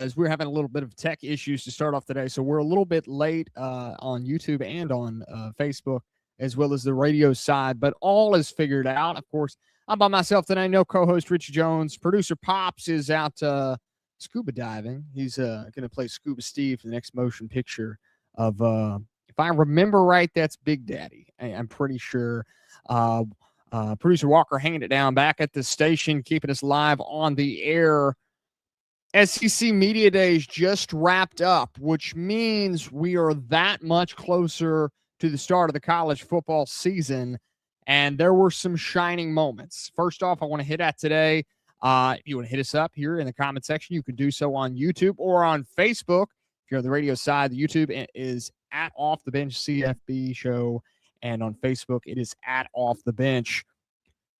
as we're having a little bit of tech issues to start off today. So we're a little bit late on YouTube and on Facebook, as well as the radio side, but all is figured out. Of course, I'm by myself today. No co-host Richie Jones. Producer Pops is out scuba diving. He's going to play Scuba Steve for the next motion picture of, if I remember right, that's Big Daddy. I'm pretty sure. Producer Walker hanging it down back at the station, keeping us live on the air. SEC Media Days just wrapped up, which means we are that much closer to the start of the college football season, and there were some shining moments. First off, I want to hit at today. If you want to hit us up here in the comment section, you can do so on YouTube or on Facebook. If you're on the radio side, the YouTube is at Off the Bench CFB Show, and on Facebook, it is at Off the Bench.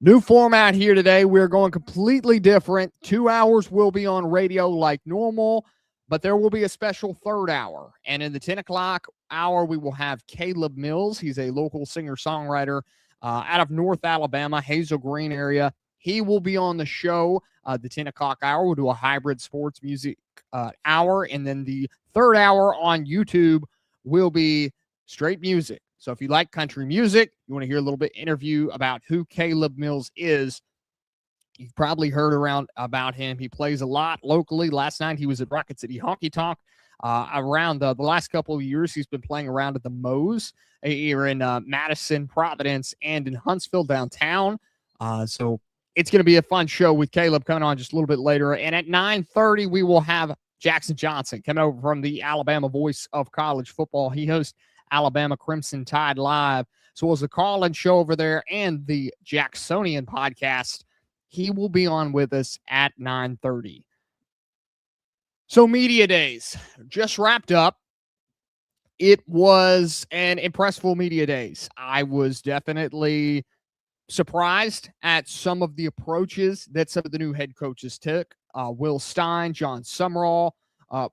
New format here today. We're going completely different. 2 hours will be on radio like normal, but there will be a special third hour. And in the 10 o'clock hour, we will have Caleb Mills. He's a local singer-songwriter out of North Alabama, Hazel Green area. He will be on the show. The 10 o'clock hour, we'll do a hybrid sports music hour. And then the third hour on YouTube will be straight music. So if you like country music, you want to hear a little bit interview about who Caleb Mills is, you've probably heard around about him. He plays a lot locally. Last night he was at Rocket City Honky Tonk. Around the last couple of years, he's been playing around at the Moe's here in Madison, Providence, and in Huntsville downtown. So it's going to be a fun show with Caleb coming on just a little bit later. And at 9:30, we will have Jackson Johnson coming over from the Alabama Voice of College Football. He hosts Alabama Crimson Tide Live, so as the call-in show over there and the Jacksonian podcast. He will be on with us at 9:30. So Media Days just wrapped up. It was an impressive Media Days. I was definitely surprised at some of the approaches that some of the new head coaches took. Will Stein, John Summerall,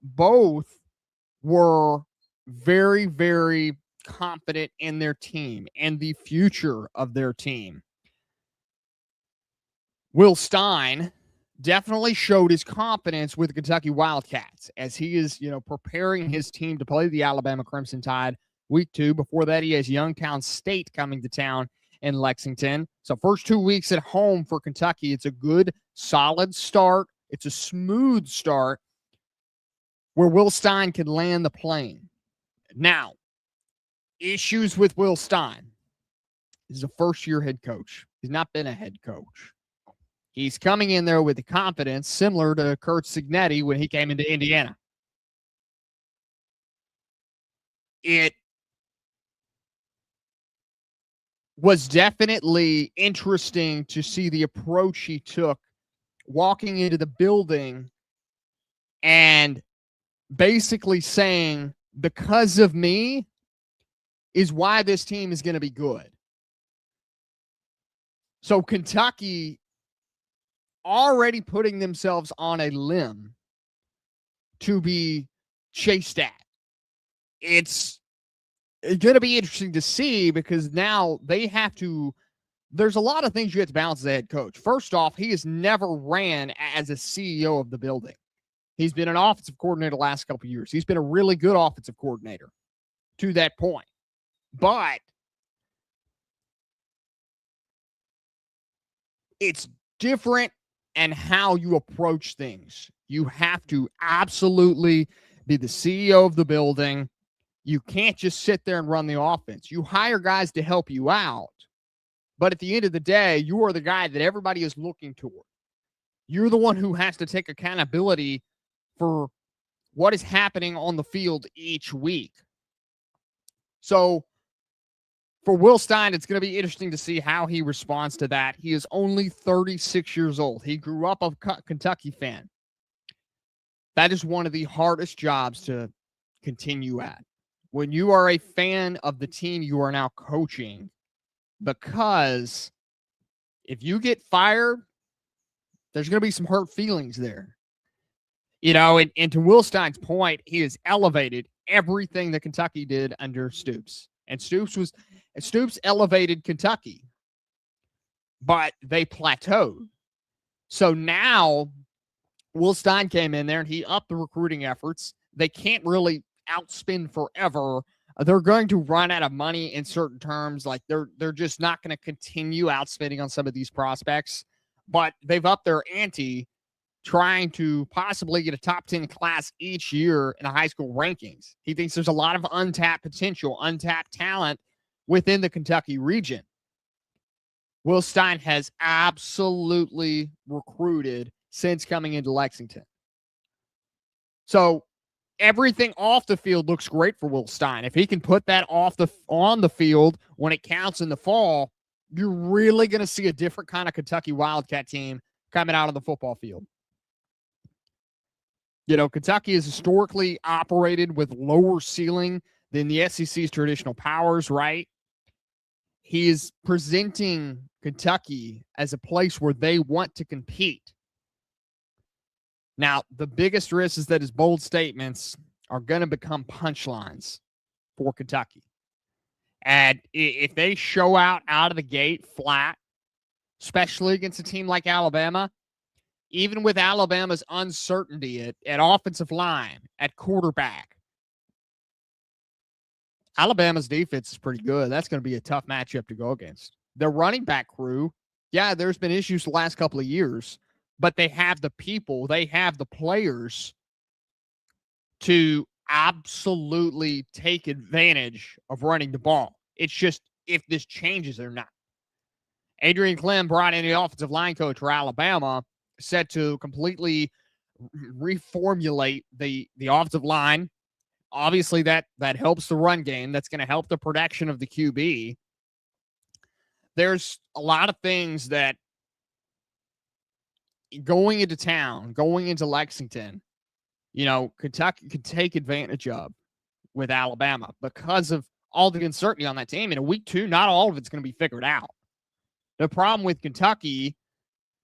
both were very, very confident in their team and the future of their team. Will Stein definitely showed his confidence with the Kentucky Wildcats as he is, preparing his team to play the Alabama Crimson Tide week 2. Before that, he has Youngstown State coming to town in Lexington. So first 2 weeks at home for Kentucky. It's a good, solid start. It's a smooth start where Will Stein can land the plane. Now, issues with Will Stein. He's a first-year head coach. He's not been a head coach. He's coming in there with the confidence similar to Kurt Cignetti when he came into Indiana. It was definitely interesting to see the approach he took walking into the building and basically saying, because of me is why this team is going to be good. So Kentucky already putting themselves on a limb to be chased at. It's going to be interesting to see because now they have to, there's a lot of things you have to balance as a head coach. First off, he has never ran as a CEO of the building. He's been an offensive coordinator the last couple of years. He's been a really good offensive coordinator to that point. But it's different and how you approach things. You have to absolutely be the CEO of the building. You can't just sit there and run the offense. You hire guys to help you out. But at the end of the day, you are the guy that everybody is looking toward. You're the one who has to take accountability for what is happening on the field each week. So for Will Stein, it's going to be interesting to see how he responds to that. He is only 36 years old. He grew up a Kentucky fan. That is one of the hardest jobs to continue at. When you are a fan of the team you are now coaching, because if you get fired, there's going to be some hurt feelings there. And to Will Stein's point, he has elevated everything that Kentucky did under Stoops. And Stoops elevated Kentucky, but they plateaued. So now Will Stein came in there and he upped the recruiting efforts. They can't really outspend forever. They're going to run out of money in certain terms. Like they're just not going to continue outspending on some of these prospects. But they've upped their ante, trying to possibly get a top 10 class each year in the high school rankings. He thinks there's a lot of untapped potential, untapped talent within the Kentucky region. Will Stein has absolutely recruited since coming into Lexington. So everything off the field looks great for Will Stein. If he can put that on the field when it counts in the fall, you're really going to see a different kind of Kentucky Wildcat team coming out of the football field. You know, Kentucky has historically operated with lower ceiling than the SEC's traditional powers, right? He is presenting Kentucky as a place where they want to compete. Now, the biggest risk is that his bold statements are going to become punchlines for Kentucky. And if they show out of the gate flat, especially against a team like Alabama, even with Alabama's uncertainty at offensive line, at quarterback, Alabama's defense is pretty good. That's going to be a tough matchup to go against. Their running back crew, yeah, there's been issues the last couple of years, but they have the people, they have the players to absolutely take advantage of running the ball. It's just if this changes or not. Adrian Clem brought in the offensive line coach for Alabama, set to completely reformulate the offensive line. Obviously, that helps the run game. That's going to help the production of the QB. There's a lot of things that going into town, going into Lexington, you know, Kentucky could take advantage of with Alabama because of all the uncertainty on that team. In a week 2, not all of it's going to be figured out. The problem with Kentucky,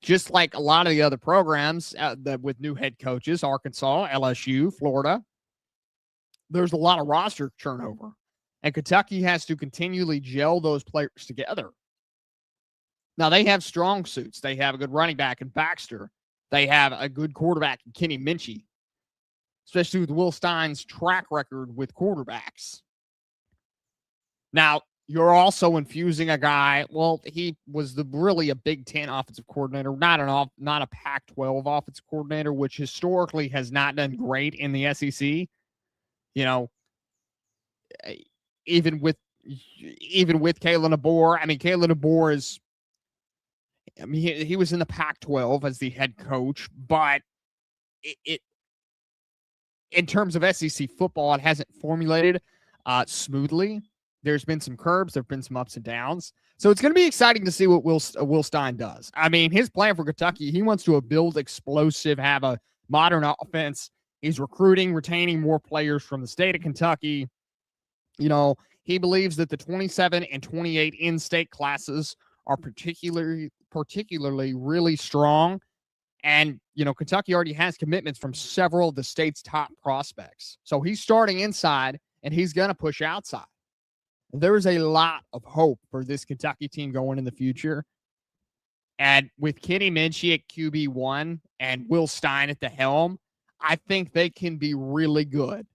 just like a lot of the other programs with new head coaches, Arkansas, LSU, Florida, there's a lot of roster turnover. And Kentucky has to continually gel those players together. Now, they have strong suits. They have a good running back in Baxter. They have a good quarterback in Kenny Minchie, especially with Will Stein's track record with quarterbacks. Now, you're also infusing a guy, well, he was really a Big Ten offensive coordinator, not a Pac-12 offensive coordinator, which historically has not done great in the SEC. You know, even with Kalen DeBoer, I mean, Kalen DeBoer he was in the Pac-12 as the head coach, but it in terms of SEC football, it hasn't formulated smoothly. There's been some curbs, there have been some ups and downs. So it's going to be exciting to see what Will Stein does. I mean, his plan for Kentucky, he wants to build explosive, have a modern offense. He's recruiting, retaining more players from the state of Kentucky. You know, he believes that the 27 and 28 in-state classes are particularly really strong. And, you know, Kentucky already has commitments from several of the state's top prospects. So he's starting inside, and he's going to push outside. There's a lot of hope for this Kentucky team going in the future. And with Kenny Minchie at QB1 and Will Stein at the helm, I think they can be really good.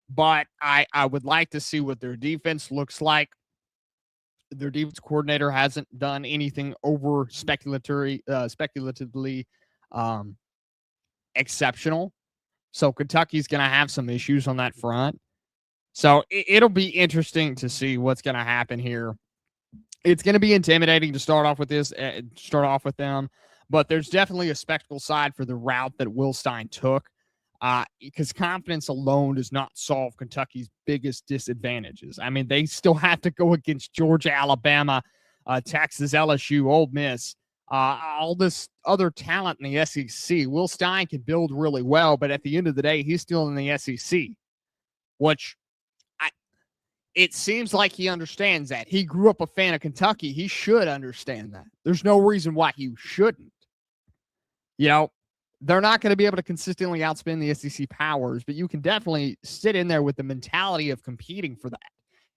But I would like to see what their defense looks like. Their defense coordinator hasn't done anything over speculatively exceptional. So Kentucky's going to have some issues on that front. So it'll be interesting to see what's going to happen here. It's going to be intimidating to start off with them, but there's definitely a spectacle side for the route that Will Stein took, because confidence alone does not solve Kentucky's biggest disadvantages. I mean, they still have to go against Georgia, Alabama, Texas, LSU, Ole Miss, all this other talent in the SEC. Will Stein can build really well, but at the end of the day, he's still in the SEC, which it seems like he understands that. He grew up a fan of Kentucky. He should understand that. There's no reason why he shouldn't. You know, they're not going to be able to consistently outspend the SEC powers, but you can definitely sit in there with the mentality of competing for that.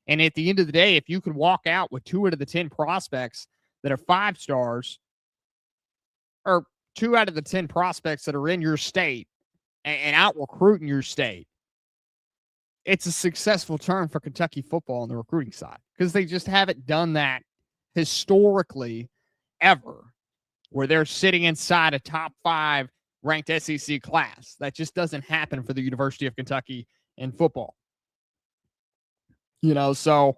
And at the end of the day, if you can walk out with 2 out of the 10 prospects that are 5 stars, or 2 out of the 10 prospects that are in your state and out recruiting your state, it's a successful turn for Kentucky football on the recruiting side because they just haven't done that historically ever, where they're sitting inside a top 5 ranked SEC class. That just doesn't happen for the University of Kentucky in football. So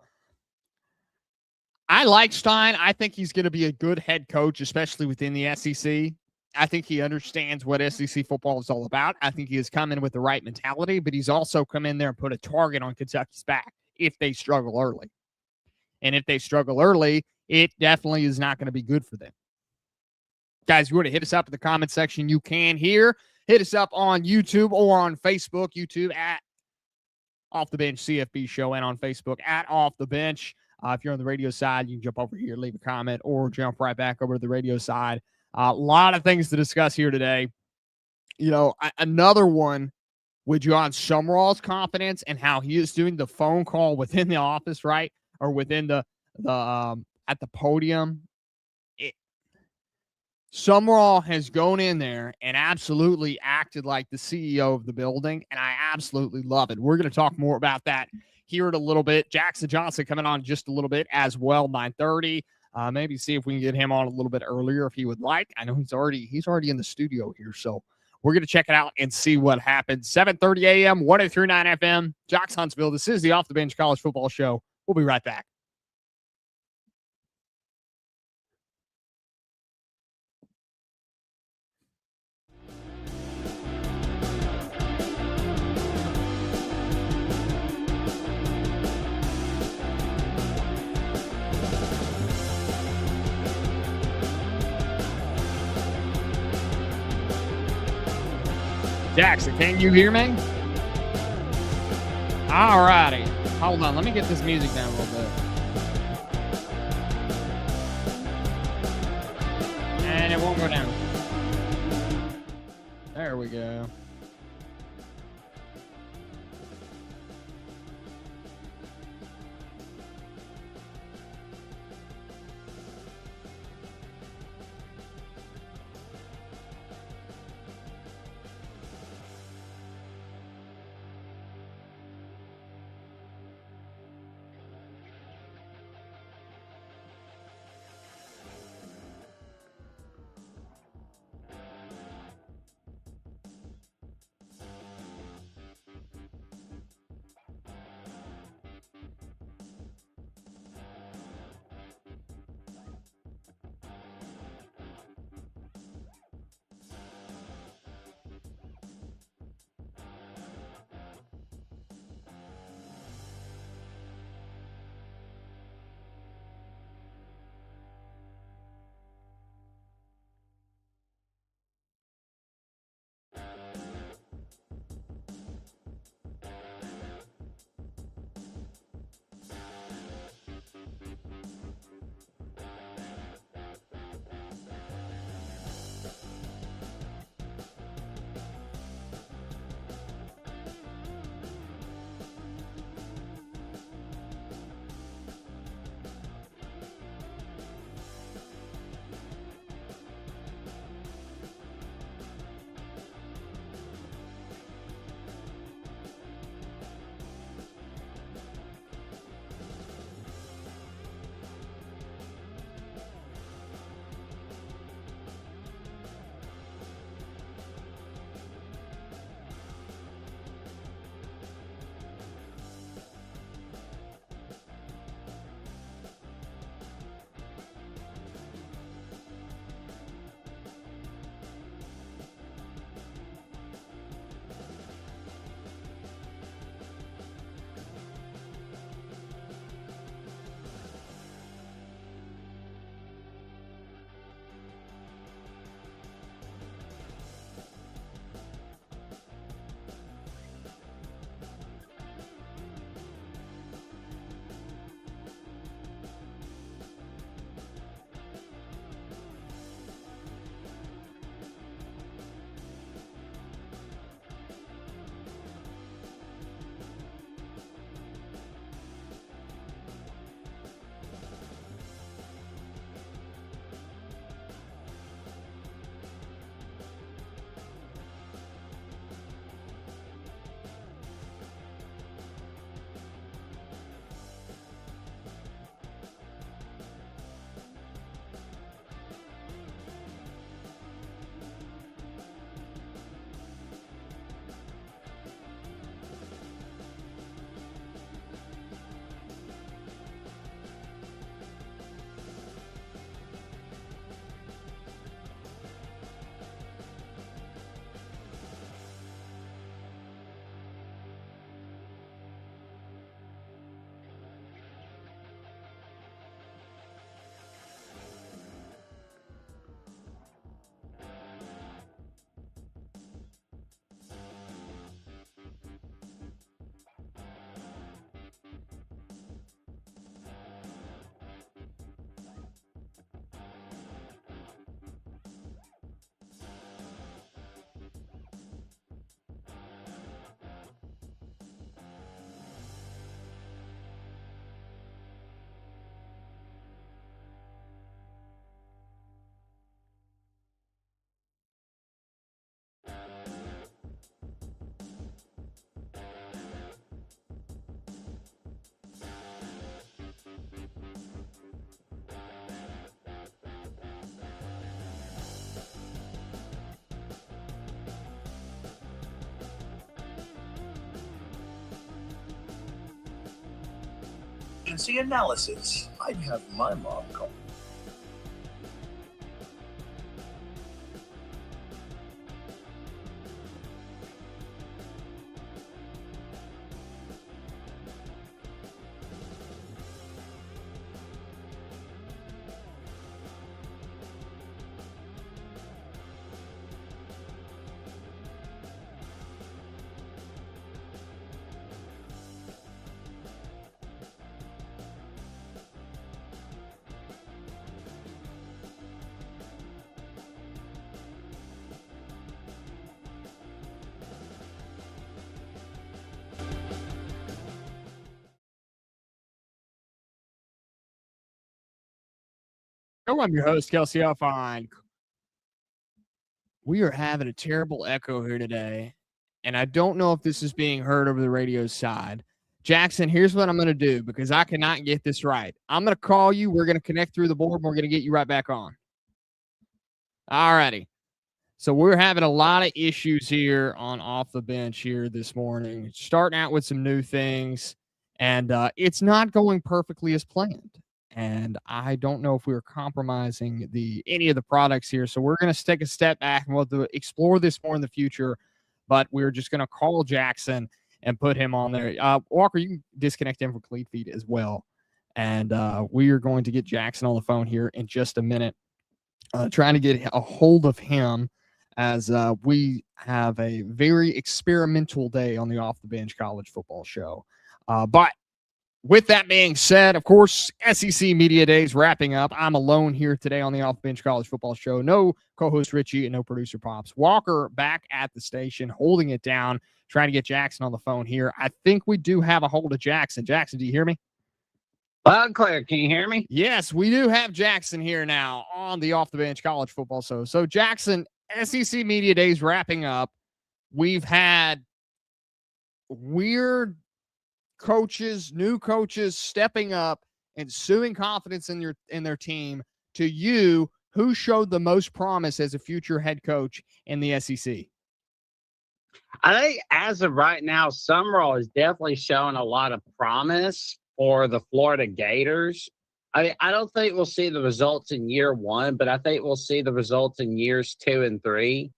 I like Stein. I think he's going to be a good head coach, especially within the SEC. I think he understands what SEC football is all about. I think he has come in with the right mentality, but he's also come in there and put a target on Kentucky's back if they struggle early. And if they struggle early, it definitely is not going to be good for them. Guys, you want to hit us up in the comment section, you can here. Hit us up on YouTube or on Facebook. YouTube at Off the Bench CFB Show, and on Facebook at Off the Bench. If you're on the radio side, you can jump over here, leave a comment, or jump right back over to the radio side. A lot of things to discuss here today. Another one with John Summerall's confidence and how he is doing the phone call within the office, right? Or within the at the podium. Summerall has gone in there and absolutely acted like the CEO of the building, and I absolutely love it. We're going to talk more about that here in a little bit. Jackson Johnson coming on just a little bit as well, 9:30. Maybe see if we can get him on a little bit earlier if he would like. I know he's already in the studio here, so we're going to check it out and see what happens. 7:30 a.m., 103.9 FM, Jocks Huntsville. This is the Off the Bench College Football Show. We'll be right back. Jackson, can you hear me? All righty. Hold on. Let me get this music down a little bit. And it won't go down. There we go. Agency analysis. I'd have my mom call. I'm your host, Kelsey Alfine. We are having a terrible echo here today, and I don't know if this is being heard over the radio side. Jackson, here's what I'm going to do because I cannot get this right. I'm going to call you. We're going to connect through the board, and we're going to get you right back on. All righty. So we're having a lot of issues here on Off the Bench here this morning, starting out with some new things, and it's not going perfectly as planned. And I don't know if we're compromising any of the products here. So we're going to take a step back and we'll explore this more in the future. But we're just going to call Jackson and put him on there. Walker, you can disconnect him from Cleat Feed as well. And we are going to get Jackson on the phone here in just a minute, trying to get a hold of him as we have a very experimental day on the Off the Bench College Football Show. But with that being said, of course, SEC Media Days wrapping up. I'm alone here today on the Off Bench College Football Show. No co-host Richie and no producer Pops. Walker back at the station, holding it down, trying to get Jackson on the phone here. I think we do have a hold of Jackson. Jackson, do you hear me? Loud and clear. Can you hear me? Yes, we do have Jackson here now on the Off the Bench College Football Show. So, Jackson, SEC Media Days wrapping up. We've had weird coaches, new coaches stepping up and suing confidence in their team. To you, who showed the most promise as a future head coach in the SEC? I think as of right now, Summerall is definitely showing a lot of promise for the Florida Gators. I don't think we'll see the results in year one, but I think we'll see the results in years 2 and 3.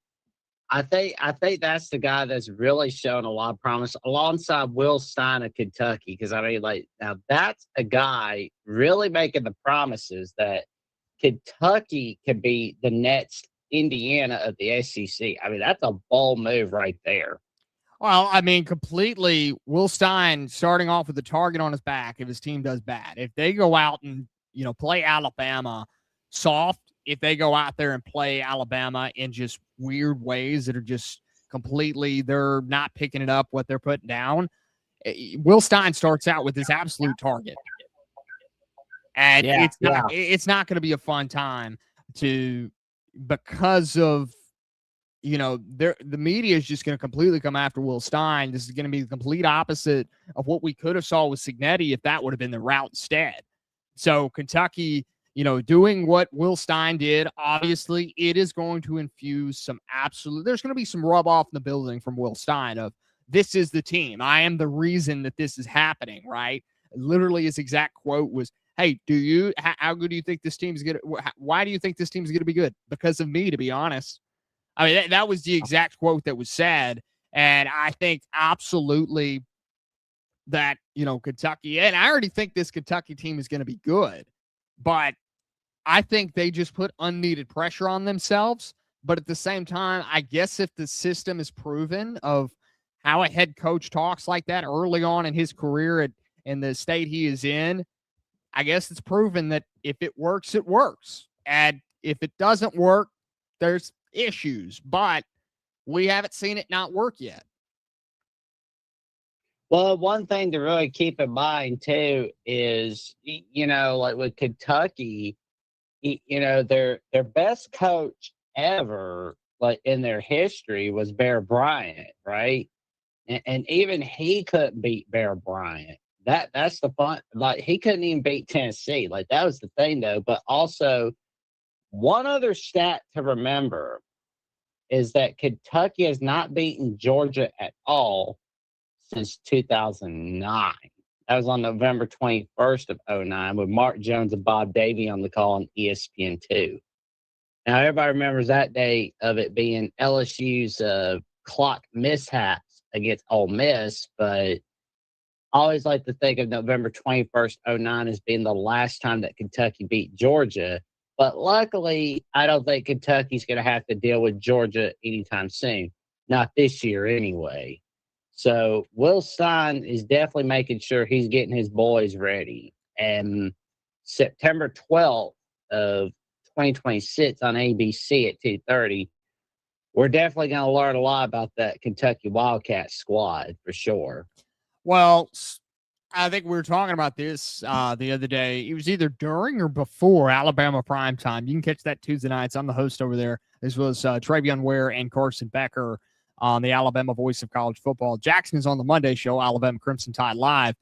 I think that's the guy that's really shown a lot of promise alongside Will Stein of Kentucky. Because now that's a guy really making the promises that Kentucky could be the next Indiana of the SEC. That's a bold move right there. Well, completely. Will Stein starting off with the target on his back if his team does bad. If they go out and play Alabama soft, if they go out there and play Alabama in just weird ways that are just completely, they're not picking it up what they're putting down. Will Stein starts out with this absolute target. And it's not going to be a fun time because of, the media is just going to completely come after Will Stein. This is going to be the complete opposite of what we could have saw with Cignetti if that would have been the route instead. So Kentucky, doing what Will Stein did, obviously it is going to infuse there's going to be some rub off in the building from Will Stein of this is the team. I am the reason that this is happening, right? Literally his exact quote was, hey, how good do you think this team's going to, why do you think this team's going to be good? Because of me, to be honest. That was the exact quote that was said. And I think absolutely that, Kentucky, and I already think this Kentucky team is going to be good, but I think they just put unneeded pressure on themselves. But at the same time, I guess if the system is proven of how a head coach talks like that early on in his career in the state he is in, I guess it's proven that if it works, it works. And if it doesn't work, there's issues. But we haven't seen it not work yet. Well, one thing to really keep in mind, too, is, like with Kentucky, their best coach ever, like in their history, was Bear Bryant, right? And even he couldn't beat Bear Bryant. That's the fun. Like, he couldn't even beat Tennessee. Like, that was the thing, though. But also, one other stat to remember is that Kentucky has not beaten Georgia at all since 2009. That was on November 21st of 2009 with Mark Jones and Bob Davie on the call on ESPN2. Now, everybody remembers that day of it being LSU's clock mishaps against Ole Miss, but I always like to think of November 21st, 2009 as being the last time that Kentucky beat Georgia. But luckily, I don't think Kentucky's going to have to deal with Georgia anytime soon. Not this year anyway. So Will Stein is definitely making sure he's getting his boys ready. And September 12th of 2026 on ABC at 2:30, we're definitely going to learn a lot about that Kentucky Wildcat squad for sure. Well, I think we were talking about this the other day. It was either during or before Alabama primetime. You can catch that Tuesday nights. I'm the host over there. This was Travion Ware and Carson Becker on the Alabama Voice of College Football. Jackson's on the Monday show, Alabama Crimson Tide Live.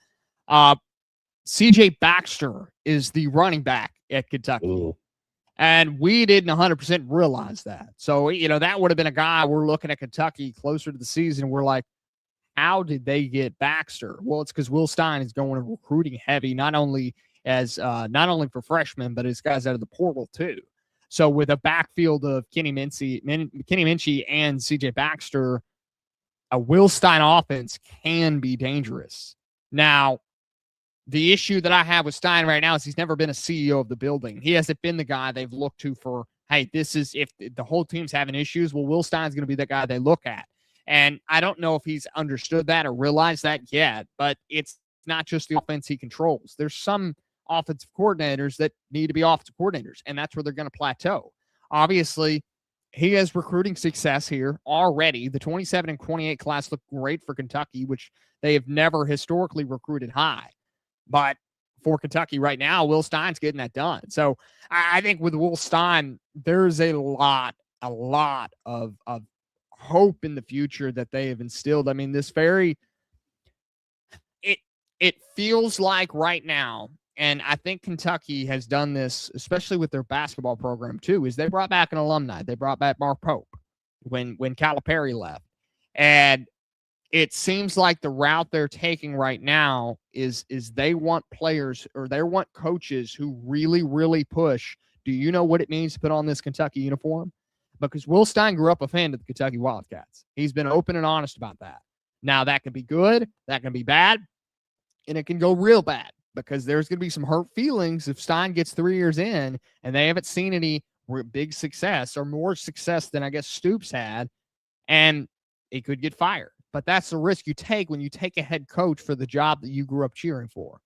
CJ Baxter is the running back at Kentucky. Ooh. And we didn't 100% realize that. So, that would have been a guy we're looking at Kentucky closer to the season. We're like, how did they get Baxter? Well, it's because Will Stein is going to recruiting heavy, not only for freshmen, but as guys out of the portal too. So with a backfield of Kenny Minchie and CJ Baxter, a Will Stein offense can be dangerous. Now, the issue that I have with Stein right now is he's never been a CEO of the building. He hasn't been the guy they've looked to for, hey, this is if the whole team's having issues, well, Will Stein's going to be the guy they look at. And I don't know if he's understood that or realized that yet, but it's not just the offense he controls. There's some offensive coordinators that need to be offensive coordinators, and that's where they're going to plateau. Obviously, he has recruiting success here already. The 27 and 28 class look great for Kentucky, which they have never historically recruited high. But for Kentucky right now, Will Stein's getting that done. So I think with Will Stein, there's a lot of hope in the future that they have instilled. I mean, it feels like right now, and I think Kentucky has done this, especially with their basketball program too, is they brought back an alumni. They brought back Mark Pope when Calipari left. And it seems like the route they're taking right now is they want players, or they want coaches who really, really push. Do you know what it means to put on this Kentucky uniform? Because Will Stein grew up a fan of the Kentucky Wildcats. He's been open and honest about that. Now, that can be good, that can be bad, and it can go real bad because there's going to be some hurt feelings if Stein gets 3 years in and they haven't seen any big success or more success than I guess Stoops had, and he could get fired. But that's the risk you take when you take a head coach for the job that you grew up cheering for.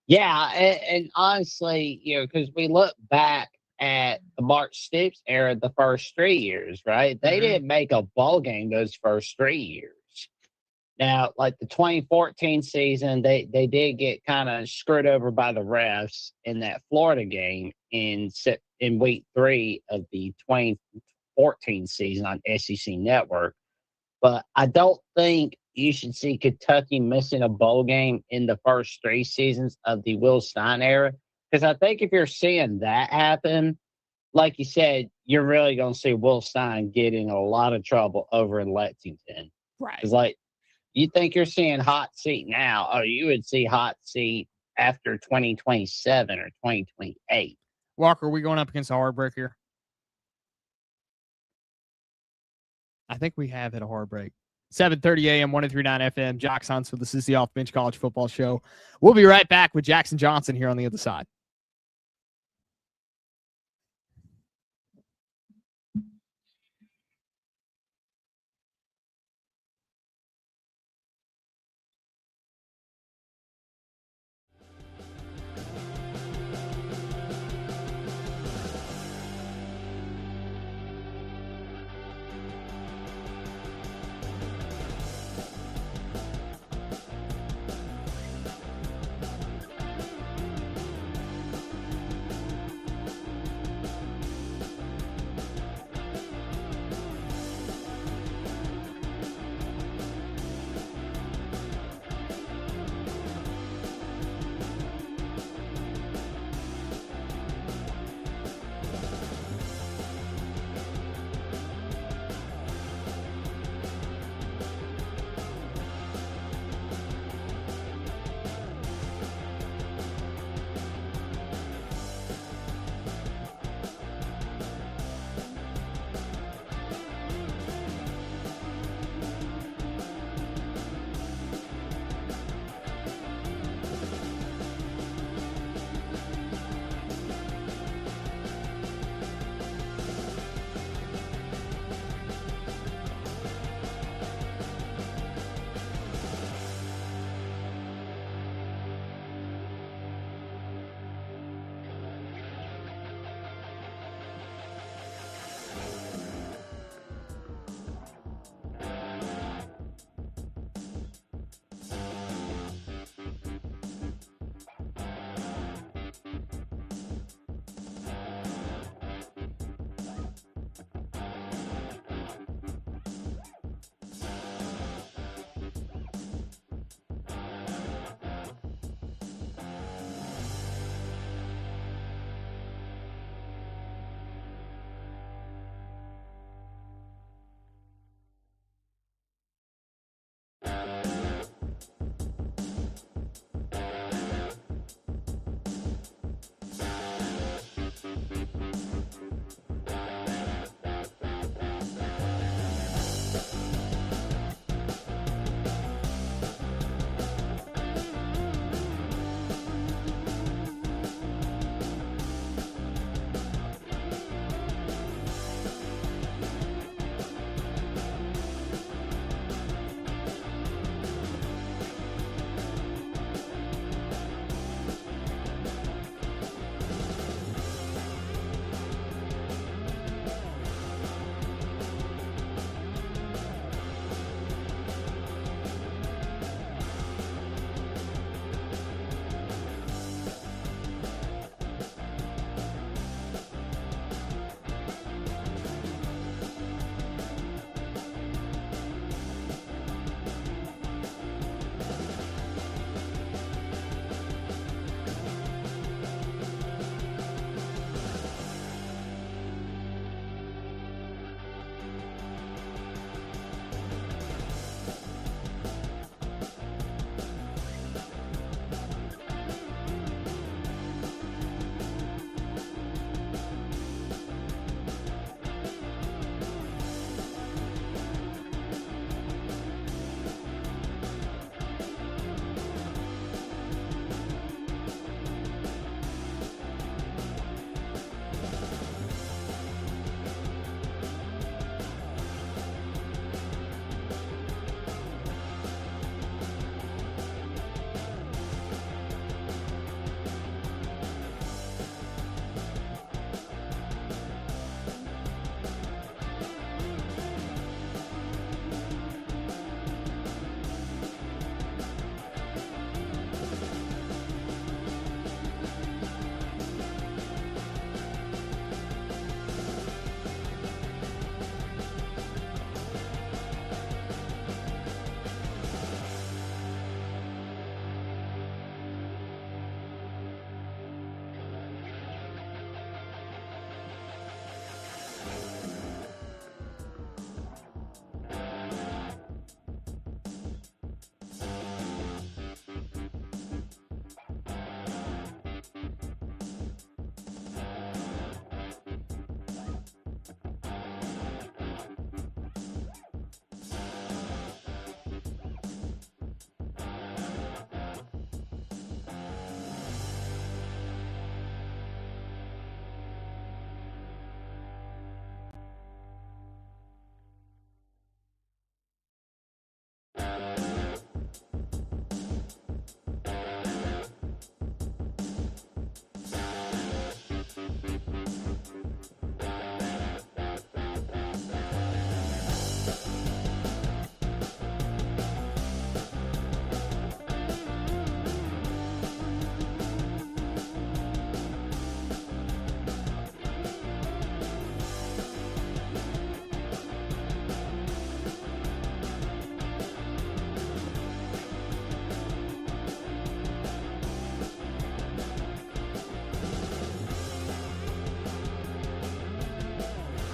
Yeah, and honestly, because we look back at the Mark Stoops era, the first 3 years, right? They didn't make a bowl game those first 3 years. Now, like the 2014 season, they did get kind of screwed over by the refs in that Florida game in week 3 of the 2014 season on SEC Network. But I don't think you should see Kentucky missing a bowl game in the first 3 seasons of the Will Stein era. Because I think if you're seeing that happen, like you said, you're really going to see Will Stein get in a lot of trouble over in Lexington. Right. It's like, you think you're seeing hot seat now, or you would see hot seat after 2027 or 2028. Walker, are we going up against a hard break here? I think we have hit a hard break. 7:30 a.m., 103.9 FM, Jock Hunts with the Sissy Off Bench College Football Show. We'll be right back with Jackson Johnson here on the other side.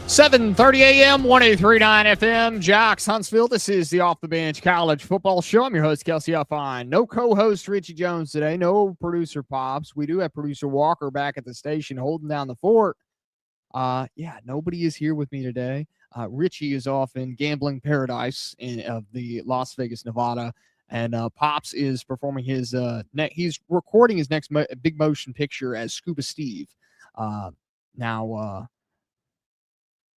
7:30 a.m., 103.9 FM, Jocks, Huntsville. This is the Off the Bench College Football Show. I'm your host, Kelsey Huffine. No co-host Richie Jones today. No producer Pops. We do have producer Walker back at the station holding down the fort. Nobody is here with me today. Richie is off in gambling paradise of the Las Vegas, Nevada, and Pops is performing his he's recording his next big motion picture as Scuba Steve.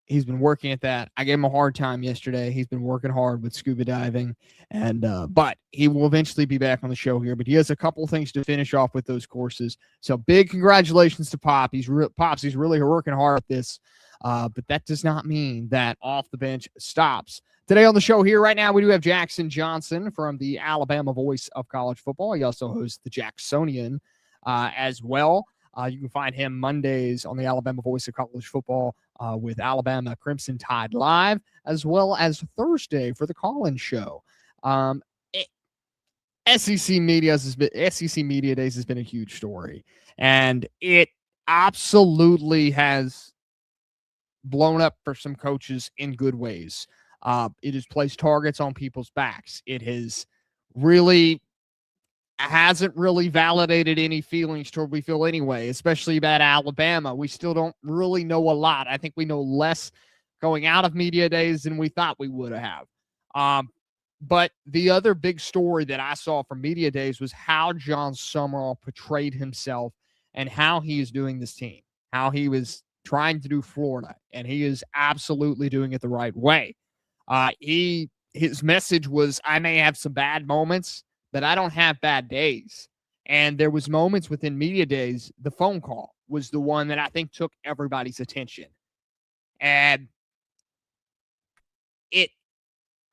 He's been working at that. I gave him a hard time yesterday. He's been working hard with scuba diving, and but he will eventually be back on the show here. But he has a couple of things to finish off with those courses. So big congratulations to Pop. He's really working hard at this. But that does not mean that Off the Bench stops. Today on the show here right now, we do have Jackson Johnson from the Alabama Voice of College Football. He also hosts the Jacksonian as well. You can find him Mondays on the Alabama Voice of College Football with Alabama Crimson Tide Live, as well as Thursday for the Call-In Show. SEC Media Days has been a huge story, and it absolutely has blown up for some coaches in good ways. It has placed targets on people's backs. It hasn't really validated any feelings toward we feel anyway, especially about Alabama. We still don't really know a lot. I think we know less going out of media days than we thought we would have. But the other big story that I saw from media days was how John Summerall portrayed himself and how he is doing this team, how he was trying to do Florida, and he is absolutely doing it the right way. His message was, I may have some bad moments, but I don't have bad days. And there was moments within media days, the phone call was the one that I think took everybody's attention. And it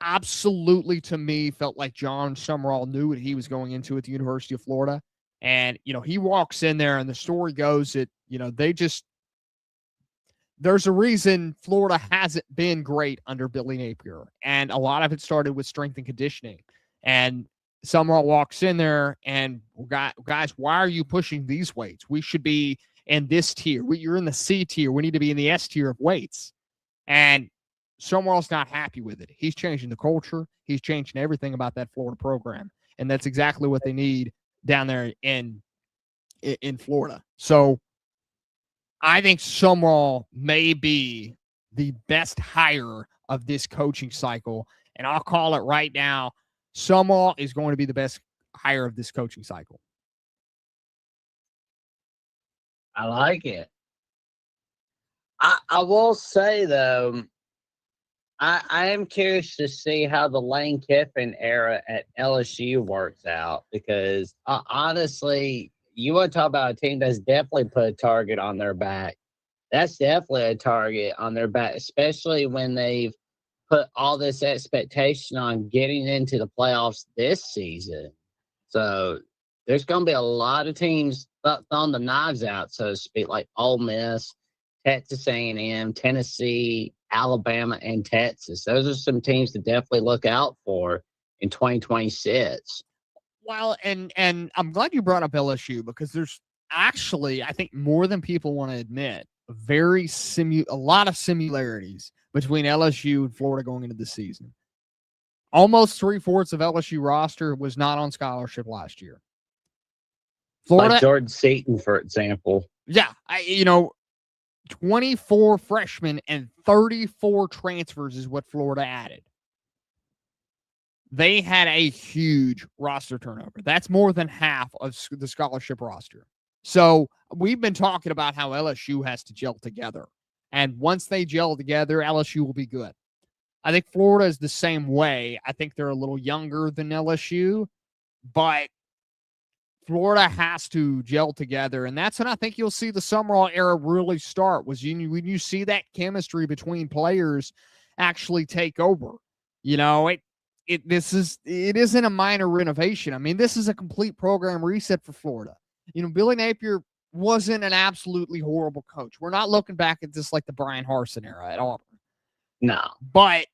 absolutely, to me, felt like John Summerall knew what he was going into at the University of Florida. And, he walks in there and the story goes that, there's a reason Florida hasn't been great under Billy Napier. And a lot of it started with strength and conditioning. And Summerall walks in there and, guys, why are you pushing these weights? We should be in this tier. You're in the C tier. We need to be in the S tier of weights. And Summerall's not happy with it. He's changing the culture. He's changing everything about that Florida program. And that's exactly what they need down there in Florida. So I think Summerall may be the best hire of this coaching cycle. And I'll call it right now. Summerall is going to be the best hire of this coaching cycle. I like it. I will say, though, I am curious to see how the Lane Kiffin era at LSU works out because, honestly, you want to talk about a team that's definitely put a target on their back. That's definitely a target on their back, especially when they've put all this expectation on getting into the playoffs this season. So there's going to be a lot of teams throwing the knives out, so to speak, like Ole Miss, Texas A&M, Tennessee, Alabama, and Texas. Those are some teams to definitely look out for in 2026. Well, and I'm glad you brought up LSU because there's actually, I think more than people want to admit, a lot of similarities between LSU and Florida going into the season. Almost 3/4 of LSU roster was not on scholarship last year. Florida, like Jordan Seaton, for example. Yeah, 24 freshmen and 34 transfers is what Florida added. They had a huge roster turnover. That's more than half of the scholarship roster. So we've been talking about how LSU has to gel together. And once they gel together, LSU will be good. I think Florida is the same way. I think they're a little younger than LSU, but Florida has to gel together. And that's when I think you'll see the Summerall era really start, when you see that chemistry between players actually take over. It isn't a minor renovation. I mean, this is a complete program reset for Florida. Billy Napier wasn't an absolutely horrible coach. We're not looking back at this like the Brian Harsin era at Auburn. No. But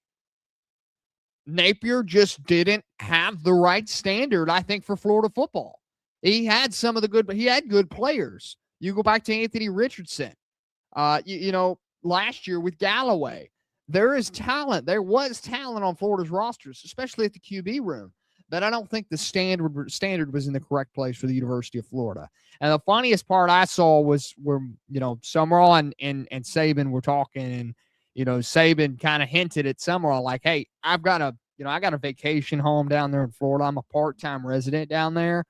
Napier just didn't have the right standard, I think, for Florida football. He had good players. You go back to Anthony Richardson. last year with Galloway. There is talent. There was talent on Florida's rosters, especially at the QB room. But I don't think the standard was in the correct place for the University of Florida. And the funniest part I saw was where, Summerall and Saban were talking, and, Saban kind of hinted at Summerall like, hey, I got a vacation home down there in Florida. I'm a part-time resident down there.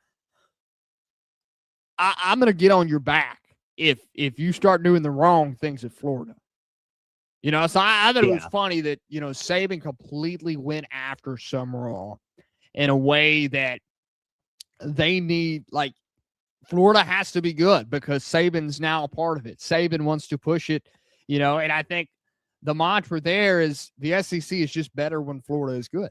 I'm going to get on your back if you start doing the wrong things at Florida. So I thought it was funny that, Saban completely went after Summerall in a way that they need, like, Florida has to be good because Saban's now a part of it. Saban wants to push it, and I think the mantra there is the SEC is just better when Florida is good.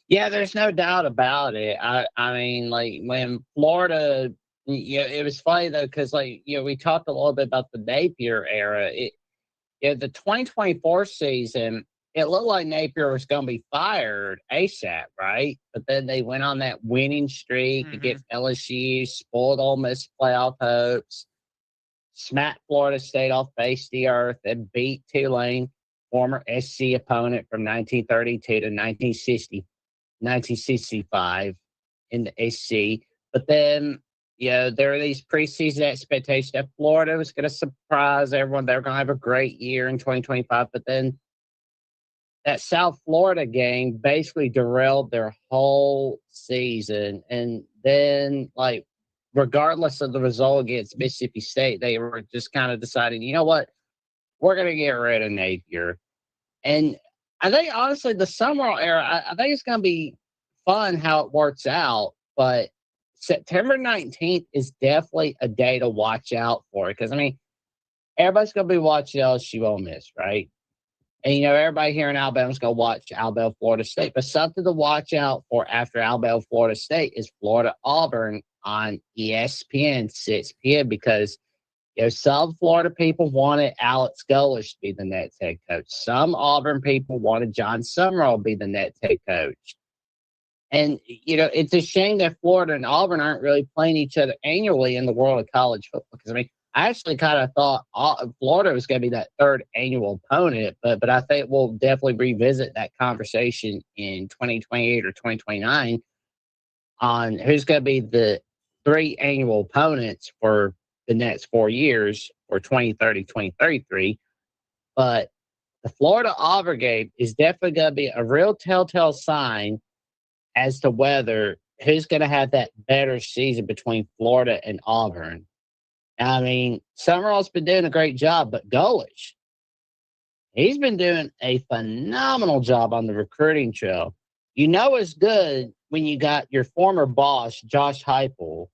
Yeah, there's no doubt about it. I mean, like, when Florida, it was funny, though, because, like, we talked a little bit about the Napier era. The 2024 season, it looked like Napier was going to be fired ASAP, right? But then they went on that winning streak against LSU, spoiled Ole Miss playoff hopes, smacked Florida State off face the earth, and beat Tulane, former SC opponent from 1932 to 1965 in the SC. But then, there are these preseason expectations that Florida was going to surprise everyone. They were going to have a great year in 2025. But then that South Florida game basically derailed their whole season. And then, like, regardless of the result against Mississippi State, they were just kind of deciding, you know what, we're going to get rid of Napier. And I think, honestly, the Summerall era, I think it's going to be fun how it works out. But September 19th is definitely a day to watch out for. Because, I mean, everybody's going to be watching LSU Ole Miss, right? And, everybody here in Alabama is going to watch Alabama, Florida State. But something to watch out for after Alabama, Florida State is Florida Auburn on ESPN, 6 p.m. Because, some Florida people wanted Alex Golesh to be the next head coach. Some Auburn people wanted John Summerall to be the next head coach. And, it's a shame that Florida and Auburn aren't really playing each other annually in the world of college football. Because, I mean, I actually kind of thought Florida was going to be that third annual opponent, but I think we'll definitely revisit that conversation in 2028 or 2029 on who's going to be the 3 annual opponents for the next 4 years, or 2030, 2033. But the Florida-Auburn game is definitely going to be a real telltale sign as to whether who's going to have that better season between Florida and Auburn. I mean, Summerall's been doing a great job, but Golesh, he's been doing a phenomenal job on the recruiting trail. It's good when you got your former boss, Josh Heupel,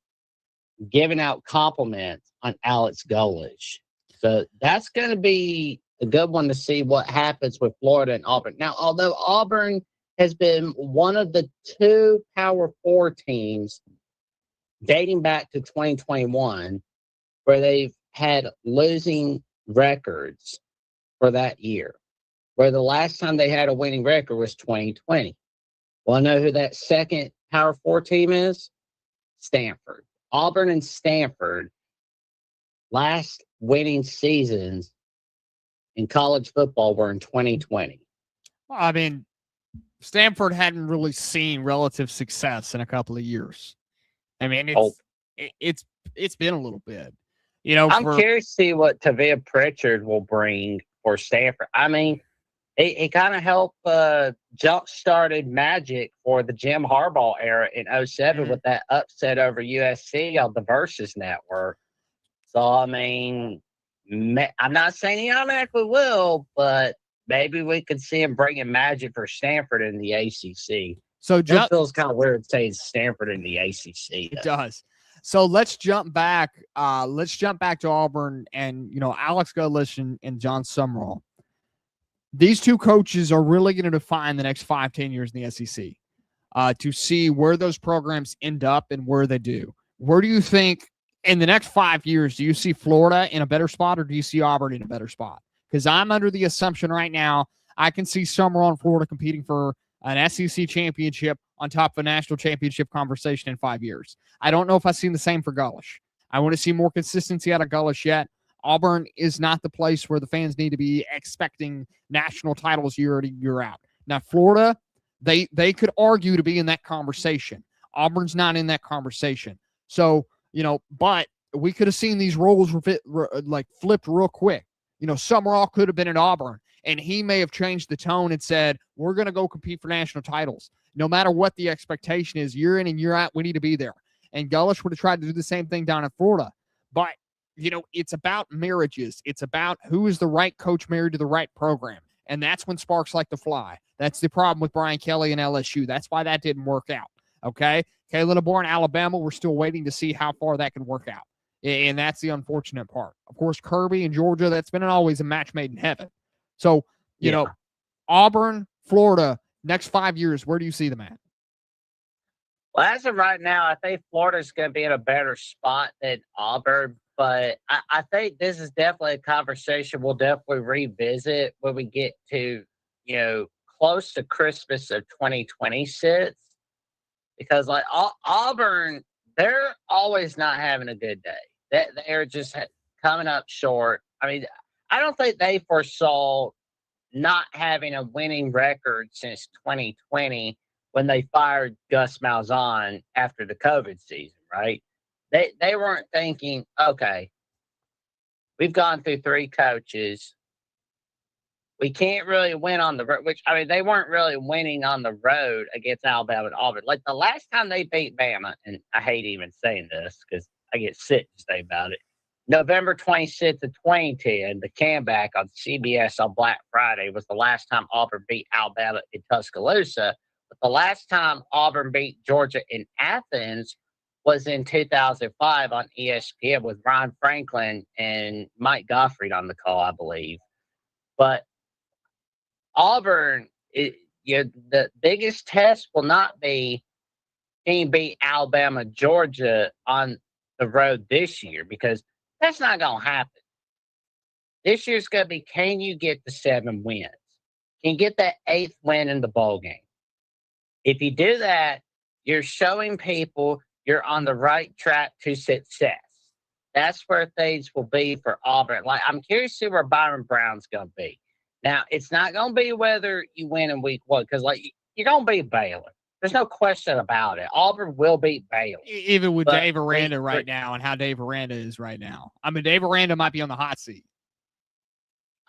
giving out compliments on Alex Golesh. So that's going to be a good one to see what happens with Florida and Auburn. Now, although Auburn has been one of the 2 Power 4 teams dating back to 2021 where they've had losing records for that year, where the last time they had a winning record was 2020. Want to know who that second Power 4 team is? Stanford. Auburn and Stanford, last winning seasons in college football were in 2020. Well, I mean, Stanford hadn't really seen relative success in a couple of years. I mean, it's been a little bit. I'm curious to see what Tavia Pritchard will bring for Stanford. I mean, it kind of helped jump-started magic for the Jim Harbaugh era in 2007 with that upset over USC on the Versus Network. So, I mean, I'm not saying he automatically will, but maybe we could see him bringing magic for Stanford in the ACC. So it feels kind of weird saying Stanford in the ACC. It does. So let's jump back. Let's jump back to Auburn and, Alex Golesh and John Summerall. These 2 coaches are really going to define the next 5-10 years in the SEC to see where those programs end up and where they do. Where do you think in the next 5 years, do you see Florida in a better spot or do you see Auburn in a better spot? Because I'm under the assumption right now I can see Summerall and Florida competing for an SEC championship on top of a national championship conversation in 5 years. I don't know if I've seen the same for Golesh. I want to see more consistency out of Golesh yet. Auburn is not the place where the fans need to be expecting national titles year in, year out. Now, Florida, they could argue to be in that conversation. Auburn's not in that conversation. So, but we could have seen these roles flipped real quick. Summerall could have been at Auburn, and he may have changed the tone and said, we're going to go compete for national titles. No matter what the expectation is, year in and year out, we need to be there. And Golesh would have tried to do the same thing down in Florida. But, it's about marriages. It's about who is the right coach married to the right program. And that's when sparks like to fly. That's the problem with Brian Kelly and LSU. That's why that didn't work out. Okay? Kayla DeBoer in Alabama, we're still waiting to see how far that can work out. And that's the unfortunate part. Of course, Kirby and Georgia, that's been always a match made in heaven. So, Auburn, Florida, next 5 years, where do you see them at? Well, as of right now, I think Florida's going to be in a better spot than Auburn. But I think this is definitely a conversation we'll definitely revisit when we get to, close to Christmas of 2026. Because, Auburn, they're always not having a good day. They're just coming up short. I mean, I don't think they foresaw not having a winning record since 2020 when they fired Gus Malzahn after the COVID season, right? They weren't thinking, okay, we've gone through 3 coaches. We can't really win on the road, they weren't really winning on the road against Alabama and Auburn. Like the last time they beat Bama, and I hate even saying this because I get sick to say about it, November 26th of 2010, the comeback on CBS on Black Friday was the last time Auburn beat Alabama in Tuscaloosa. But the last time Auburn beat Georgia in Athens was in 2005 on ESPN with Ron Franklin and Mike Gottfried on the call, I believe. But Auburn, the biggest test will not be can you beat Alabama, Georgia on the road this year, because that's not going to happen. This year's going to be, can you get the 7 wins? Can you get that 8th win in the bowl game? If you do that, you're showing people you're on the right track to success. That's where things will be for Auburn. I'm curious to see where Byrum Brown's going to be. Now, it's not going to be whether you win in week 1, because you're going to beat Baylor. There's no question about it. Auburn will beat Baylor. Even with Dave Aranda right now and how Dave Aranda is right now. I mean, Dave Aranda might be on the hot seat.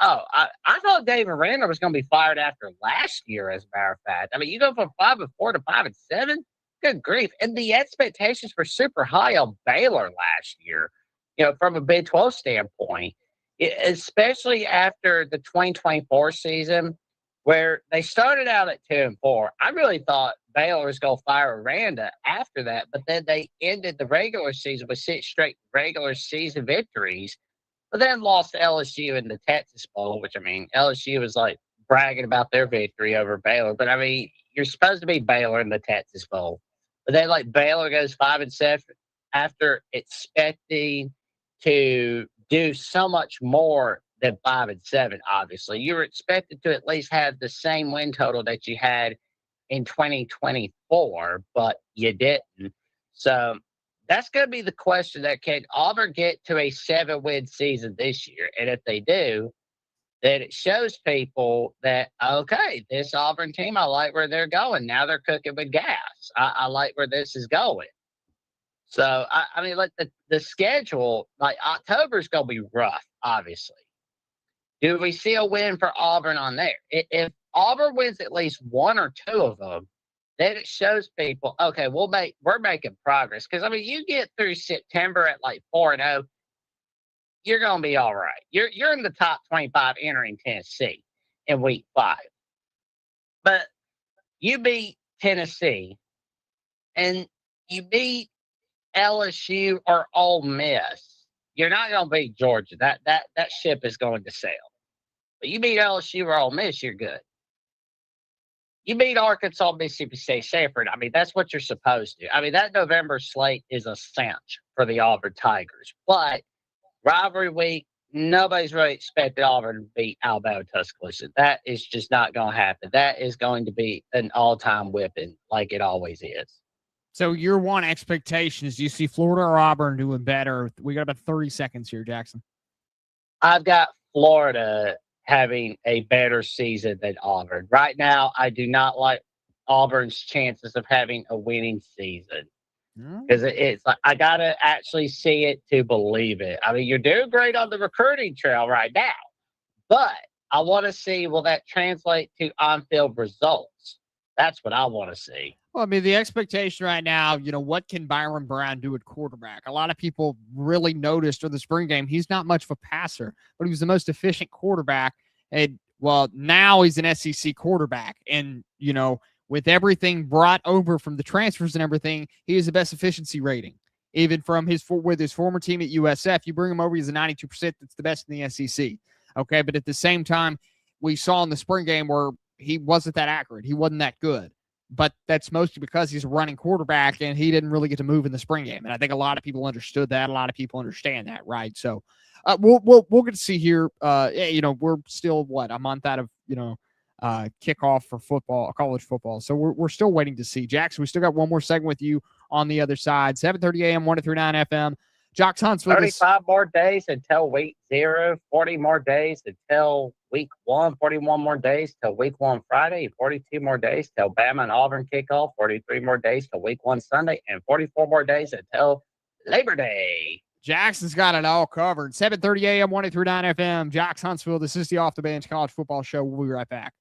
Oh, I thought Dave Aranda was going to be fired after last year, as a matter of fact. I mean, you go from 5-4 to 5-7? Good grief. And the expectations were super high on Baylor last year, from a Big 12 standpoint, especially after the 2024 season where they started out at 2-4. I really thought Baylor was going to fire Aranda after that, but then they ended the regular season with 6 straight regular season victories, but then lost to LSU in the Texas Bowl, which, LSU was bragging about their victory over Baylor. But, you're supposed to be Baylor in the Texas Bowl. But then, Baylor goes 5-7 after expecting to do so much more than 5-7, obviously. You were expected to at least have the same win total that you had in 2024, but you didn't. So that's going to be the question, that can Auburn get to a 7-win season this year? And if they do, then it shows people that, okay, this Auburn team, I like where they're going. Now they're cooking with gas. I like where this is going. So, the schedule, October's going to be rough, obviously. Do we see a win for Auburn on there? If Auburn wins at least 1 or 2 of them, then it shows people, okay, we're making progress. Because, you get through September at 4-0, you're going to be all right. You're in the top 25 entering Tennessee in week 5. But you beat Tennessee and you beat LSU or Ole Miss. You're not going to beat Georgia. That ship is going to sail. But you beat LSU or Ole Miss, you're good. You beat Arkansas, Mississippi State, Stanford. That's what you're supposed to. That November slate is a cinch for the Auburn Tigers. But rivalry week, nobody's really expected Auburn to beat Alabama Tuscaloosa. That is just not going to happen. That is going to be an all-time whipping like it always is. So year 1 expectations, do you see Florida or Auburn doing better? We got about 30 seconds here, Jackson. I've got Florida having a better season than Auburn. Right now, I do not like Auburn's chances of having a winning season. Because it's like I gotta actually see it to believe it. I mean, you're doing great on the recruiting trail right now, but I want to see, will that translate to on-field results? That's what I want to see. Well, I mean, the expectation right now, what can Byrum Brown do at quarterback? A lot of people really noticed in the spring game, he's not much of a passer, but he was the most efficient quarterback. And, well, now he's an SEC quarterback. And, with everything brought over from the transfers and everything, he is the best efficiency rating. Even from with his former team at USF, you bring him over, he's a 92%. That's the best in the SEC. Okay, but at the same time, we saw in the spring game where he wasn't that accurate. He wasn't that good. But that's mostly because he's a running quarterback and he didn't really get to move in the spring game. And I think a lot of people understood that. A lot of people understand that, right? So we'll get to see here. We're still a month out of kickoff for football, college football. So we're still waiting to see. Jackson, we still got one more segment with you on the other side. 7:30 a.m. 103.9 FM. Jocks Huntsville. 35 more days until week 0, 40 more days until week 1, 41 more days till week 1 Friday, 42 more days till Bama and Auburn kickoff, 43 more days till week 1 Sunday, and 44 more days until Labor Day. Jackson's got it all covered. 7:30 a.m. 103.9 FM. Jocks Huntsville. This is the Off the Bench College Football Show. We'll be right back.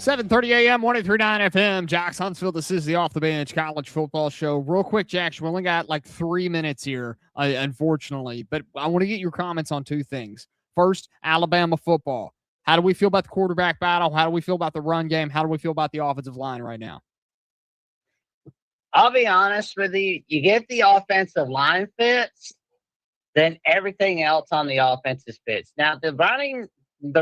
7:30 a.m., 103.9 FM, Jax Huntsville. This is the Off the Bench College Football Show. Real quick, Jax, we only got like 3 minutes here, unfortunately, but I want to get your comments on two things. First, Alabama football. How do we feel about the quarterback battle? How do we feel about the run game? How do we feel about the offensive line right now? I'll be honest with you. You get the offensive line fits, then everything else on the offensive fits. Now, the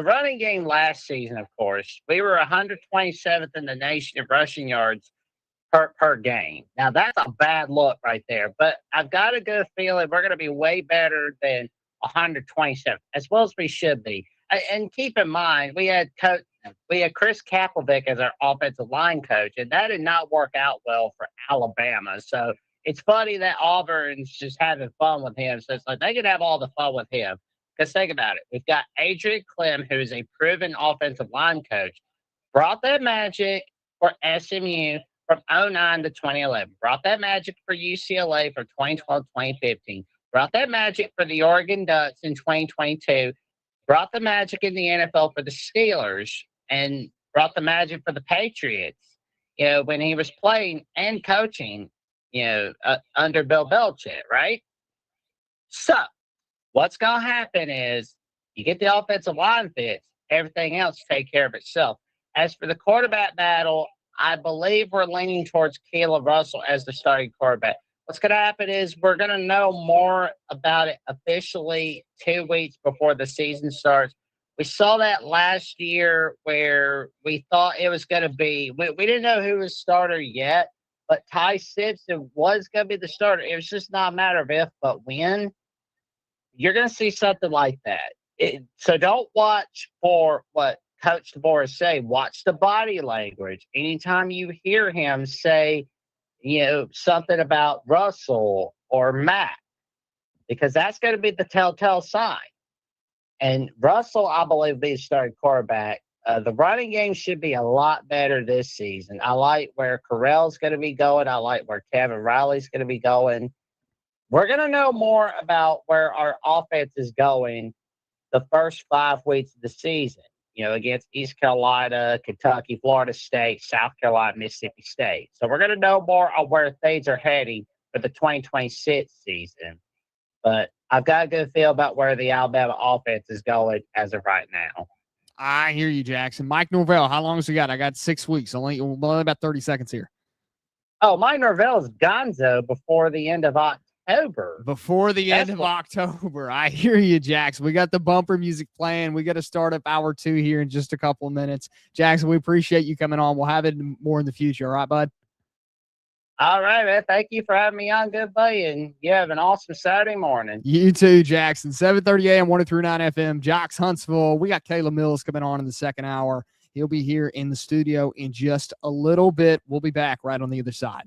running game last season, of course, we were 127th in the nation in rushing yards per game. Now, that's a bad look right there, but I've got a good feeling we're going to be way better than 127th, as well as we should be. And keep in mind, we had Chris Kappelbeck as our offensive line coach, and that did not work out well for Alabama. So it's funny that Auburn's just having fun with him. So it's like they could have all the fun with him. Because think about it. We've got Adrian Clem, who's a proven offensive line coach, brought that magic for SMU from 2009 to 2011, brought that magic for UCLA for 2012, 2015, brought that magic for the Oregon Ducks in 2022, brought the magic in the NFL for the Steelers, and brought the magic for the Patriots, when he was playing and coaching, under Bill Belichick, right? So what's going to happen is you get the offensive line fits, everything else take care of itself. As for the quarterback battle, I believe we're leaning towards Caleb Russell as the starting quarterback. What's going to happen is we're going to know more about it officially 2 weeks before the season starts. We saw that last year where we thought it was going to be, we didn't know who was starter yet, but Ty Simpson was going to be the starter. It was just not a matter of if, but when. You're going to see something like that. So don't watch for what Coach DeBoer say. Watch the body language. Anytime you hear him say, something about Russell or Matt, because that's going to be the telltale sign. And Russell, I believe, will be the starting quarterback. The running game should be a lot better this season. I like where Carell's going to be going. I like where Kevin Riley's going to be going. We're going to know more about where our offense is going the first 5 weeks of the season, against East Carolina, Kentucky, Florida State, South Carolina, Mississippi State. So we're going to know more on where things are heading for the 2026 season. But I've got a good feel about where the Alabama offense is going as of right now. I hear you, Jackson. Mike Norvell, how long has he got? I got 6 weeks. Only about 30 seconds here. Oh, Mike Norvell is gonzo before the end of October. Before the end of October. I hear you, Jax. We got the bumper music playing. We got to start up hour 2 here in just a couple of minutes. Jackson, we appreciate you coming on. We'll have it more in the future. All right, bud? All right, man. Thank you for having me on, good buddy, and you have an awesome Saturday morning. You too, Jackson. 7:30 a.m., 103.9 FM, Jax Huntsville. We got Caleb Mills coming on in the second hour. He'll be here in the studio in just a little bit. We'll be back right on the other side.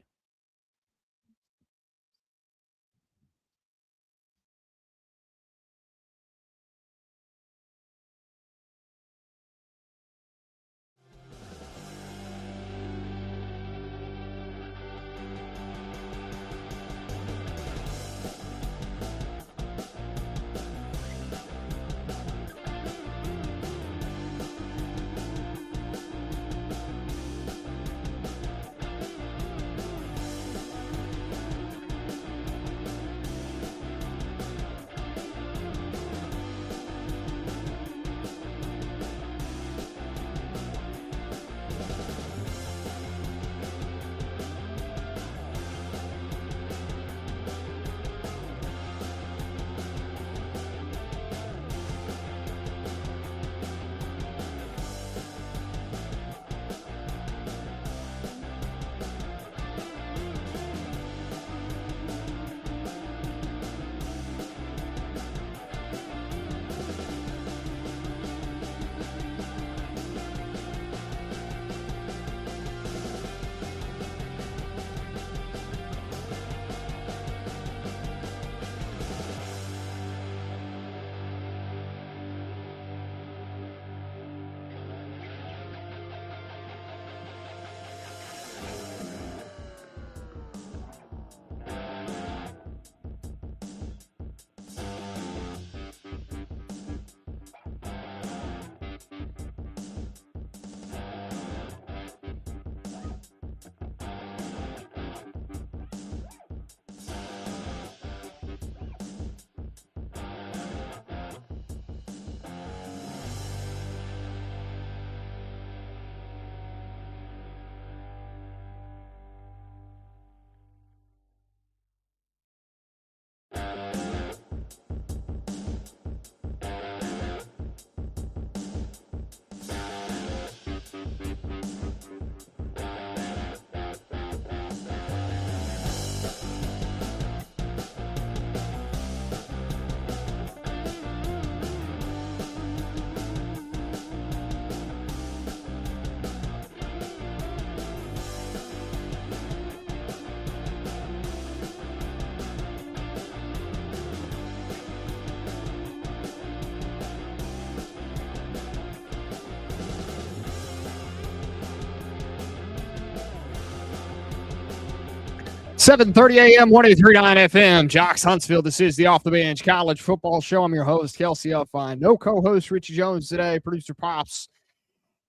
7:30 a.m., 103.9 FM, Jocks Huntsville. This is the Off the Bench College Football Show. I'm your host, Kelsey Elfine. No co-host, Richie Jones today. Producer Pops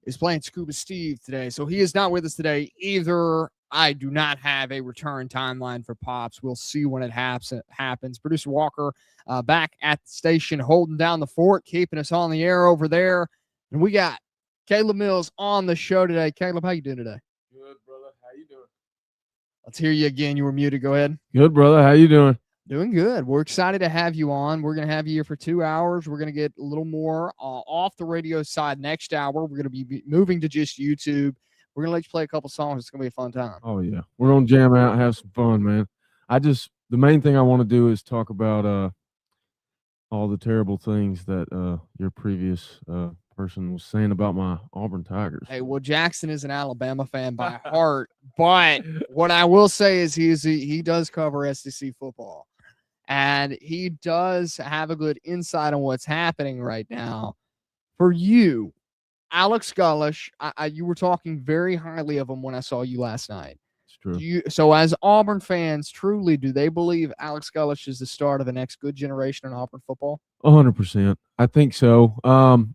is playing Scuba Steve today, so he is not with us today either. I do not have a return timeline for Pops. We'll see when it happens. Producer Walker back at the station, holding down the fort, keeping us on the air over there. And we got Caleb Mills on the show today. Caleb, how you doing today? Good, brother. How you doing? Let's hear you again. You were muted. Go ahead. Good, brother. How you doing? Doing good. We're excited to have you on. We're going to have you here for 2 hours. We're going to get a little more off the radio side next hour. We're going to be moving to just YouTube. We're going to let you play a couple songs. It's going to be a fun time. Oh, yeah. We're going to jam out, have some fun, man. The main thing I want to do is talk about all the terrible things that your previous person was saying about my Auburn Tigers. Hey, well, Jackson is an Alabama fan by heart, but what I will say is he does cover SEC football, and he does have a good insight on what's happening right now. For you, Alex Golesh, you were talking very highly of him when I saw you last night. It's true. So as Auburn fans, truly, do they believe Alex Golesh is the start of the next good generation in Auburn football? 100%. I think so.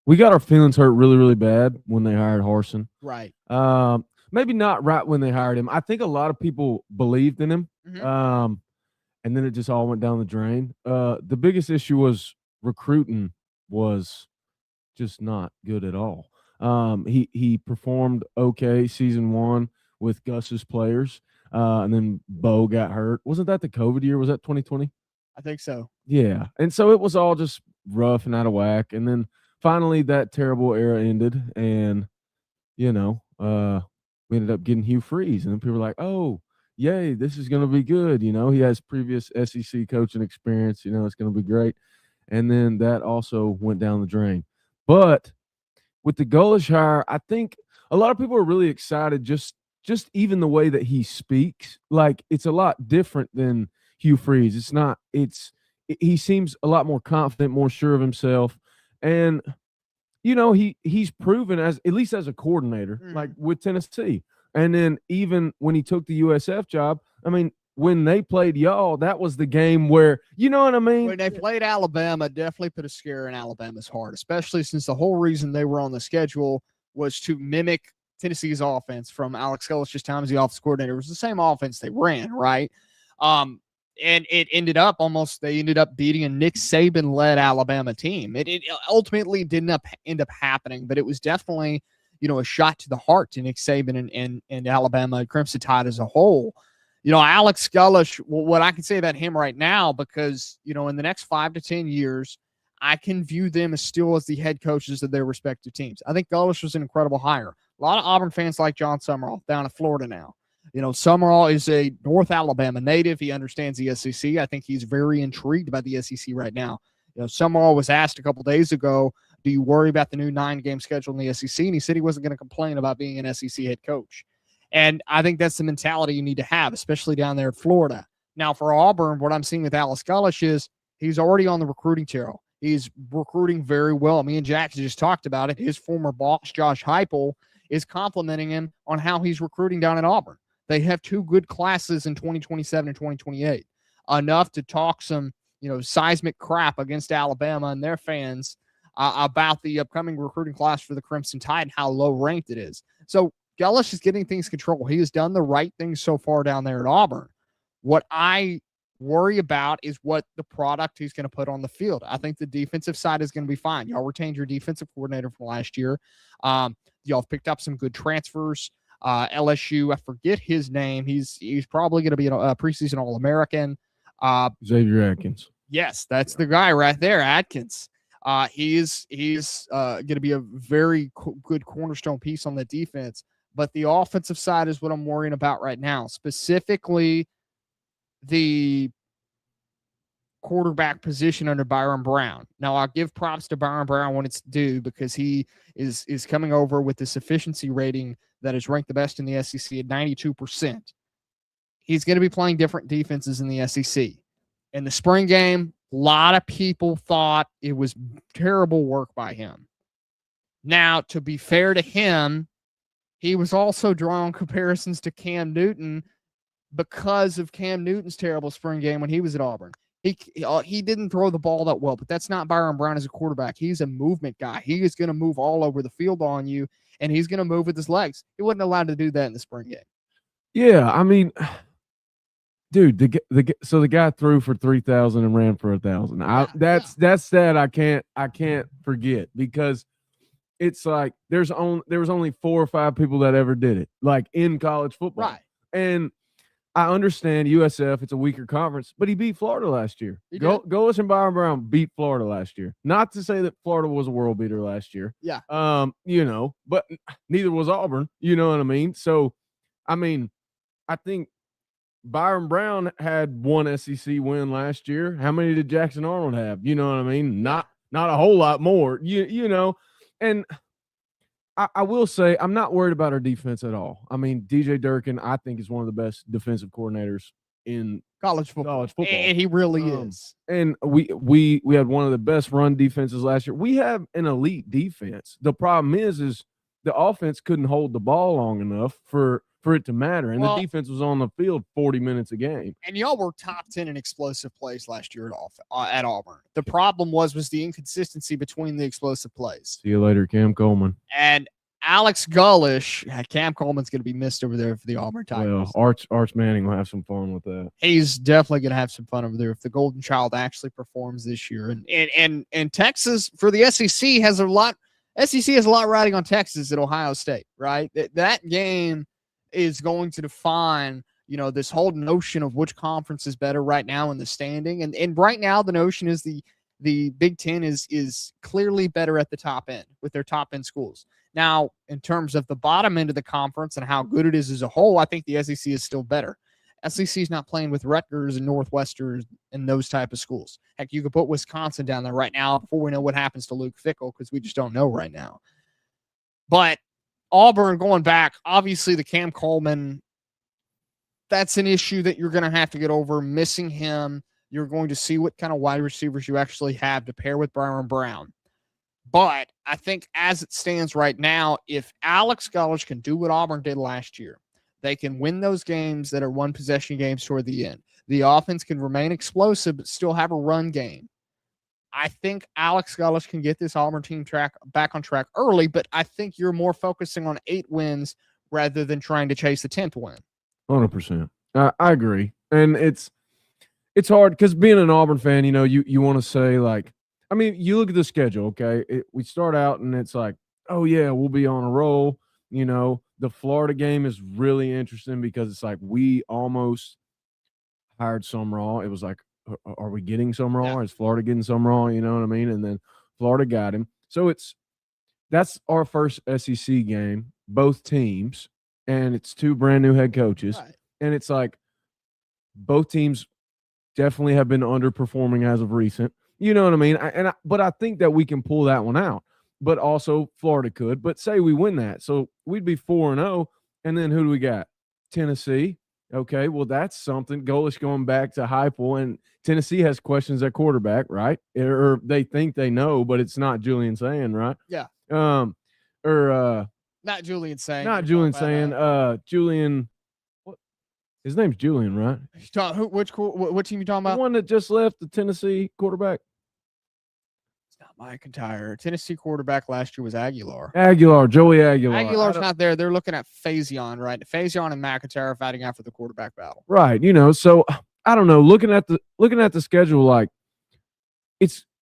We got our feelings hurt really, really bad when they hired Harsin. Right. Maybe not right when they hired him. I think a lot of people believed in him, Mm-hmm. and then it just all went down the drain. The biggest issue was recruiting was just not good at all. He performed okay season one with Gus's players, and then Bo got hurt. Wasn't that the COVID year? Was that 2020? I think so. Yeah, and so it was all just rough and out of whack. And then finally that terrible era ended, and we ended up getting Hugh Freeze, and then people were like, "Oh, yay, this is going to be good." He has previous SEC coaching experience. It's going to be great. And then that also went down the drain. But with the Golesh hire, I think a lot of people are really excited. Just even the way that he speaks, like it's a lot different than Hugh Freeze. He seems a lot more confident, more sure of himself. And, he's proven at least as a coordinator, like with Tennessee. And then even when he took the USF job, I mean, when they played y'all, that was the game where, you know what I mean? When they played Alabama, definitely put a scare in Alabama's heart, especially since the whole reason they were on the schedule was to mimic Tennessee's offense from Alex Golesh's time as the offensive coordinator. It was the same offense they ran, right? And it ended up they ended up beating a Nick Saban-led Alabama team. It ultimately didn't end up happening, but it was definitely, a shot to the heart to Nick Saban and Alabama Crimson Tide as a whole. Alex Golesh, what I can say about him right now, because, in the next 5 to 10 years, I can view them as the head coaches of their respective teams. I think Golesh was an incredible hire. A lot of Auburn fans like John Summerall down in Florida now. Summerall is a North Alabama native. He understands the SEC. I think he's very intrigued by the SEC right now. Summerall was asked a couple days ago, do you worry about the new 9-game schedule in the SEC? And he said he wasn't going to complain about being an SEC head coach. And I think that's the mentality you need to have, especially down there in Florida. Now, for Auburn, what I'm seeing with Alex Golesh is he's already on the recruiting trail. He's recruiting very well. Me and Jackson just talked about it. His former boss, Josh Heupel, is complimenting him on how he's recruiting down at Auburn. They have 2 good classes in 2027 and 2028, enough to talk some, seismic crap against Alabama and their fans about the upcoming recruiting class for the Crimson Tide and how low ranked it is. So Golesh is getting things controlled. He has done the right things so far down there at Auburn. What I worry about is what the product he's going to put on the field. I think the defensive side is going to be fine. Y'all retained your defensive coordinator from last year. Y'all have picked up some good transfers. LSU, I forget his name. He's probably going to be a preseason All-American. Xavier Atkins. Yes, that's the guy right there, Atkins. He's going to be a very good cornerstone piece on the defense. But the offensive side is what I'm worrying about right now, specifically the quarterback position under Byrum Brown. Now, I'll give props to Byrum Brown when it's due because he is coming over with this efficiency rating that is ranked the best in the SEC at 92%. He's going to be playing different defenses in the SEC. In the spring game, a lot of people thought it was terrible work by him. Now, to be fair to him, he was also drawing comparisons to Cam Newton because of Cam Newton's terrible spring game when he was at Auburn. He didn't throw the ball that well, but that's not Byrum Brown as a quarterback. He's a movement guy. He is going to move all over the field on you, and he's going to move with his legs. He wasn't allowed to do that in the spring game. Yeah, I mean, dude, the guy threw for 3,000 and ran for 1,000. That's that I can't forget, because it's like there was only 4 or 5 people that ever did it, like in college football. Right. And I understand USF, it's a weaker conference, but he beat Florida last year. Golesh and Byrum Brown beat Florida last year. Not to say that Florida was a world beater last year. Yeah. But neither was Auburn. You know what I mean? So, I mean, I think Byrum Brown had one SEC win last year. How many did Jackson Arnold have? You know what I mean? Not a whole lot more. You know, and I will say I'm not worried about our defense at all. I mean, DJ Durkin, I think, is one of the best defensive coordinators in college football. And he really is. And we had one of the best run defenses last year. We have an elite defense. The problem is the offense couldn't hold the ball long enough for it to matter. And the defense was on the field 40 minutes a game. And y'all were top 10 in explosive plays last year at Auburn. The problem was the inconsistency between the explosive plays. See you later, Cam Coleman. And Alex Golesh, Cam Coleman's going to be missed over there for the Auburn Tigers. Well, Arch Manning will have some fun with that. He's definitely going to have some fun over there if the Golden Child actually performs this year. And Texas, for the SEC, has a lot riding on Texas at Ohio State, right? That game is going to define, this whole notion of which conference is better right now in the standing. And right now the notion is the Big Ten is clearly better at the top end with their top end schools. Now, in terms of the bottom end of the conference and how good it is as a whole, I think the SEC is still better. SEC is not playing with Rutgers and Northwestern and those type of schools. Heck, you could put Wisconsin down there right now before we know what happens to Luke Fickell, because we just don't know right now. But Auburn, going back, obviously the Cam Coleman, that's an issue that you're going to have to get over. Missing him, you're going to see what kind of wide receivers you actually have to pair with Byrum Brown. But I think as it stands right now, if Alex Golesh can do what Auburn did last year, they can win those games that are one-possession games toward the end. The offense can remain explosive but still have a run game. I think Alex Golesh can get this Auburn team back on track early, but I think you're more focusing on 8 wins rather than trying to chase the 10th win. 100%. I agree. And it's hard because being an Auburn fan, you want to say, like, I mean, you look at the schedule, okay? We start out and it's like, oh, yeah, we'll be on a roll. The Florida game is really interesting because it's like we almost hired Summerall. It was like, are we getting Summerall? Yeah. Is Florida getting Summerall? You know what I mean? And then Florida got him. So that's our first SEC game, both teams, and it's 2 brand new head coaches. Right. And it's like both teams definitely have been underperforming as of recent. You know what I mean? But I think that we can pull that one out. But also Florida could. But say we win that. So we'd be 4-0. And then who do we got? Tennessee. Okay, well, that's something. Golesh going back to Heupel, and Tennessee has questions at quarterback, right? Or they think they know, but it's not Julian saying, right? Yeah. Not Julian saying. Not Julian saying. Julian. What? His name's Julian, right? What team you talking about? The one that just left, the Tennessee quarterback. Mike McIntyre. Tennessee quarterback last year was Aguilar. Joey Aguilar. Aguilar's not there. They're looking at Faison, right? Faison and McIntyre are fighting out for the quarterback battle. Right. So I don't know. Looking at the schedule, like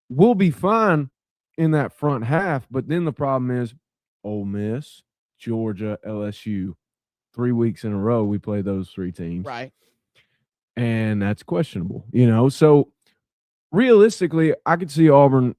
we'll be fine in that front half, but then the problem is Ole Miss, Georgia, LSU. 3 weeks in a row we play those 3 teams. Right. And that's questionable. So realistically, I could see Auburn.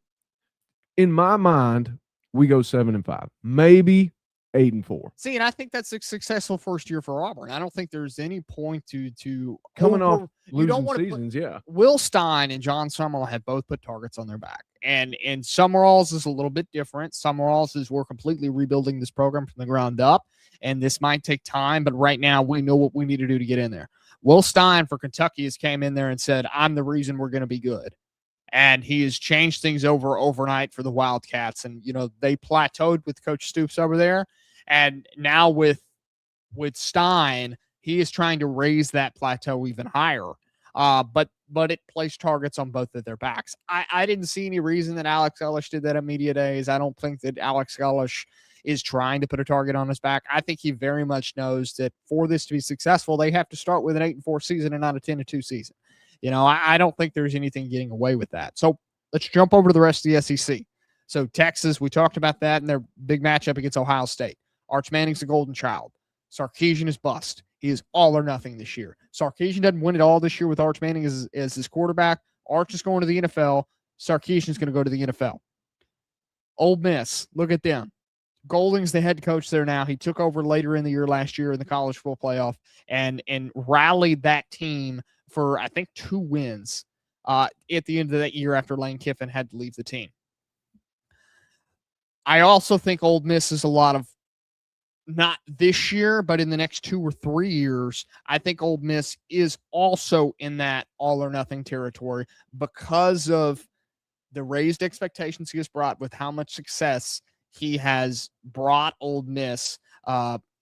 In my mind, we go 7-5, maybe 8-4. See, and I think that's a successful first year for Auburn. I don't think there's any point to coming off losing seasons. Yeah, Will Stein and John Summerall have both put targets on their back, and Summerall's is a little bit different. Summerall's is we're completely rebuilding this program from the ground up, and this might take time, but right now we know what we need to do to get in there. Will Stein for Kentucky has came in there and said, "I'm the reason we're going to be good." And he has changed things overnight for the Wildcats. And, they plateaued with Coach Stoops over there. And now with Stein, He is trying to raise that plateau even higher. But it placed targets on both of their backs. I didn't see any reason that Alex Golesh did that at media days. I don't think that Alex Golesh is trying to put a target on his back. I think he very much knows that for this to be successful, they have to start with an 8-4 season and not a 10-2 season. I don't think there's anything getting away with that. So let's jump over to the rest of the SEC. So Texas, we talked about that in their big matchup against Ohio State. Arch Manning's the golden child. Sarkisian is bust. He is all or nothing this year. Sarkisian doesn't win it all this year with Arch Manning as his quarterback. Arch is going to the NFL. Sarkisian is going to go to the NFL. Ole Miss, look at them. Golding's the head coach there now. He took over later in the year last year in the college football playoff and rallied that team for, I think, 2 wins at the end of that year after Lane Kiffin had to leave the team. I also think Ole Miss is a lot of, not this year, but in the next 2 or 3 years, I think Ole Miss is also in that all or nothing territory because of the raised expectations he has brought with how much success he has brought Ole Miss,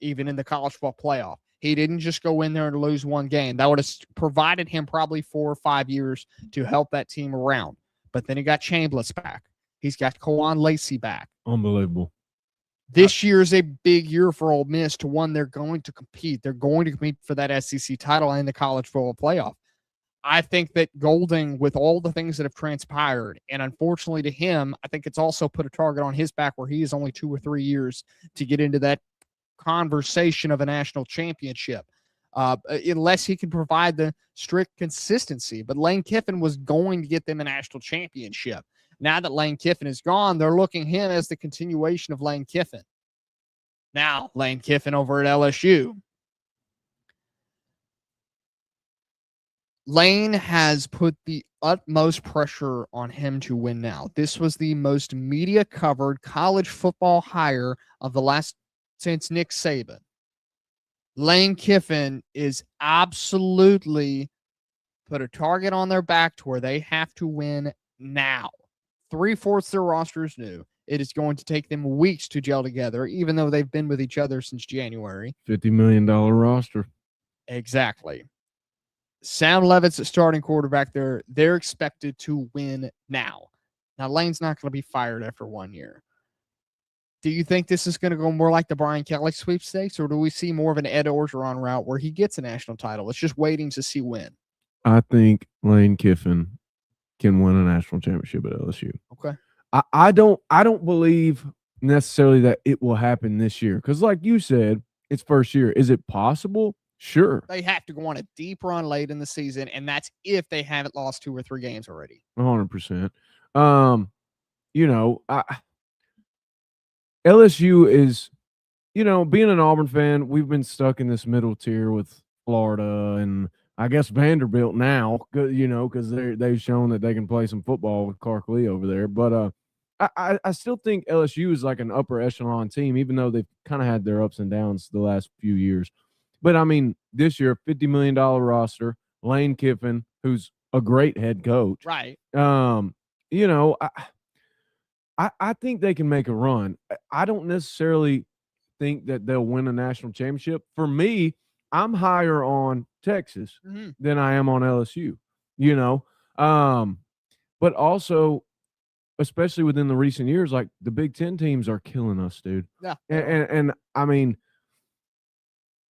even in the college football playoff. He didn't just go in there and lose one game. That would have provided him probably 4 or 5 years to help that team around. But then he got Chambliss back. He's got Kowan Lacey back. Unbelievable. This year is a big year for Ole Miss to one. They're going to compete. They're going to compete for that SEC title and the college football playoff. I think that Golding, with all the things that have transpired, and unfortunately to him, I think it's also put a target on his back where he is only 2 or 3 years to get into that conversation of a national championship, unless he can provide the strict consistency. But Lane Kiffin was going to get them a national championship. Now that Lane Kiffin is gone, they're looking him as the continuation of Lane Kiffin. Now, Lane Kiffin over at LSU. Lane has put the utmost pressure on him to win now. This was the most media-covered college football hire of the last since Nick Saban. Lane Kiffin is absolutely put a target on their back to where they have to win now. 3/4 their roster is new. It is going to take them weeks to gel together, even though they've been with each other since January. $50 million roster. Exactly. Sam Levitt's a starting quarterback there. They're expected to win now. Now, Lane's not going to be fired after 1 year. Do you think this is going to go more like the Brian Kelly sweepstakes, or do we see more of an Ed Orgeron route where he gets a national title? It's just waiting to see when. I think Lane Kiffin can win a national championship at LSU. Okay. I don't believe necessarily that it will happen this year because, like you said, it's first year. Is it possible? Sure. They have to go on a deep run late in the season, and that's if they haven't lost 2 or 3 games already. 100%. LSU is, being an Auburn fan, we've been stuck in this middle tier with Florida and I guess Vanderbilt now, because they've shown that they can play some football with Clark Lee over there. But I still think LSU is like an upper echelon team, even though they've kind of had their ups and downs the last few years. But, I mean, this year, $50 million roster, Lane Kiffin, who's a great head coach. Right. I think they can make a run. I don't necessarily think that they'll win a national championship. For me, I'm higher on Texas than I am on LSU, but also, especially within the recent years, like the Big Ten teams are killing us, dude. Yeah. And I mean,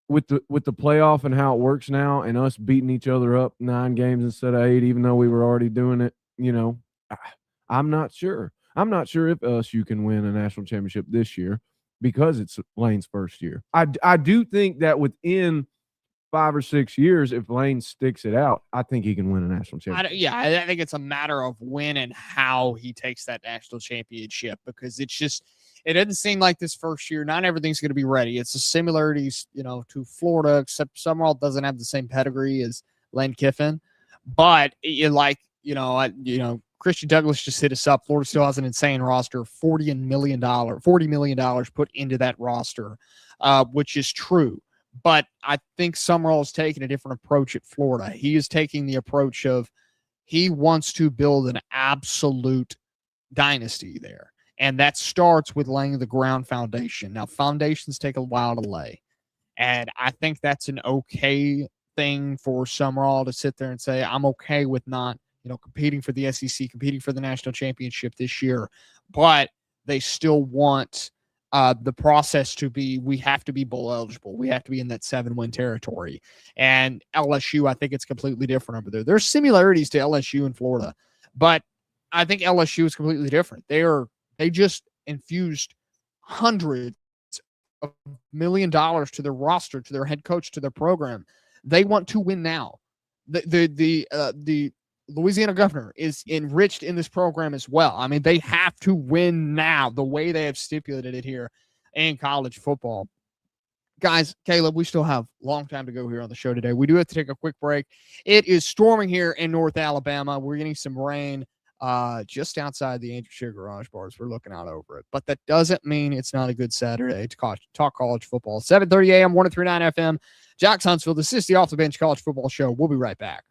with the playoff and how it works now and us beating each other up 9 games instead of 8, even though we were already doing it, I'm not sure. I'm not sure if LSU can win a national championship this year because it's Lane's first year. I do think that within 5 or 6 years, if Lane sticks it out, I think he can win a national championship. I think it's a matter of when and how he takes that national championship because it doesn't seem like this first year, not everything's going to be ready. It's the similarities, to Florida, except Summerall doesn't have the same pedigree as Lane Kiffin. But Christian Douglas just hit us up. Florida still has an insane roster, $40 million put into that roster, which is true. But I think Summerall is taking a different approach at Florida. He is taking the approach of he wants to build an absolute dynasty there. And that starts with laying the ground foundation. Now, foundations take a while to lay. And I think that's an okay thing for Summerall to sit there and say, I'm okay with not, competing for the SEC, competing for the national championship this year. But they still want the process to be, we have to be bowl eligible. We have to be in that 7-win territory. And LSU, I think it's completely different over there. There's similarities to LSU and Florida, but I think LSU is completely different. They just infused hundreds of $1 million to their roster, to their head coach, to their program. They want to win now. The Louisiana governor is enriched in this program as well. I mean, they have to win now the way they have stipulated it here in college football. Guys, Caleb, we still have a long time to go here on the show today. We do have to take a quick break. It is storming here in North Alabama. We're getting some rain just outside the Angel Share Garage Bars. We're looking out over it. But that doesn't mean it's not a good Saturday to talk college football. 7:30 a.m., 103.9 FM, Jax Huntsville. This is the Off the Bench College Football Show. We'll be right back.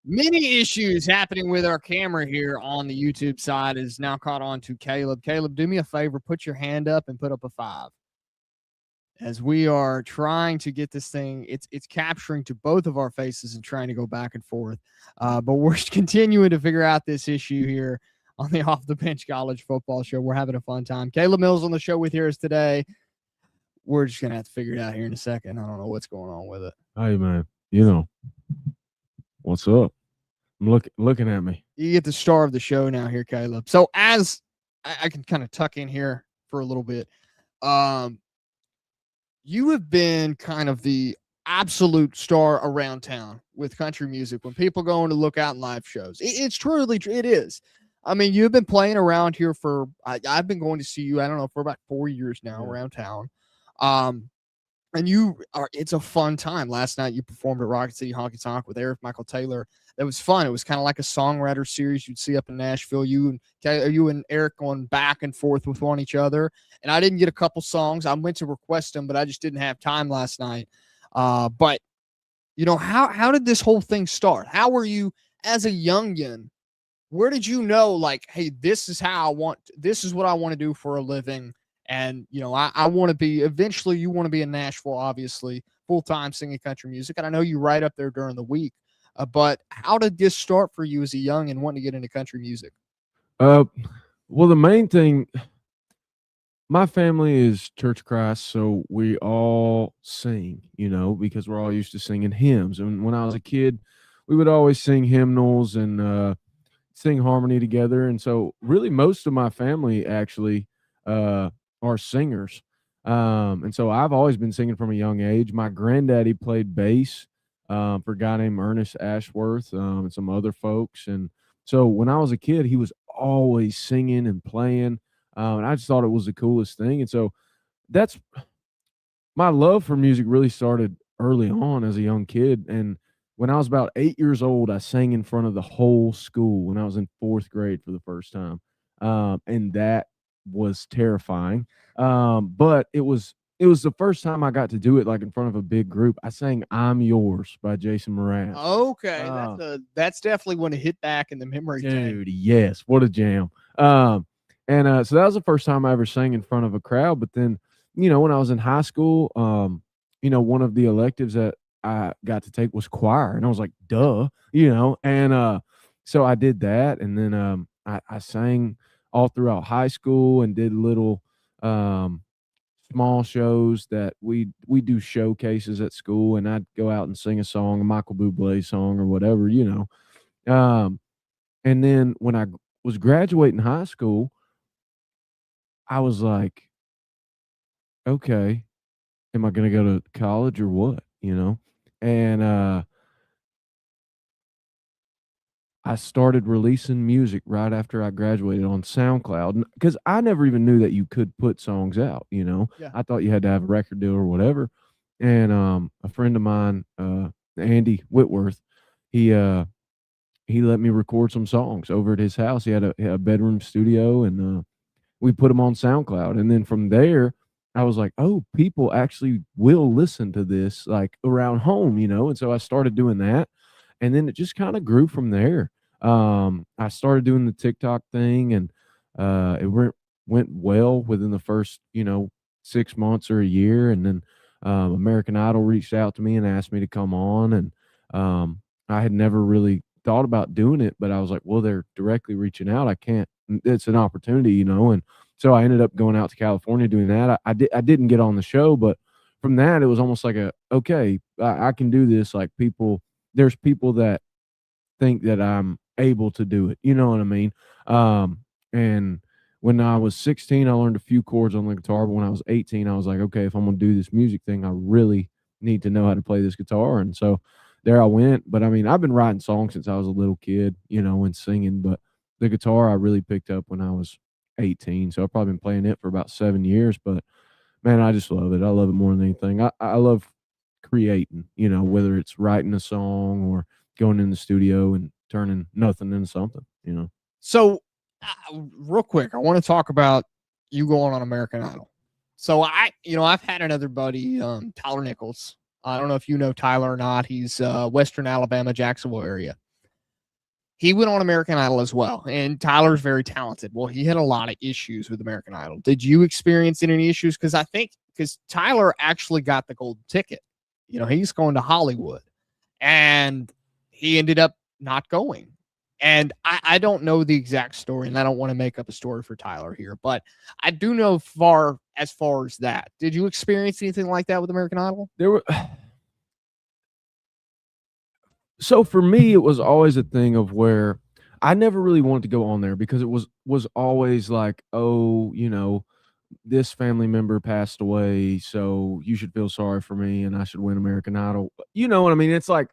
Many issues happening with our camera here on the YouTube side is now caught on to Caleb. Caleb, do me a favor, put your hand up and put up a 5. As we are trying to get this thing, it's capturing to both of our faces and trying to go back and forth. But we're continuing to figure out this issue here on the Off the Bench College Football Show. We're having a fun time. Caleb Mills on the show with us today. We're just gonna have to figure it out here in a second. I don't know what's going on with it. Hey man, you know what's up? Looking at me. You get the star of the show now here, Caleb. So as I can kind of tuck in here for a little bit, you have been kind of the absolute star around town with country music when people go in to look out in live shows. It's truly, it is. I mean, you've been playing around here for, I've been going to see you, I don't know, for about 4 years now around town. And it's a fun time. Last night you performed at Rocket City Honky Tonk with Eric Michael Taylor. That was fun. It was kind of like a songwriter series you'd see up in Nashville. You and Eric going back and forth with each other. And I didn't get a couple songs. I went to request them, but I just didn't have time last night. But you know, how did this whole thing start? How were you as a youngin'? Where did you know, like, hey, this is what I want to do for a living? And, you know, I want to be, eventually you want to be in Nashville, obviously, full-time singing country music. And I know you write up there during the week. But how did this start for you as a young and wanting to get into country music? Well, the main thing, my family is Church of Christ, so we all sing, you know, because we're all used to singing hymns. And when I was a kid, we would always sing hymnals and sing harmony together. And so really most of my family actually are singers. And so I've always been singing from a young age. My granddaddy played bass for a guy named Ernest Ashworth and some other folks. And so when I was a kid, he was always singing and playing. And I just thought it was the coolest thing. And so that's my love for music really started early on as a young kid. And when I was about 8 years old, I sang in front of the whole school when I was in 4th grade for the first time. And that was terrifying. But it was the first time I got to do it like in front of a big group. I sang "I'm Yours" by Jason Mraz. Okay, that's definitely when it hit back in the memory dude tank. Yes, what a jam. So that was the first time I ever sang in front of a crowd. But then, you know, when I was in high school, you know, one of the electives that I got to take was choir, and I was like, duh, you know. And so I did that, and then I sang all throughout high school and did little small shows that we do showcases at school, and I'd go out and sing a song, a Michael Bublé song or whatever, you know. And then when I was graduating high school, I was like, okay, am I going to go to college or what, you know? And I started releasing music right after I graduated on SoundCloud, because I never even knew that you could put songs out, you know. Yeah. I thought you had to have a record deal or whatever. And a friend of mine, Andy Whitworth, he let me record some songs over at his house. He had a bedroom studio, and we put them on SoundCloud. And then from there, I was like, oh, people actually will listen to this like around home, you know. And so I started doing that. And then it just kind of grew from there. I started doing the TikTok thing, and it went well within the first, you know, 6 months or a year. And then American Idol reached out to me and asked me to come on. And I had never really thought about doing it, but I was like, well, they're directly reaching out. It's an opportunity, you know. And so I ended up going out to California doing that. I didn't get on the show, but from that, it was almost like okay, I can do this. Like there's people that think that I'm able to do it. You know what I mean? And when I was 16, I learned a few chords on the guitar. But when I was 18, I was like, okay, if I'm going to do this music thing, I really need to know how to play this guitar. And so there I went. But I mean, I've been writing songs since I was a little kid, you know, and singing. But the guitar I really picked up when I was 18. So I've probably been playing it for about 7 years. But man, I just love it. I love it more than anything. I love creating, you know, whether it's writing a song or going in the studio and turning nothing into something, you know. So real quick, I want to talk about you going on American Idol. So I've had another buddy, Tyler Nichols. I don't know if you know Tyler or not. He's Western Alabama, Jacksonville area. he went on American Idol as well, and Tyler's very talented. Well, he had a lot of issues with American Idol. Did you experience any issues? Because Tyler actually got the golden ticket. He's going to Hollywood, and he ended up not going. And I don't know the exact story, and I don't want to make up a story for Tyler here, but I do know as far as that. Did you experience anything like that with American Idol? So for me, it was always a thing of where I never really wanted to go on there because it was always like, oh, this family member passed away, so you should feel sorry for me and I should win American Idol. You know what I mean? It's like,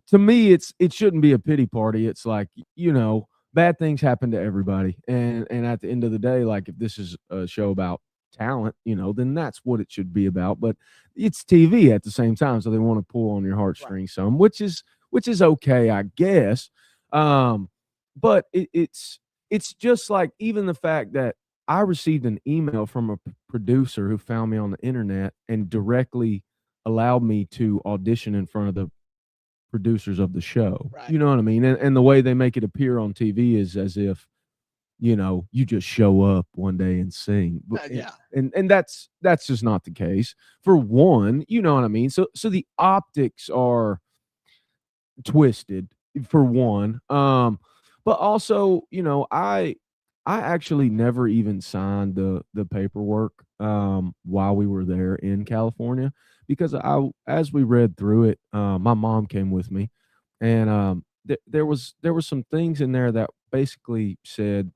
to me, it shouldn't be a pity party. It's like, bad things happen to everybody. And at the end of the day, like if this is a show about talent, then that's what it should be about. But it's TV at the same time, so they want to pull on your heartstrings some, which is okay, I guess. But it's just like, even the fact that I received an email from a producer who found me on the internet and directly allowed me to audition in front of the producers of the show. Right. You know what I mean? And the way they make it appear on TV is as if, you just show up one day and sing. Yeah. And that's just not the case. For one, you know what I mean? So the optics are twisted, for one. But also, I actually never even signed the paperwork while we were there in California, because as we read through it, my mom came with me, and there was some things in there that basically said,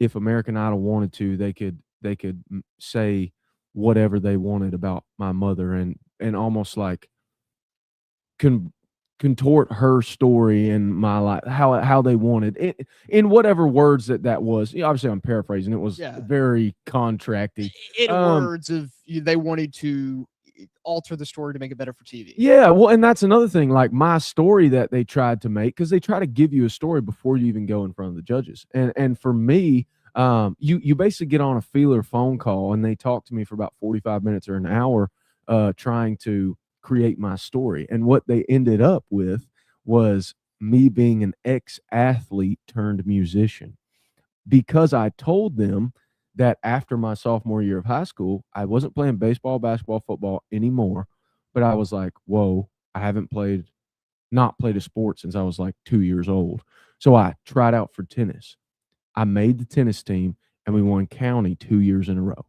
if American Idol wanted to, they could say whatever they wanted about my mother, and almost like contort her story and my life, how they wanted it, in whatever words that was. Obviously, I'm paraphrasing. It was very contracty. In words of they wanted to alter the story to make it better for TV. Yeah, well, and that's another thing. Like my story that they tried to make, because they try to give you a story before you even go in front of the judges. And for me, you basically get on a feeler phone call, and they talk to me for about 45 minutes or an hour, trying to create my story. And what they ended up with was me being an ex-athlete turned musician, because I told them that after my sophomore year of high school, I wasn't playing baseball, basketball, football anymore. But I was like, whoa, I haven't not played a sport since I was like 2 years old. So I tried out for tennis. I made the tennis team, and we won county 2 years in a row.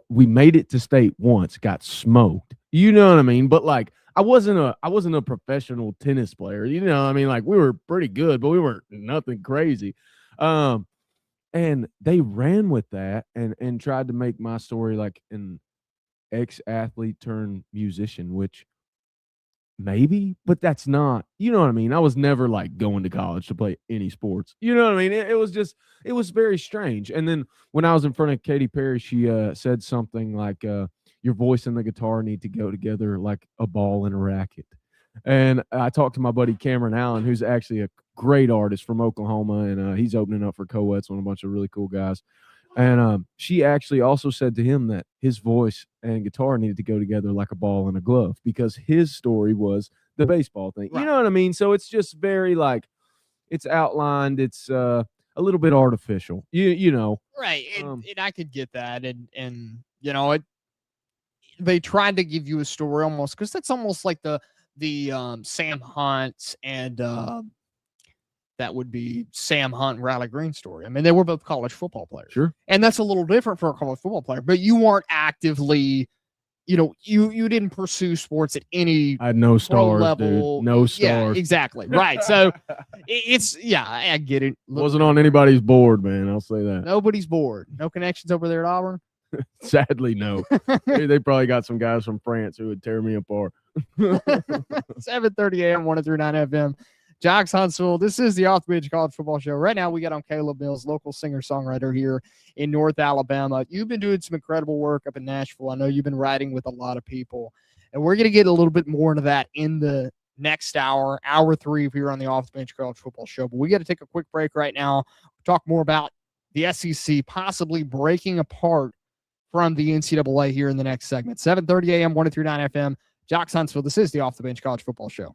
We made it to state once, got smoked. You know what I mean? But like, I wasn't a professional tennis player. You know what I mean? Like, we were pretty good, but we weren't nothing crazy. And they ran with that and tried to make my story like an ex-athlete turned musician, which maybe, but that's not, you know what I mean? I was never like going to college to play any sports. You know what I mean? It was very strange. And then when I was in front of Katy Perry, she said something like, your voice and the guitar need to go together like a ball and a racket. And I talked to my buddy Cameron Allen, who's actually a great artist from Oklahoma, and he's opening up for Co-Eds on a bunch of really cool guys. And she actually also said to him that his voice and guitar needed to go together like a ball and a glove, because his story was the baseball thing. Right. You know what I mean? So it's just very like, it's outlined. It's a little bit artificial, you know. Right. And I could get that. And they tried to give you a story almost, because that's almost like the Sam Hunt and that would be Sam Hunt and Riley Green story. I mean, they were both college football players. Sure. And that's a little different for a college football player, but you weren't actively, you didn't pursue sports at any I had no stars, level. Dude. No stars. Yeah, exactly. Right. So I get it. Wasn't on anybody's board, man. I'll say that. Nobody's bored. No connections over there at Auburn. Sadly, no. They probably got some guys from France who would tear me apart. 7:30 a.m. 103.9 FM. Jocks Huntsville. This is the Off the Bench College Football Show. Right now, we got on Caleb Mills, local singer-songwriter here in North Alabama. You've been doing some incredible work up in Nashville. I know you've been writing with a lot of people, and we're going to get a little bit more into that in the next hour 3 here on the Off the Bench College Football Show. But we got to take a quick break right now. Talk more about the SEC possibly breaking apart from the NCAA here in the next segment. 7:30 a.m. 103.9 FM. Jocks Huntsville. This is the Off the Bench College Football Show.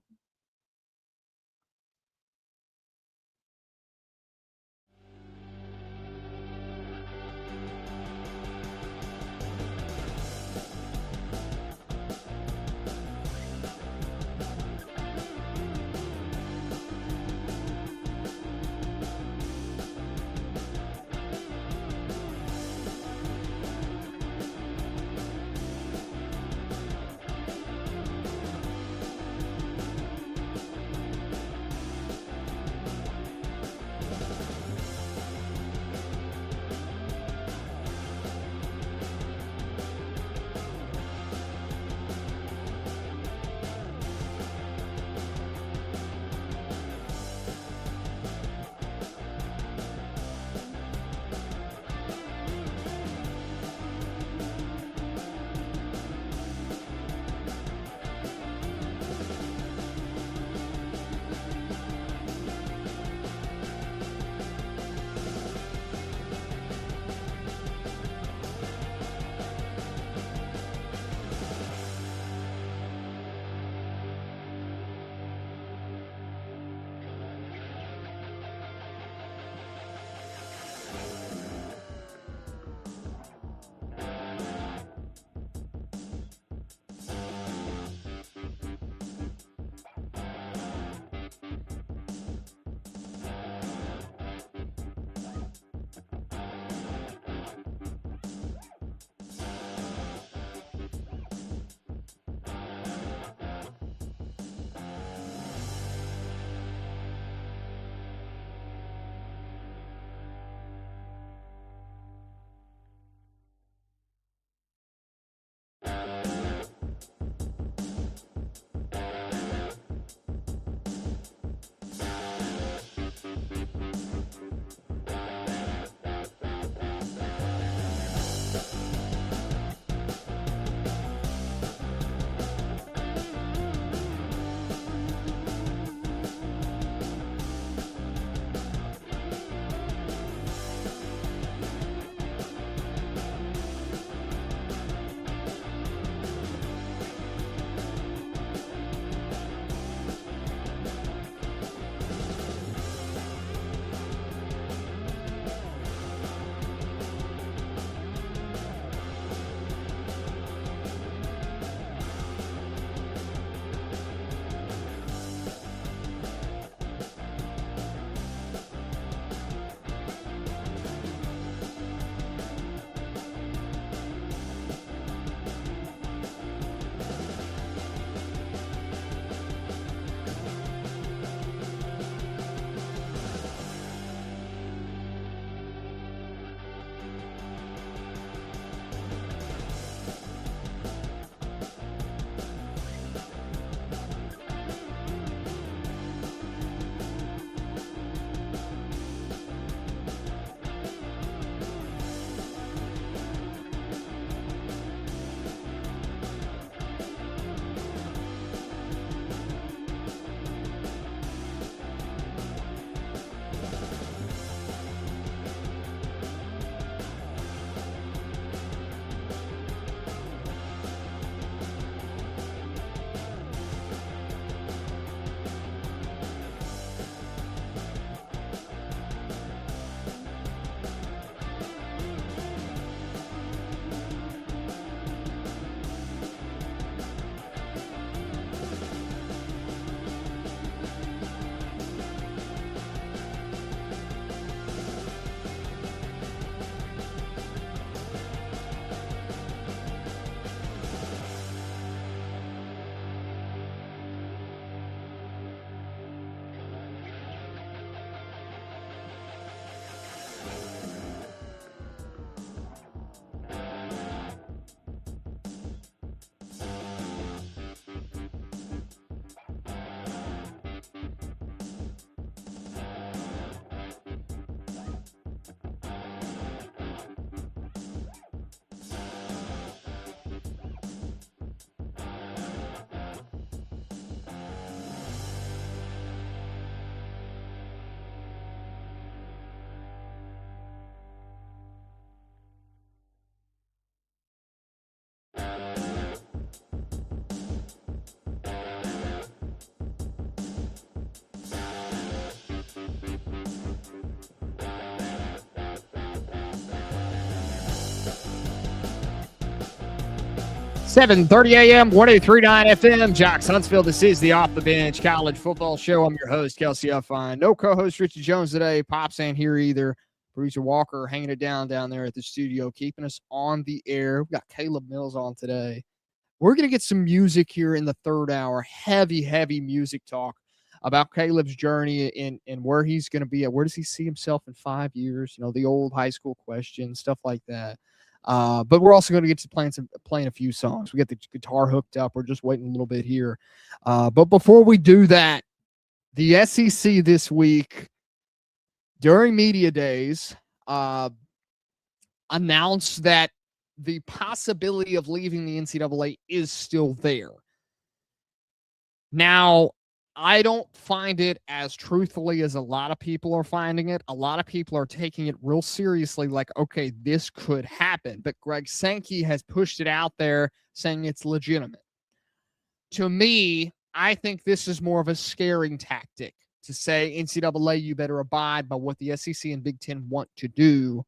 7:30 a.m., 103.9 FM, Jocks Huntsville. This is the Off the Bench College Football Show. I'm your host, Kelsey Huffine. No co-host Richie Jones today. Pops ain't here either. Producer Walker hanging it down there at the studio, keeping us on the air. We got Caleb Mills on today. We're going to get some music here in the third hour. Heavy music talk about Caleb's journey and where he's going to be at. Where does he see himself in 5 years? You know, the old high school questions, stuff like that. But we're also going to get to playing a few songs. We got the guitar hooked up. We're just waiting a little bit here. But before we do that, the SEC this week during media days announced that the possibility of leaving the NCAA is still there. Now, I don't find it as truthfully as a lot of people are finding it. A lot of people are taking it real seriously, like, okay, this could happen. But Greg Sankey has pushed it out there saying it's legitimate. To me, I think this is more of a scaring tactic to say, NCAA, you better abide by what the SEC and Big Ten want to do,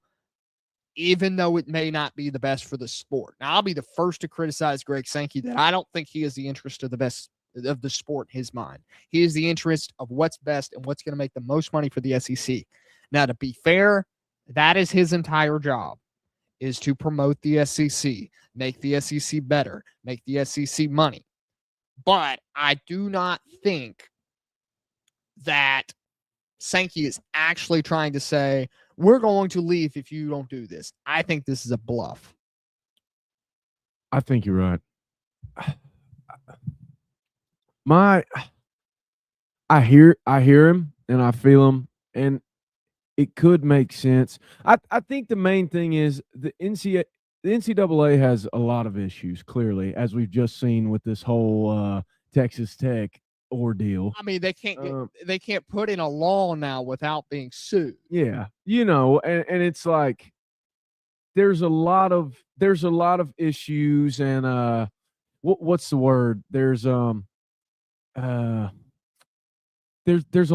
even though it may not be the best for the sport. Now, I'll be the first to criticize Greg Sankey that I don't think he is the interest of the sport in his mind. He is the interest of what's best and what's going to make the most money for the SEC. Now, to be fair, that is his entire job, is to promote the SEC, make the SEC better, make the SEC money. But I do not think that Sankey is actually trying to say, we're going to leave if you don't do this. I think this is a bluff. I think you're right. I hear him and I feel him, and it could make sense. I think the main thing is the NCAA has a lot of issues, clearly, as we've just seen with this whole Texas Tech ordeal. I mean, they can't put in a law now without being sued. Yeah, and it's like there's a lot of issues, and what's the word? There's a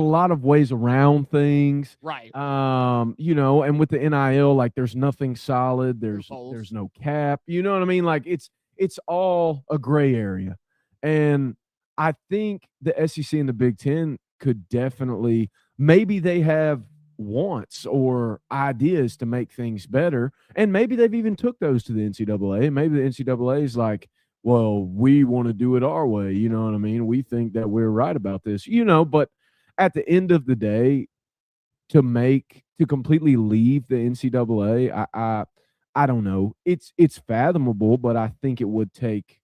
lot of ways around things, right? And with the NIL, like there's nothing solid. There's no cap. You know what I mean? Like it's all a gray area, and I think the SEC and the Big Ten could definitely, maybe they have wants or ideas to make things better, and maybe they've even took those to the NCAA, and maybe the NCAA is like, well, we want to do it our way. You know what I mean? We think that we're right about this, but at the end of the day, to completely leave the NCAA, I don't know. It's fathomable, but I think it would take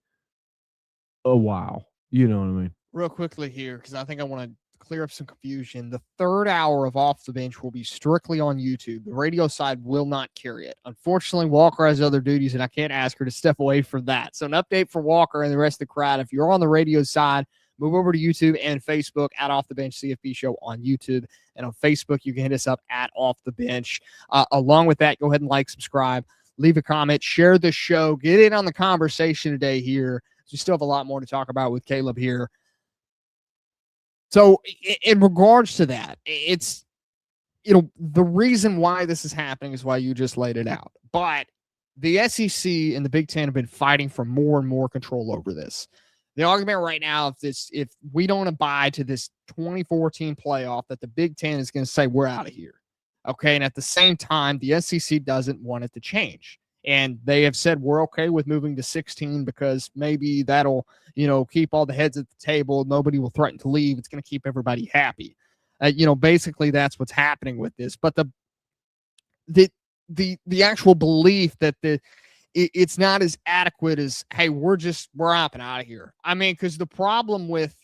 a while. You know what I mean? Real quickly here, because I think I want to clear up some confusion. The third hour of Off the Bench will be strictly on YouTube. The radio side will not carry it. Unfortunately, Walker has other duties, and I can't ask her to step away from that. So an update for Walker and the rest of the crowd. If you're on the radio side, move over to YouTube and Facebook at Off the Bench CFB Show on YouTube. And on Facebook, you can hit us up at Off the Bench. Along with that, go ahead and like, subscribe, leave a comment, share the show, get in on the conversation today here. We still have a lot more to talk about with Caleb here. So in regards to that, it's, the reason why this is happening is why you just laid it out. But the SEC and the Big Ten have been fighting for more and more control over this. The argument right now, if we don't abide to this 2014 playoff, that the Big Ten is going to say, we're out of here. Okay. And at the same time, the SEC doesn't want it to change. And they have said, we're okay with moving to 16 because maybe that'll, keep all the heads at the table. Nobody will threaten to leave. It's going to keep everybody happy. Basically that's what's happening with this. But the actual belief that it's not as adequate as, hey, we're up and out of here. I mean, because the problem with,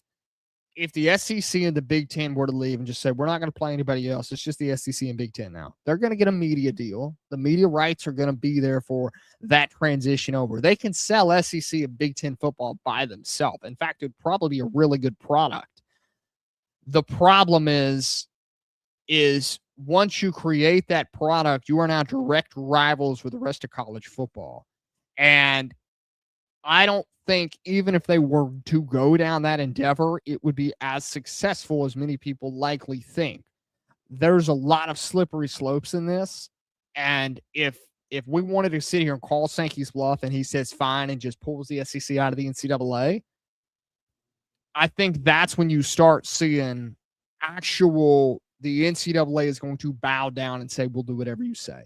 if the SEC and the Big Ten were to leave and just say, we're not going to play anybody else, it's just the SEC and Big Ten now. They're going to get a media deal. The media rights are going to be there for that transition over. They can sell SEC and Big Ten football by themselves. In fact, it would probably be a really good product. The problem is once you create that product, you are now direct rivals with the rest of college football. And I don't think, even if they were to go down that endeavor, it would be as successful as many people likely think. There's a lot of slippery slopes in this. And if if we wanted to sit here and call Sankey's bluff and he says fine and just pulls the SEC out of the NCAA, I think that's when you start seeing the NCAA is going to bow down and say, we'll do whatever you say.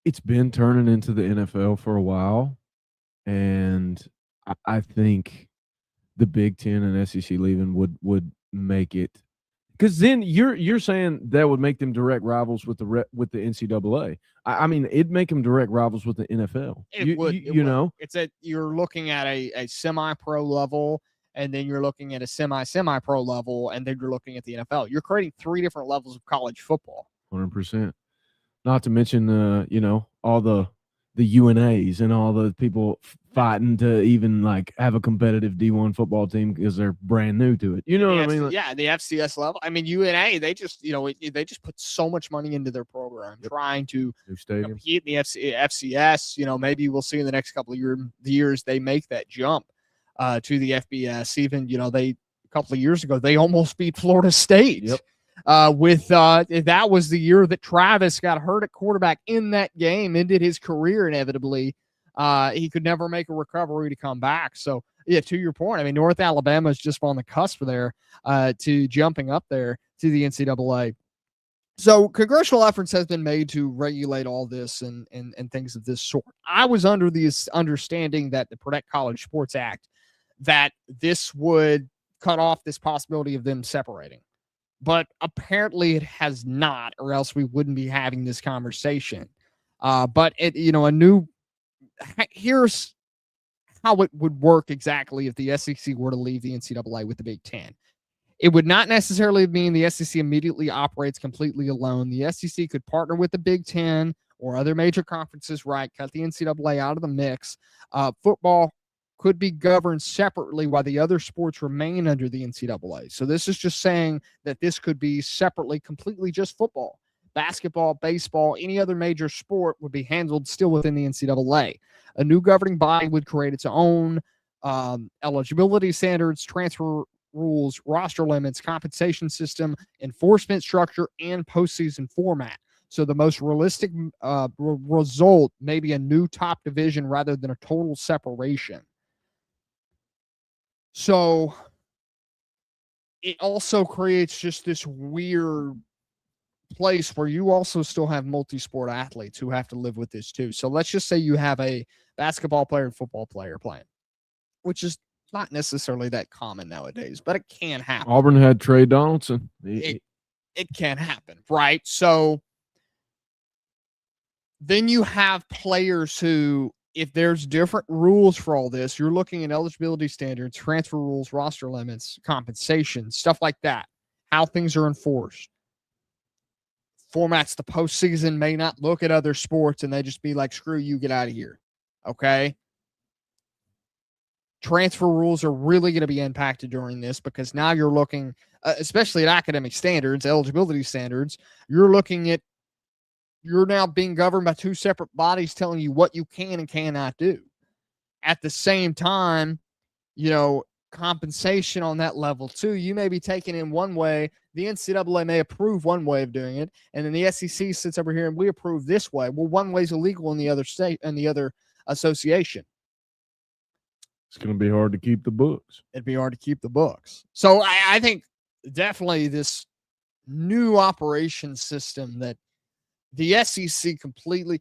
It's been turning into the NFL for a while, and I think the Big Ten and SEC leaving would make it, because then you're saying that would make them direct rivals with the NCAA. I mean, it'd make them direct rivals with the NFL. It would. It's you're looking at a semi-pro level, and then you're looking at a semi-pro level, and then you're looking at the NFL. You're creating 3 different levels of college football. 100%. Not to mention, all the UNAs and all the people fighting to even like have a competitive D1 football team because they're brand new to it. You know what I mean? Like, yeah, the FCS level. I mean, UNA, they just they just put so much money into their program, trying to compete in the FCS. Maybe we'll see in the next couple of years they make that jump to the FBS. Even a couple of years ago they almost beat Florida State. Yep. That was the year that Travis got hurt at quarterback in that game, ended his career inevitably. He could never make a recovery to come back. So, yeah, to your point, I mean, North Alabama is just on the cusp there to jumping up there to the NCAA. So congressional efforts has been made to regulate all this and things of this sort. I was under the understanding that the Protect College Sports Act, that this would cut off this possibility of them separating. But apparently it has not, or else we wouldn't be having this conversation. But here's how it would work exactly if the SEC were to leave the NCAA with the Big Ten. It would not necessarily mean the SEC immediately operates completely alone. The SEC could partner with the Big Ten or other major conferences, right? Cut the NCAA out of the mix. Football could be governed separately while the other sports remain under the NCAA. So this is just saying that this could be separately, completely just football. Basketball, baseball, any other major sport would be handled still within the NCAA. A new governing body would create its own eligibility standards, transfer rules, roster limits, compensation system, enforcement structure, and postseason format. So the most realistic result may be a new top division rather than a total separation. So it also creates just this weird place where you also still have multi-sport athletes who have to live with this too. So let's just say you have a basketball player and football player playing, which is not necessarily that common nowadays, but it can happen. Auburn had Trey Donaldson. It can happen, right? So then you have players who, if there's different rules for all this, you're looking at eligibility standards, transfer rules, roster limits, compensation, stuff like that, how things are enforced. Formats the postseason may not look at other sports and they just be like, screw you, get out of here. Okay? Transfer rules are really going to be impacted during this because now you're looking, especially at academic standards, eligibility standards, you're now being governed by 2 separate bodies telling you what you can and cannot do. At the same time, compensation on that level too, you may be taken in one way. The NCAA may approve one way of doing it, and then the SEC sits over here and we approve this way. Well, one way is illegal in the other state and the other association. It's going to be hard to keep the books. It'd be hard to keep the books. So I think definitely this new operation system that the SEC completely,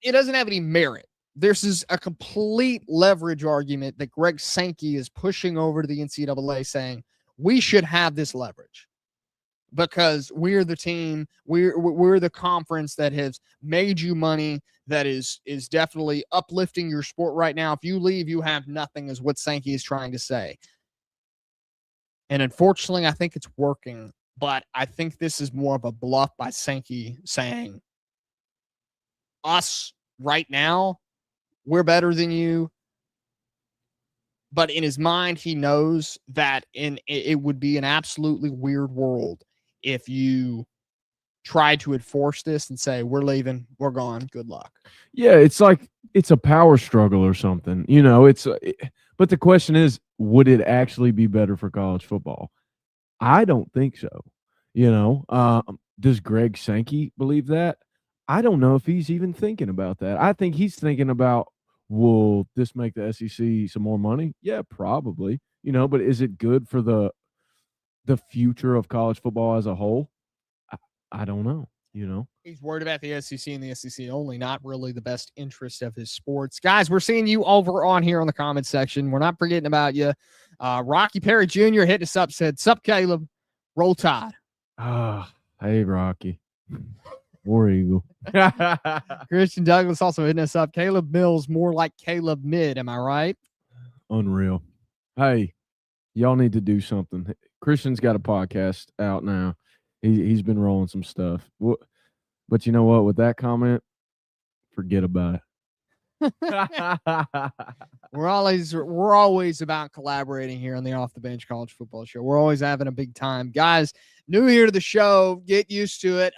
it doesn't have any merit. This is a complete leverage argument that Greg Sankey is pushing over to the NCAA saying, we should have this leverage because we're the team, we're the conference that has made you money, that is definitely uplifting your sport right now. If you leave, you have nothing, is what Sankey is trying to say. And unfortunately, I think it's working, but I think this is more of a bluff by Sankey saying, us right now, we're better than you. But in his mind, he knows that it would be an absolutely weird world if you tried to enforce this and say, we're leaving, we're gone, good luck. Yeah, it's like it's a power struggle or something. But the question is, would it actually be better for college football? I don't think so. Does Greg Sankey believe that? I don't know if he's even thinking about that. I think he's thinking about, will this make the SEC some more money? Yeah, probably. But is it good for the future of college football as a whole? I don't know. He's worried about the SEC and the SEC only, not really the best interest of his sports. Guys, we're seeing you over on here on the comment section. We're not forgetting about you. Rocky Perry Jr. hit us up, said, "Sup, Caleb? Roll Tide." Hey, Rocky. War Eagle. Christian Douglas also hitting us up. Caleb Mills, more like Caleb Mid. Am I right? Unreal. Hey, y'all need to do something. Christian's got a podcast out now. He's been rolling some stuff. But you know what? With that comment, forget about it. We're always about collaborating here on the Off the Bench College Football Show. We're always having a big time. Guys, new here to the show, get used to it.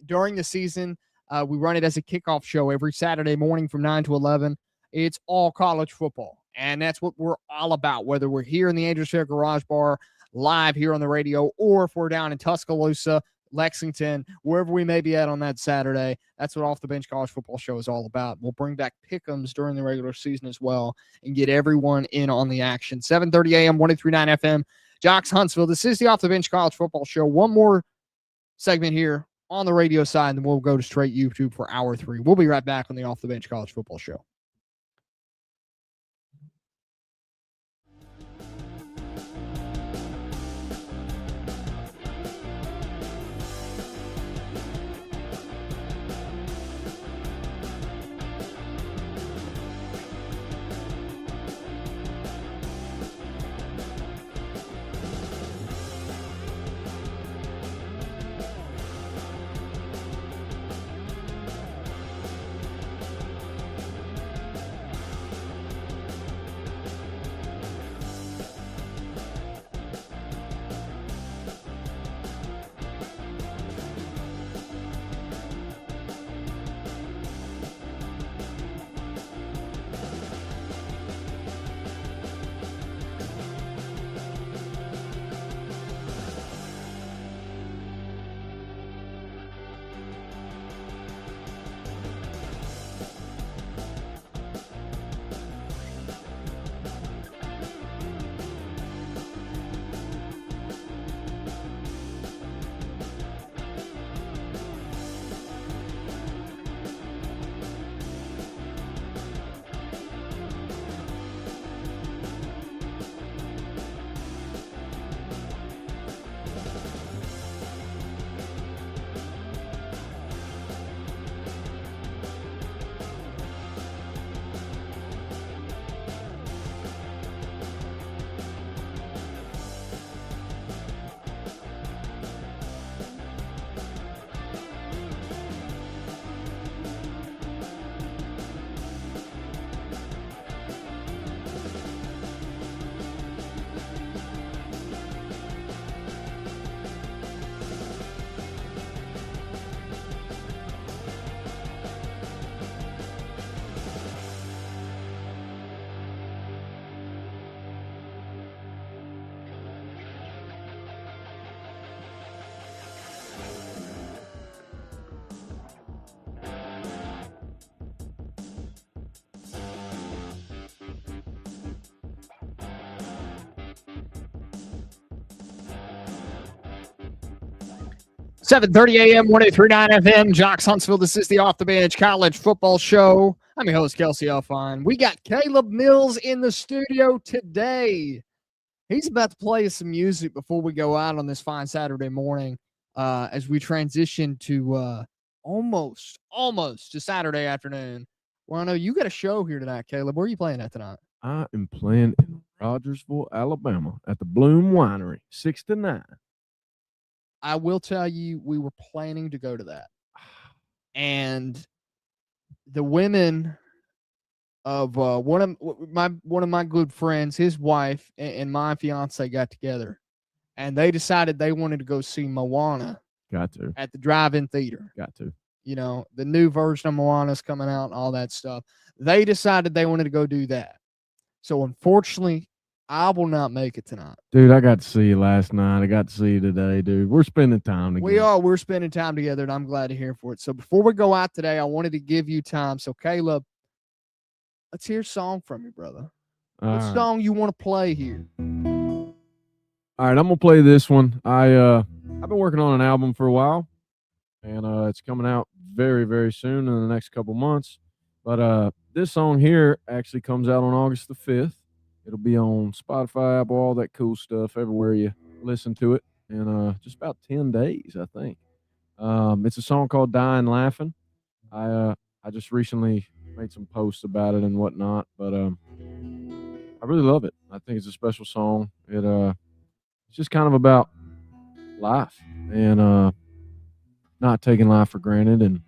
During the season, we run it as a kickoff show every Saturday morning from 9 to 11. It's all college football, and that's what we're all about, whether we're here in the Angels Fair Garage Bar, live here on the radio, or if we're down in Tuscaloosa, Lexington, wherever we may be at on that Saturday. That's what Off the Bench College Football Show is all about. We'll bring back pick'ems during the regular season as well and get everyone in on the action. 7:30 a.m., 103.9 FM, Jocks Huntsville. This is the Off the Bench College Football Show. One more segment here on the radio side, and then we'll go to straight YouTube for hour 3. We'll be right back on the Off the Bench College Football Show. $7:30 a.m., 103.9 FM, Jocks Huntsville. This is the Off the Bench College Football Show. I'm your host, Kelsey Elfine. We got Caleb Mills in the studio today. He's about to play some music before we go out on this fine Saturday morning as we transition to almost to Saturday afternoon. Well, I know you got a show here tonight, Caleb. Where are you playing at tonight? I am playing in Rogersville, Alabama at the Bloom Winery, 6 to 9. I will tell you, we were planning to go to that. And the women of one of my good friends, his wife, and my fiance got together, and they decided they wanted to go see Moana. Got to. At the drive-in theater. Got to. You know, the new version of Moana's coming out and all that stuff. They decided they wanted to go do that. So, unfortunately, I will not make it tonight. Dude, I got to see you last night. I got to see you today, dude. We're spending time together. We are. We're spending time together, and I'm glad to hear for it. So before we go out today, I wanted to give you time. So Caleb, let's hear a song from you, brother. What song you want to play here? All right, I'm gonna play this one. I've been working on an album for a while, and it's coming out very, very soon in the next couple months. But this song here actually comes out on August the 5th. It'll be on Spotify, Apple, all that cool stuff, everywhere you listen to it, in just about 10 days, I think. It's a song called "Dying Laughing." I just recently made some posts about it and whatnot, but I really love it. I think it's a special song. It's just kind of about life and not taking life for granted and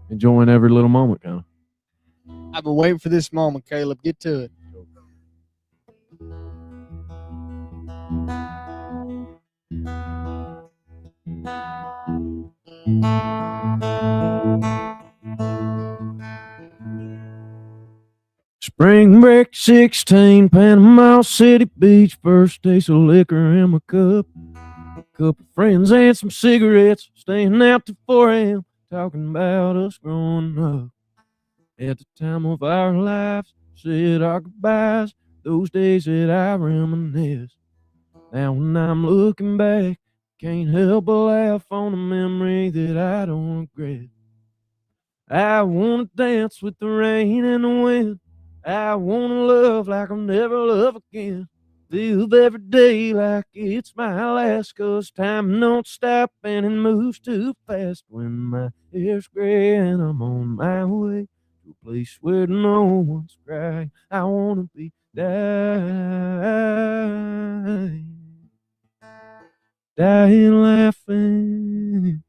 enjoying every little moment, kind of. I've been waiting for this moment, Caleb. Get to it. Spring break 16, Panama City Beach, first taste of liquor in my cup. Couple friends and some cigarettes, staying out till 4 a.m., talking about us growing up. At the time of our lives, said our goodbyes, those days that I reminisce. Now when I'm looking back, can't help but laugh on a memory that I don't regret. I wanna dance with the rain and the wind. I wanna love like I'll never love again. Live every day like it's my last, 'cause time don't stop and it moves too fast. When my hair's gray and I'm on my way to a place where no one's crying, I wanna be dying laughing.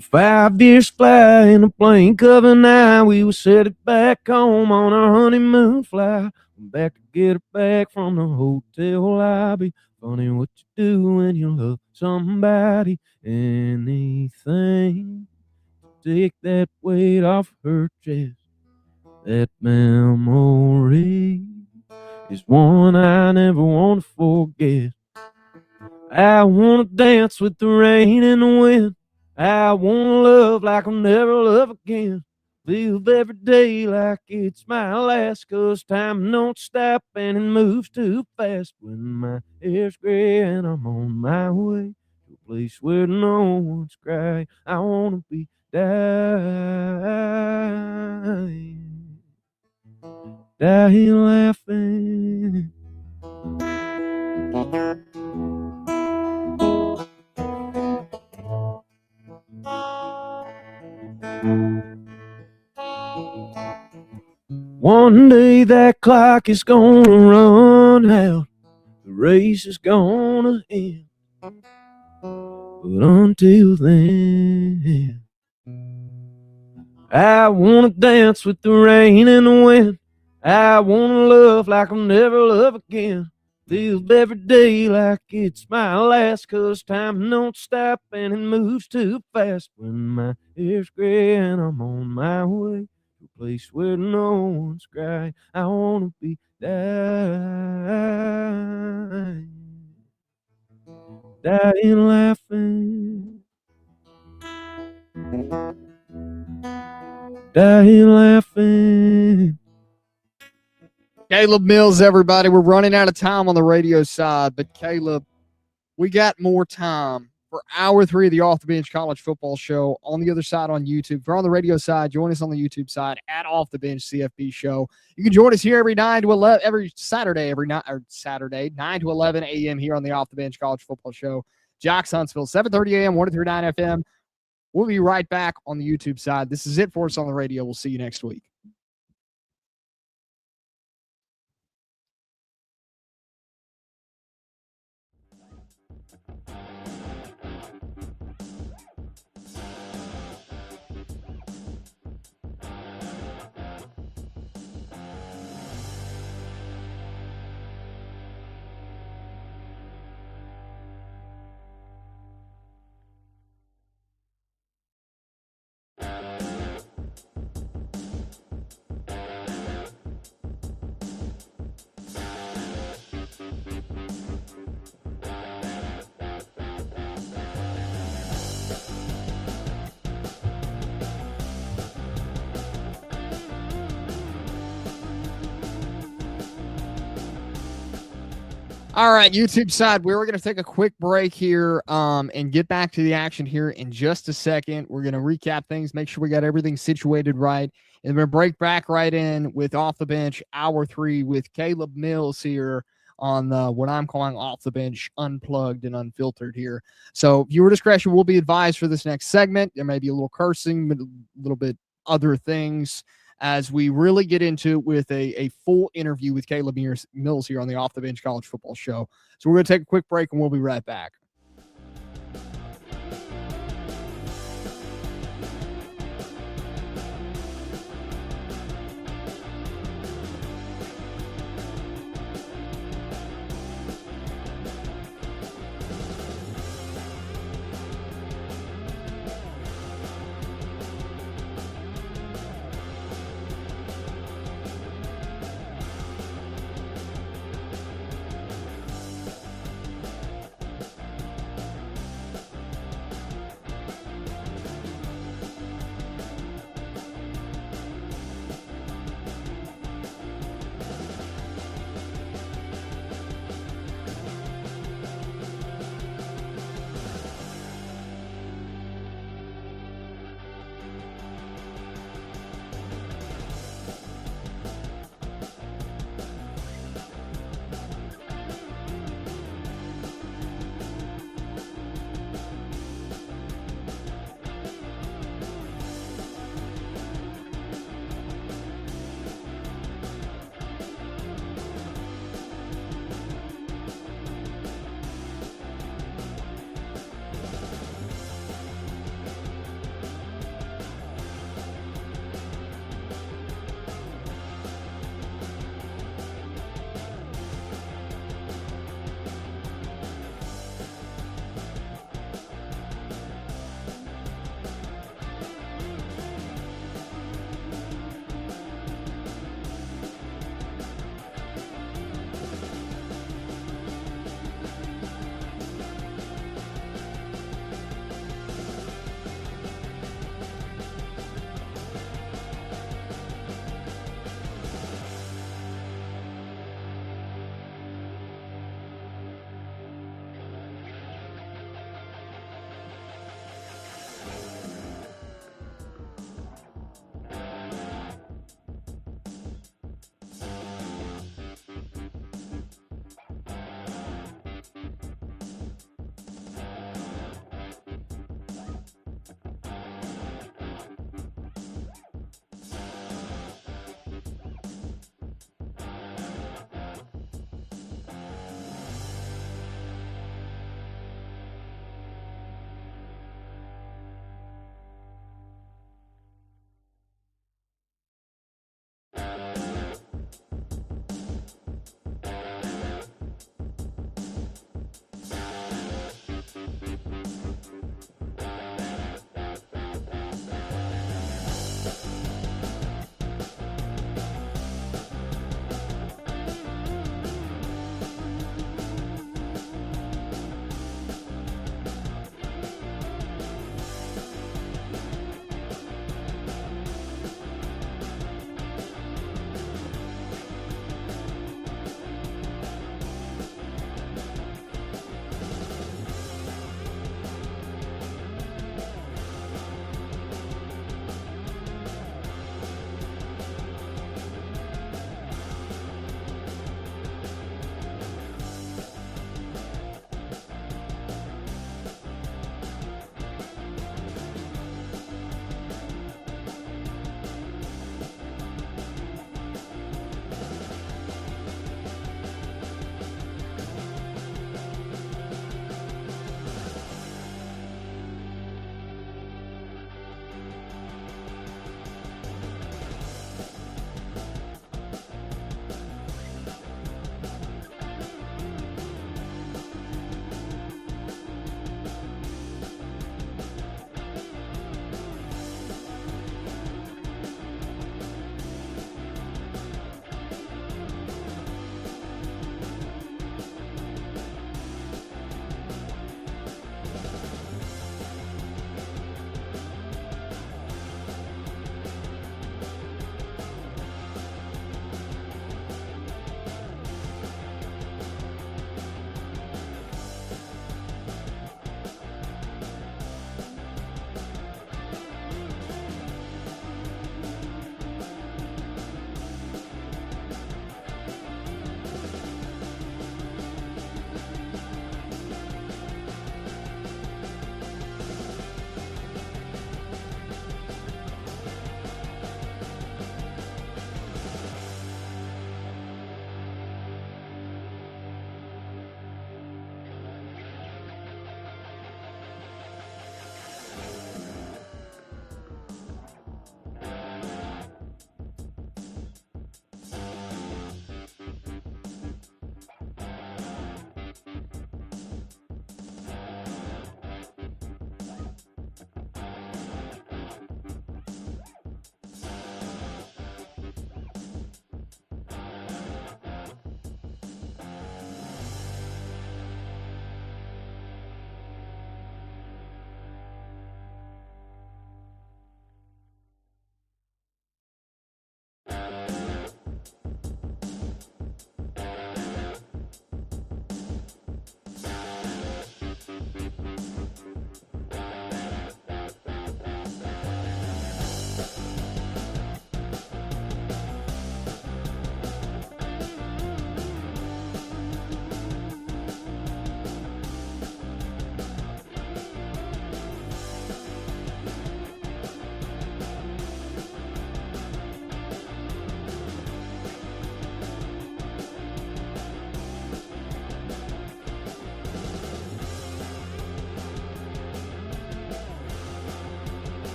"5 years fly in a plane cover now. We was headed back home on our honeymoon fly. Went back to get her back from the hotel lobby. Funny what you do when you love somebody. Anything to take that weight off her chest. That memory is one I never want to forget. I wanna dance with the rain and the wind. I wanna love like I'll never love again. Live every day like it's my last, 'cause time don't stop and it moves too fast. When my hair's gray and I'm on my way to a place where no one's crying, I wanna be dying laughing." One day that clock is gonna run out, the race is gonna end. But until then, I wanna dance with the rain and the wind. I wanna love like I'll never love again. Live every day like it's my last, 'cause time don't stop and it moves too fast. When my hair's gray and I'm on my way to a place where no one's crying, I wanna be dying laughing. Dying laughing. Caleb Mills, everybody. We're running out of time on the radio side, but Caleb, we got more time for hour 3 of the Off the Bench College Football Show on the other side on YouTube. If you're on the radio side, join us on the YouTube side at Off the Bench CFB Show. You can join us here every Saturday, 9 to 11 a.m. here on the Off the Bench College Football Show. Jocks Huntsville, 7:30 a.m., 103.9 FM. We'll be right back on the YouTube side. This is it for us on the radio. We'll see you next week. All right, YouTube side, we're going to take a quick break here and get back to the action here in just a second. We're going to recap things, make sure we got everything situated right, and we're going to break back right in with Off the Bench, Hour 3 with Caleb Mills here on what I'm calling Off the Bench, unplugged and unfiltered here. So viewer discretion will be advised for this next segment. There may be a little cursing, a little bit other things, as we really get into it with a full interview with Caleb Mills here on the Off the Bench College Football Show. So we're going to take a quick break and we'll be right back.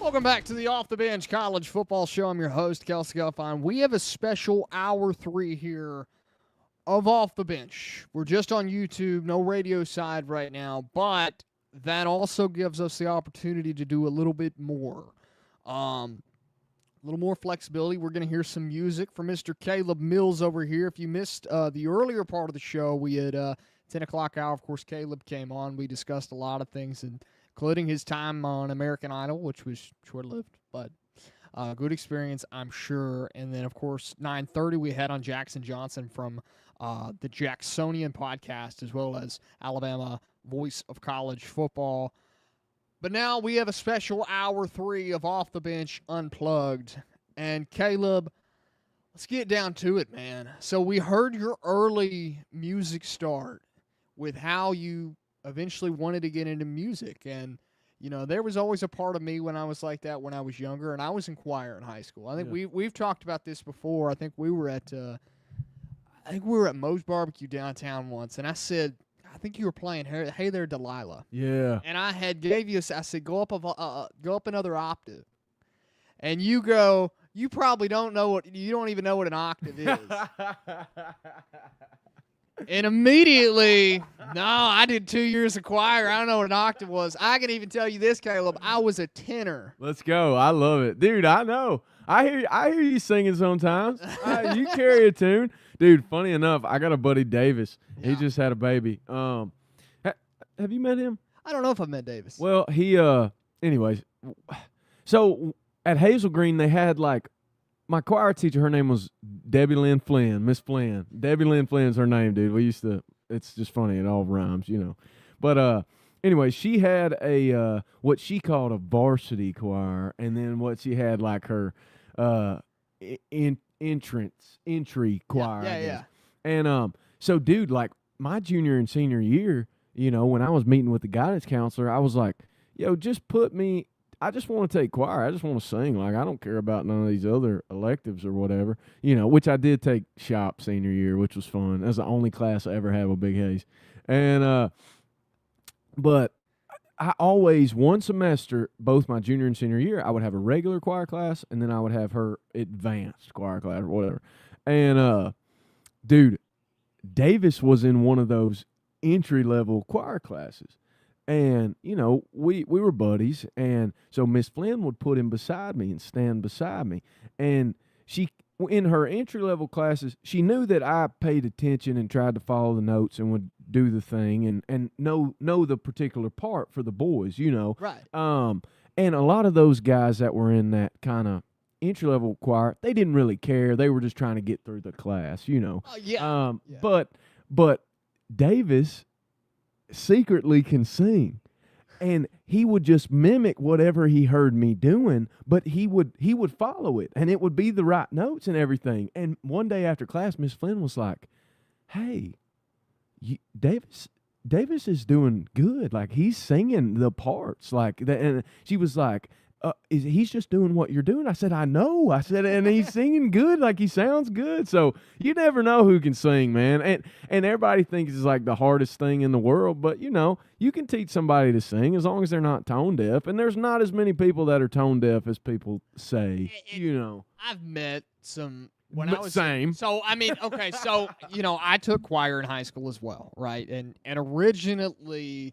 Welcome back to the Off the Bench College Football Show. I'm your host, Kelsey Gelfine. We have a special hour 3 here of Off the Bench. We're just on YouTube, no radio side right now, but that also gives us the opportunity to do a little bit more. A little more flexibility. We're going to hear some music from Mr. Caleb Mills over here. If you missed the earlier part of the show, we had 10 o'clock hour. Of course, Caleb came on. We discussed a lot of things, including his time on American Idol, which was short-lived, but good experience, I'm sure. And then, of course, 9:30, we had on Jackson Johnson from the Jacksonian podcast, as well as Alabama Voice of College Football. But now we have a special hour 3 of Off the Bench Unplugged. And Caleb, let's get down to it, man. So we heard your early music start with how you eventually wanted to get into music. And, you know, there was always a part of me when I was like that when I was younger, and I was in choir in high school. I think we've talked about this before. I think we were at Moe's Barbecue downtown once, and I said, I think you were playing Hey There, Delilah. Yeah. And I had gave you, I said, go up another octave. And you go, you probably don't even know what an octave is. And immediately, no, I did 2 years of choir. I don't know what an octave was. I can even tell you this, Caleb. I was a tenor. Let's go. I love it. Dude, I know. I hear you singing sometimes. You carry a tune. Dude, funny enough, I got a buddy, Davis. Yeah. He just had a baby. Have you met him? I don't know if I've met Davis. Well, he, anyways. So at Hazel Green, they had my choir teacher, her name was Debbie Lynn Flynn, Miss Flynn. Debbie Lynn Flynn's her name, dude. It's just funny. It all rhymes, you know. But anyway, she had a what she called a varsity choir, and then what she had her entry choir. Yeah. And so, dude, my junior and senior year, you know, when I was meeting with the guidance counselor, I was like, yo, just put me. I just want to take choir. I just want to sing. I don't care about none of these other electives or whatever, you know, which I did take shop senior year, which was fun. That's the only class I ever had with Big Hayes. And, but I always, one semester, both my junior and senior year, I would have a regular choir class, and then I would have her advanced choir class or whatever. And, dude, Davis was in one of those entry-level choir classes. And, you know, we were buddies, and so Miss Flynn would put him beside me and stand beside me. And she, in her entry-level classes, she knew that I paid attention and tried to follow the notes and would do the thing and know the particular part for the boys, you know. Right. And a lot of those guys that were in that kind of entry-level choir, they didn't really care. They were just trying to get through the class, you know. Yeah. But Davis secretly can sing, and he would just mimic whatever he heard me doing, but he would follow it, and it would be the right notes and everything. And one day after class, Miss Flynn was like, hey, Davis is doing good, he's singing the parts and she was like, he's just doing what you're doing. I said, I know. I said, and he's singing good. He sounds good. So you never know who can sing, man. And everybody thinks it's the hardest thing in the world. But, you know, you can teach somebody to sing as long as they're not tone deaf. And there's not as many people that are tone deaf as people say, you know. I've met some. Same. So, I mean, okay. So, you know, I took choir in high school as well, right? And originally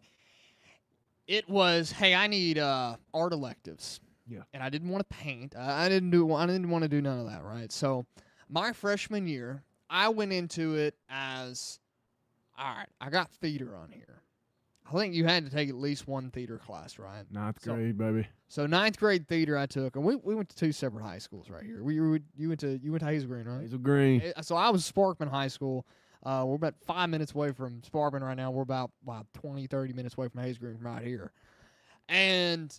it was, hey, I need art electives. Yeah. And I didn't want to paint. I didn't want to do none of that, right? So my freshman year, I went into it as, all right, I got theater on here. I think you had to take at least one theater class, right? Ninth grade, baby. So ninth grade theater I took, and we went to 2 separate high schools right here. You went to Hazel Green, right? Hazel Green. So I was Sparkman High School. We're about 5 minutes away from Sparkman right now. We're about 20, 30 minutes away from Hazel Green from right here. And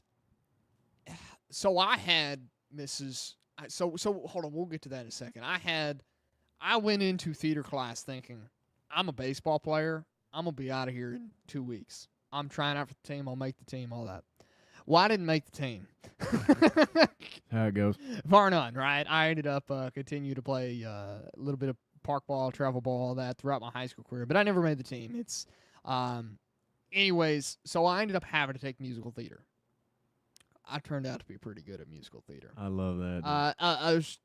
so I had Mrs. So hold on, we'll get to that in a second. I went into theater class thinking, I'm a baseball player. I'm going to be out of here in 2 weeks. I'm trying out for the team. I'll make the team, all that. Well, I didn't make the team. How it goes. Bar none, right? I ended up continue to play a little bit of park ball, travel ball, all that throughout my high school career, but I never made the team. It's, anyways, so I ended up having to take musical theater. I turned out to be pretty good at musical theater. I love that. I was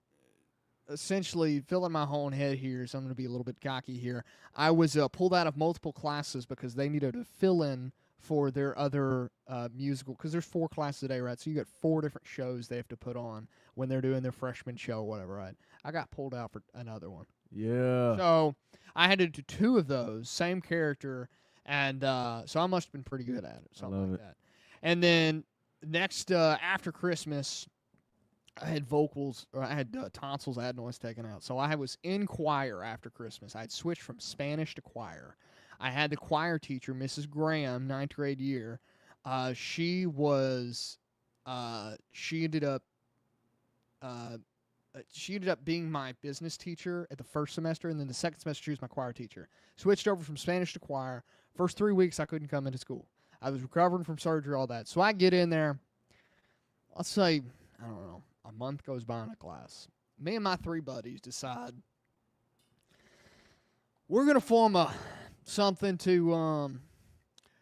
essentially filling my own head here, so I'm going to be a little bit cocky here. I was pulled out of multiple classes because they needed to fill in for their other musical, because there's 4 classes a day, right? So you got 4 different shows they have to put on when they're doing their freshman show or whatever, right? I got pulled out for another one. Yeah. So I had to do 2 of those, same character, and so I must have been pretty good at it, something like that. And then next, after Christmas, I had vocals, or I had tonsils, adenoids taken out. So I was in choir after Christmas. I had switched from Spanish to choir. I had the choir teacher, Mrs. Graham, 9th grade year. She ended up being my business teacher at the first semester, and then the second semester she was my choir teacher. Switched over from Spanish to choir. First 3 weeks I couldn't come into school. I was recovering from surgery, all that. So I get in there. Let's say, I don't know, a month goes by in a class. Me and my 3 buddies decide we're going to form something to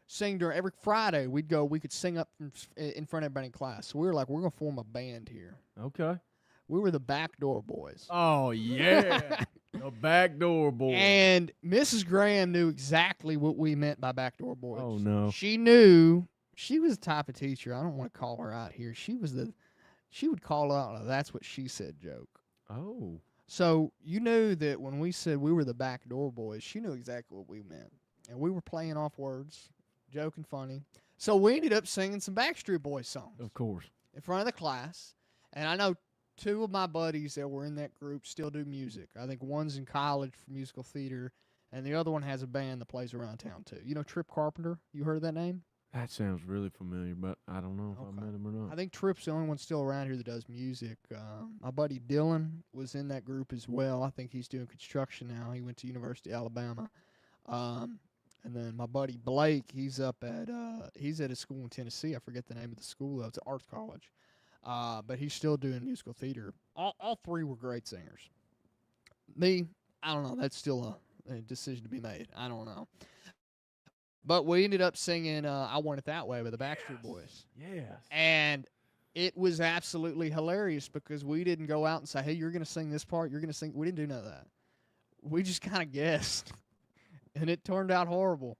sing during every Friday. We could sing up in front of everybody in class. So we were like, we're going to form a band here. Okay. We were the Backdoor Boys. Oh, yeah. The Backdoor Boys. And Mrs. Graham knew exactly what we meant by Backdoor Boys. Oh, no. She knew. She was the type of teacher. I don't want to call her out here. She would call out a "that's what she said" joke. Oh. So you knew that when we said we were the Backdoor Boys, she knew exactly what we meant. And we were playing off words, joking funny. So we ended up singing some Backstreet Boys songs. Of course. In front of the class. And I know 2 of my buddies that were in that group still do music. I think one's in college for musical theater, and the other one has a band that plays around town too. You know Trip Carpenter? You heard of that name? That sounds really familiar, but I don't know if I met him or not. I think Trip's the only one still around here that does music. My buddy Dylan was in that group as well. I think he's doing construction now. He went to University of Alabama. And then my buddy Blake, he's at a school in Tennessee. I forget the name of the school, though. It's an arts college. But he's still doing musical theater. All 3 were great singers. Me, I don't know. That's still a decision to be made. I don't know. But we ended up singing I Want It That Way by the Backstreet Boys. Yes. And it was absolutely hilarious because we didn't go out and say, hey, you're going to sing this part. You're going to sing. We didn't do none of that. We just kind of guessed. And it turned out horrible.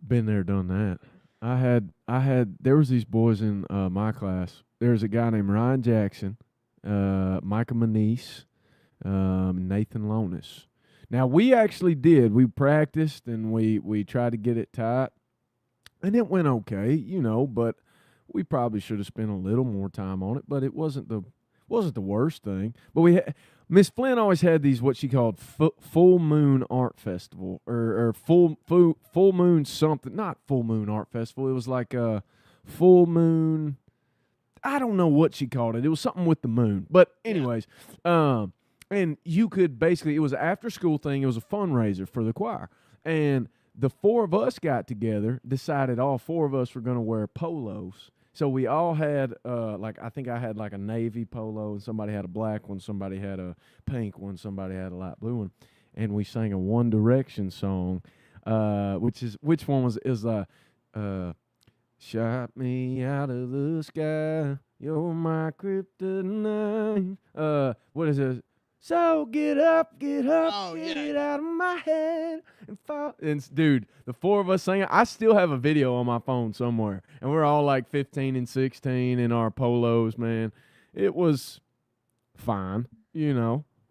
Been there, done that. There was these boys in my class. There's a guy named Ryan Jackson, Micah Manise, Nathan Lonis. Now, we practiced and we tried to get it tight, and it went okay, but we probably should have spent a little more time on it, but it wasn't the worst thing. But Miss Flynn always had these, what she called full moon art festival or full moon something, not full moon art festival. It was like a full moon. I don't know what she called it. It was something with the moon. But anyways, and you could basically, it was an after school thing. It was a fundraiser for the choir. And the 4 of us got together, decided all 4 of us were going to wear polos. So we all had, I think I had like a navy polo, and somebody had a black one, somebody had a pink one, somebody had a light blue one. And we sang a One Direction song, which one is shot me out of the sky, you're my kryptonite. What is it? So get up, get it out of my head and fall. And dude, the 4 of us singing. I still have a video on my phone somewhere, and we're all like 15 and 16 in our polos. Man, it was fine,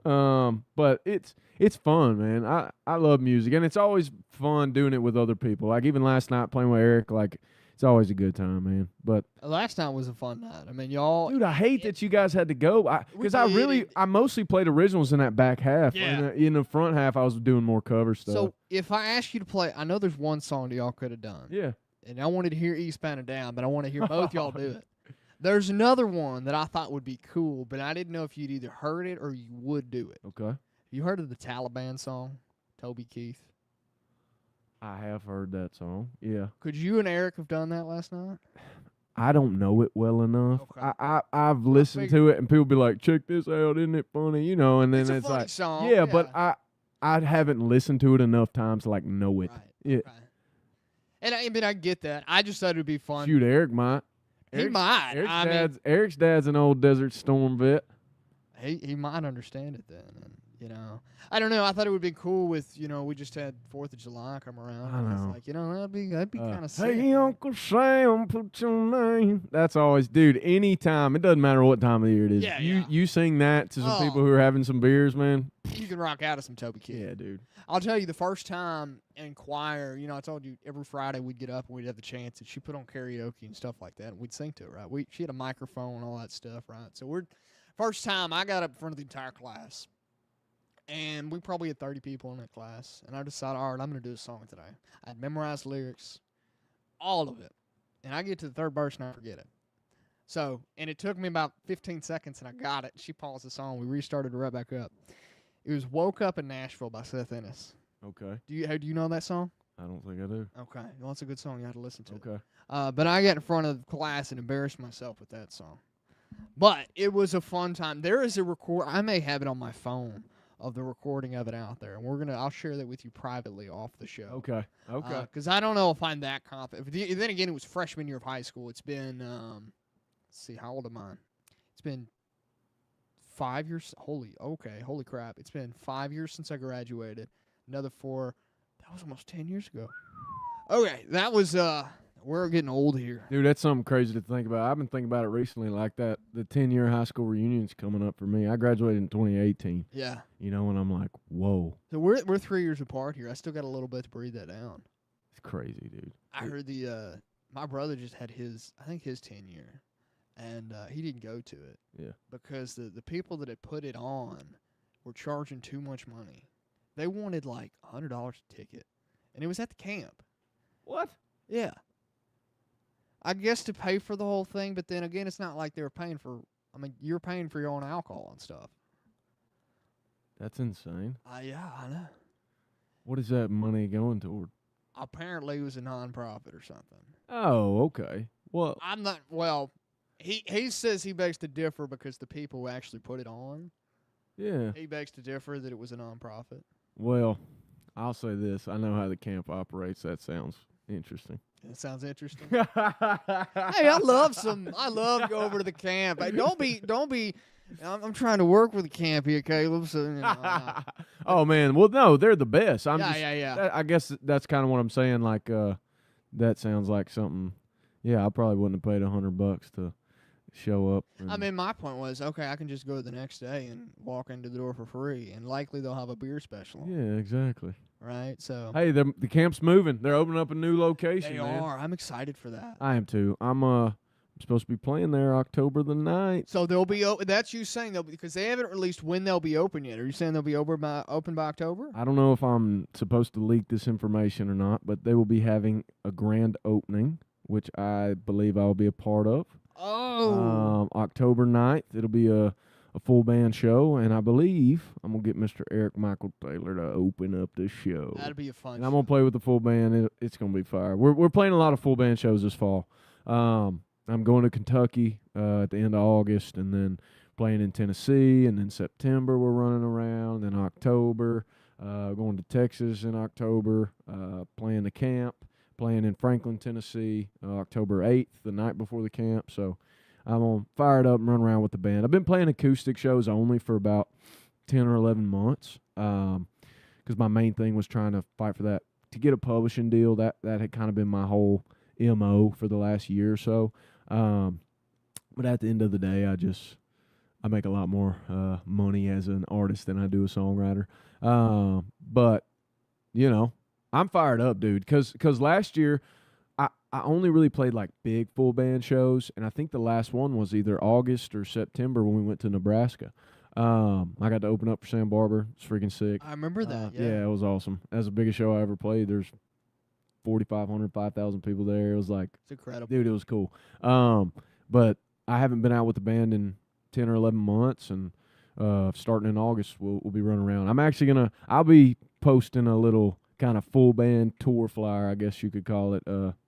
But it's fun, man. I love music, and it's always fun doing it with other people. Like even last night playing with Eric, like. It's always a good time, man. But last night was a fun night. I mean, y'all. Dude, I hate that you guys had to go because I mostly played originals in that back half. Yeah. In the front half, I was doing more cover stuff. So if I ask you to play, I know there's one song that y'all could have done. Yeah. And I wanted to hear Eastbound and Down, but I want to hear both y'all do it. There's another one that I thought would be cool, but I didn't know if you'd either heard it or you would do it. Okay. You heard of the Taliban song, Toby Keith? I have heard that song. Yeah. Could you and Eric have done that last night? I don't know it well enough. Okay. I've listened to it, and people be like, "Check this out, isn't it funny?" And then it's a it's funny like, song. But I haven't listened to it enough times to like know it. Right. Yeah. Right. And I mean, I get that. I just thought it'd be fun. Shoot, Eric might. He might. Eric's dad's an old Desert Storm vet. He might understand it then, and I don't know. I thought it would be cool with we just had 4th of July come around. I and know. It's like that'd be kind of sick. Hey, Uncle Sam, put your name. That's always, dude. Anytime, it doesn't matter what time of the year it is. Yeah, you sing that to some people who are having some beers, man. You can rock out of some Toby Keith. Yeah, dude. I'll tell you, the first time in choir, I told you every Friday we'd get up and we'd have the chance, and she put on karaoke and stuff like that, and we'd sing to it, right? She had a microphone and all that stuff, right? So first time I got up in front of the entire class, and we probably had 30 people in that class, and I decided, all right, I'm going to do a song today. I had memorized lyrics, all of it, and I get to the third verse and I forget it. So, and it took me about 15 seconds, and I got it. She paused the song. We restarted it right back up. It was "Woke Up in Nashville" by Seth Ennis. Okay. Do you know that song? I don't think I do. Okay. Well, it's a good song. You have to listen to it. Okay. But I got in front of the class and embarrassed myself with that song. But it was a fun time. There is a record. I may have it on my phone of the recording of it out there, and I'll share that with you privately off the show. Okay. Okay. Because I don't know if I'm that confident. Then again, it was freshman year of high school. It's been let's see, how old am I? It's been 5 years. Holy crap! It's been 5 years since I graduated. Another 4. That was almost 10 years ago. Okay, that was we're getting old here. Dude, that's something crazy to think about. I've been thinking about it recently, like that. The 10-year high school reunion's coming up for me. I graduated in 2018. Yeah. And I'm like, whoa. So we're 3 years apart here. I still got a little bit to breathe that down. It's crazy, dude. I heard my brother just had his 10-year, and he didn't go to it. Yeah. Because the people that had put it on were charging too much money. They wanted like $100 a ticket, and it was at the camp. What? Yeah. I guess to pay for the whole thing, but then again, it's not like they were paying for. I mean, you're paying for your own alcohol and stuff. That's insane. Yeah, I know. What is that money going toward? Apparently, it was a nonprofit or something. Oh, okay. Well, I'm not. Well, he says he begs to differ because the people who actually put it on. yeah. He begs to differ that it was a nonprofit. Well, I'll say this. I know how the camp operates. That sounds interesting. That sounds interesting. Hey, I love go over to the camp. Hey, don't be. I'm trying to work with the camp here, Caleb. So, oh man, well no, they're the best. Yeah. I guess that's kind of what I'm saying. Like, that sounds like something. Yeah, I probably wouldn't have paid $100 to show up. I mean, my point was, okay, I can just go the next day and walk into the door for free, and likely they'll have a beer special. Yeah, exactly. Right. So. Hey, the camp's moving. They're opening up a new location. They are. I'm excited for that. I am too. I'm supposed to be playing there October the 9th. So they'll be that's you saying they'll because they haven't released when they'll be open yet. Are you saying they'll be open by October? I don't know if I'm supposed to leak this information or not, but they will be having a grand opening, which I believe I'll be a part of. Oh. October 9th, it'll be a full band show, and I believe I'm going to get Mr. Eric Michael Taylor to open up the show. That'll be a fun And I'm going to play with the full band. It's going to be fire. We're playing a lot of full band shows this fall. I'm going to Kentucky at the end of August, and then playing in Tennessee, and then September we're running around, then October, going to Texas in October, playing the camp, playing in Franklin, Tennessee, October 8th, the night before the camp. So I'm going to fire it up and run around with the band. I've been playing acoustic shows only for about 10 or 11 months because my main thing was trying to fight for that, to get a publishing deal. That had kind of been my whole MO for the last year or so. But at the end of the day, I make a lot more money as an artist than I do a songwriter. But, I'm fired up, dude, because last year I only really played like big full band shows, and I think the last one was either August or September when we went to Nebraska. I got to open up for Sam Barber. It's freaking sick. I remember that. Yeah, it was awesome. That was the biggest show I ever played. There's 4,500, 5,000 people there. It was like, it's incredible. Dude, it was cool. But I haven't been out with the band in 10 or 11 months, and starting in August, we'll be running around. I'll be posting a little kind of full band tour flyer, I guess you could call it,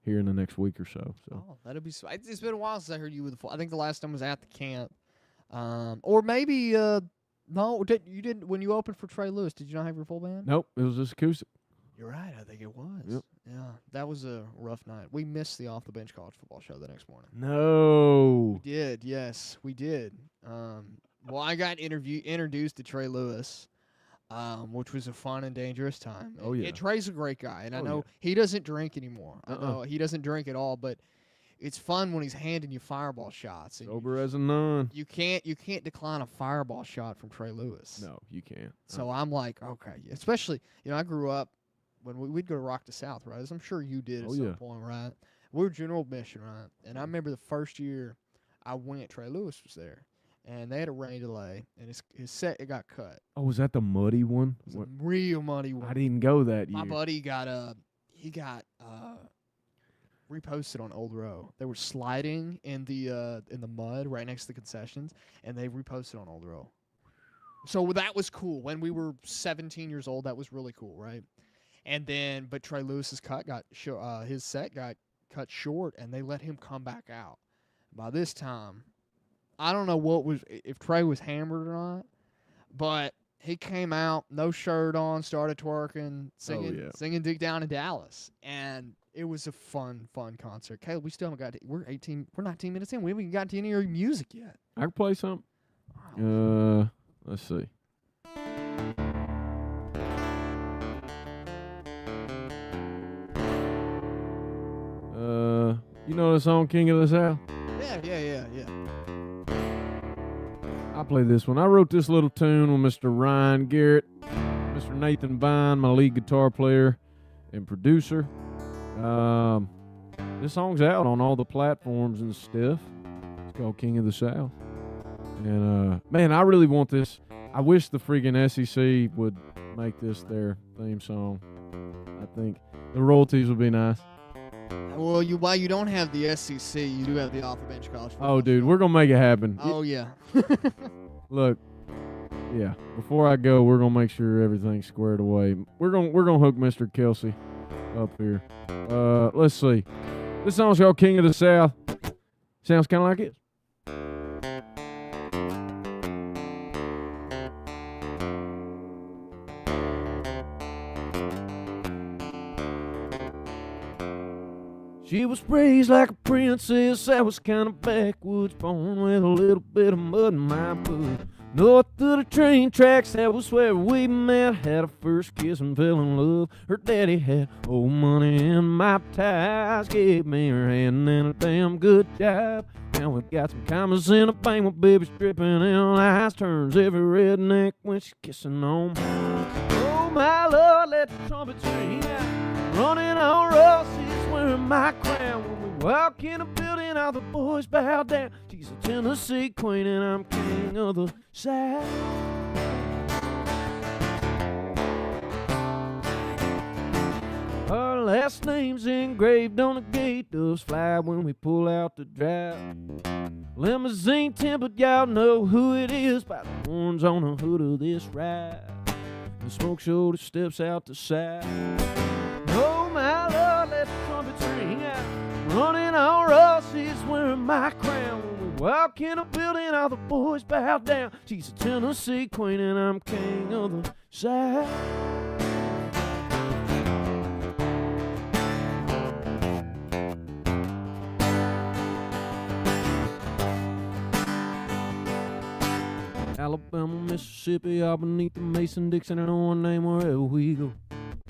here in the next week or so. Oh, that'll be sweet. It's been a while since I heard you with the full. I think the last time was at the camp. Or maybe, no, you didn't, when you opened for Trey Lewis, did you not have your full band? Nope, it was just acoustic. You're right. I think it was. Yep. Yeah, that was a rough night. We missed the Off the Bench College Football Show the next morning. No. We did. Yes, we did. Well, I got introduced to Trey Lewis, which was a fun and dangerous time. Oh, yeah. Trey's a great guy, and I Oh, know yeah. he doesn't drink anymore. I Uh-uh. know he doesn't drink at all, but it's fun when he's handing you fireball shots. And Sober as a nun. you can't decline a fireball shot from Trey Lewis. No, you can't. So I'm like, okay, especially I grew up when we'd go to Rock the South, right? As I'm sure you did at some point, right? We were general admission, right? And I remember the first year I went, Trey Lewis was there, and they had a rain delay, and his set got cut. Oh, was that the muddy one? It was a real muddy one. I didn't go that year. My buddy got reposted on Old Row. They were sliding in the mud right next to the concessions, and they reposted on Old Row. So that was cool. When we were 17 years old, that was really cool, right? And then, but Trey Lewis's his set got cut short, and they let him come back out. By this time, I don't know if Trey was hammered or not, but he came out, no shirt on, started twerking, singing "Dig Down in Dallas," and it was a fun concert. Caleb, we still haven't got we're 19 minutes in. We haven't even gotten to any of your music yet. I can play something. Let's see. You know the song "King of the South"? Yeah. I play this one. I wrote this little tune with Mr. Ryan Garrett, Mr. Nathan Vine, my lead guitar player and producer. This song's out on all the platforms and stuff. It's called "King of the South." And, man, I really want this. I wish the freaking SEC would make this their theme song. I think the royalties would be nice. Well, while you don't have the SEC, you do have the Off the Bench College Football Oh, dude, Show. we're going to make it happen. Oh, yeah. Look, yeah, before I go, we're going to make sure everything's squared away. We're going to hook Mr. Kelsey up here. Let's see. This song's called "King of the South." Sounds kind of like it. She was raised like a princess, that was kind of backwoods, born with a little bit of mud in my blood. North of the train tracks, that was where we met, had our first kiss and fell in love. Her daddy had old money and my ties, gave me her hand and a damn good job. Now we got some commas in a bank with babies dripping and eyes, turns every redneck when she's kissing on me. Oh my Lord, let the trumpets ring out, running on Rossi's wearing my crown. When we walk in a building, all the boys bow down. She's a Tennessee queen and I'm king of the South. Our last name's engraved on the gate. Doves fly when we pull out the drive. Limousine tempered, y'all know who it is by the horns on the hood of this ride. The smoke shoulder steps out the side. Oh my Lord, let the trumpets ring out, running on Rossi's wearing my crown. When we walk in a building, all the boys bow down. She's a Tennessee queen and I'm king of the South. Alabama, Mississippi, all beneath the Mason-Dixon and one name wherever we go.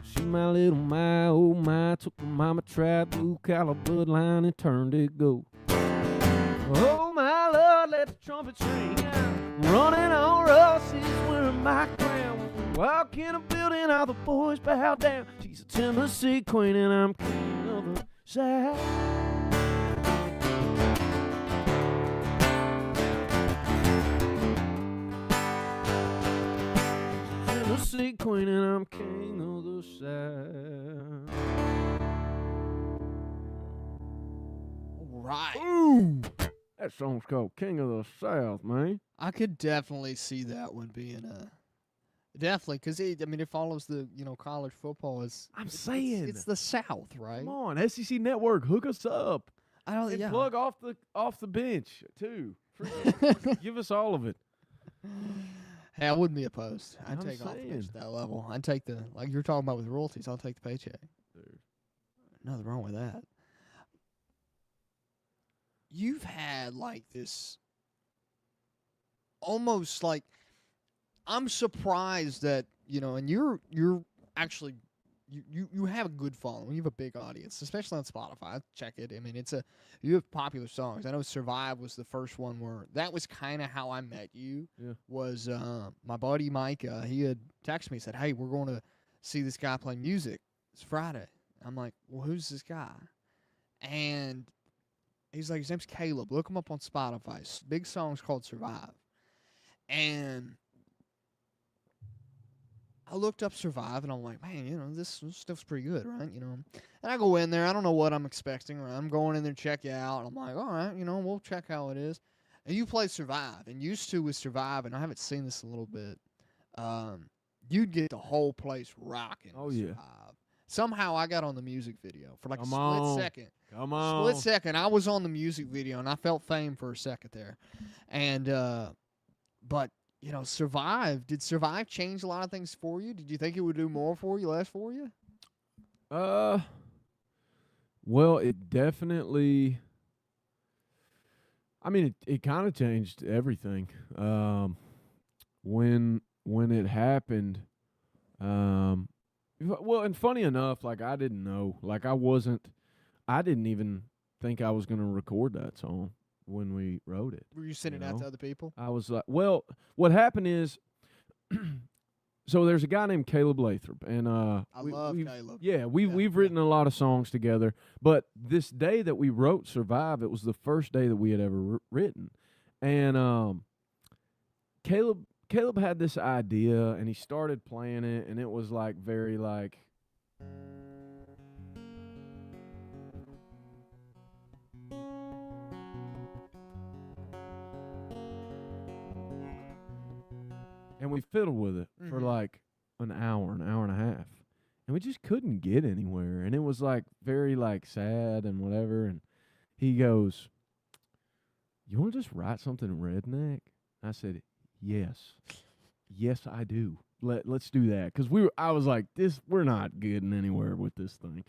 She my little my, oh my, took the mama tribe, blue collar bloodline and turned it gold. Oh my Lord, let the trumpets ring out, running on Rossi's wearing my crown. When we walk in a building, all the boys bow down. She's a Tennessee queen and I'm king of the South. Tennessee queen and I'm king of the South. All right. Ooh, that song's called "King of the South," man. I could definitely see that one being definitely because it follows the college football is. saying it's the South, right? Come on, SEC Network, hook us up. I don't. And Yeah. plug off the bench too. Give us all of it. Hey, I wouldn't be opposed. I'd I'm take off the pitch saying. at that level. I'd take the, like you're talking about with royalties, I'll take the paycheck. Dude. Nothing wrong with that. You've had like this almost like, I'm surprised that, and you're actually you have a good following. You have a big audience, especially on Spotify. I check it. I mean, you have popular songs. I know "Survive" was the first one where that was kind of how I met you. Yeah. Was my buddy Mike? He had texted me, said, "Hey, we're going to see this guy play music. It's Friday." I'm like, "Well, who's this guy?" And he's like, "His name's Caleb. Look him up on Spotify. Big song's called "Survive." And I looked up Survive, and I'm like, man, this stuff's pretty good, right? And I go in there. I don't know what I'm expecting, right? I'm going in there to check it out. And I'm like, all right, we'll check how it is. And you play Survive, and used to with Survive, and I haven't seen this a little bit, you'd get the whole place rocking. Oh, with yeah. Survive. Somehow I got on the music video for like Come a on. split second. Come on. Split second, I was on the music video, and I felt fame for a second there. And, but Survive. Did Survive change a lot of things for you? Did you think it would do more for you, less for you? Well, it definitely. I mean, it kind of changed everything. When it happened, well, and funny enough, like I didn't know, like I didn't even think I was gonna record that song when we wrote it. Were you sending it out to other people? I was like, well, what happened is, so there's a guy named Caleb Lathrop, and I love Caleb. Yeah, we've written a lot of songs together, but this day that we wrote "Survive," it was the first day that we had ever written, and Caleb had this idea, and he started playing it, and it was like very like. And we fiddled with it for like an hour and a half. And we just couldn't get anywhere. And it was like very like sad and whatever. And he goes, "You want to just write something redneck?" I said, "Yes. Yes, I do. Let's do that." Because I was like, we're not getting anywhere with this thing.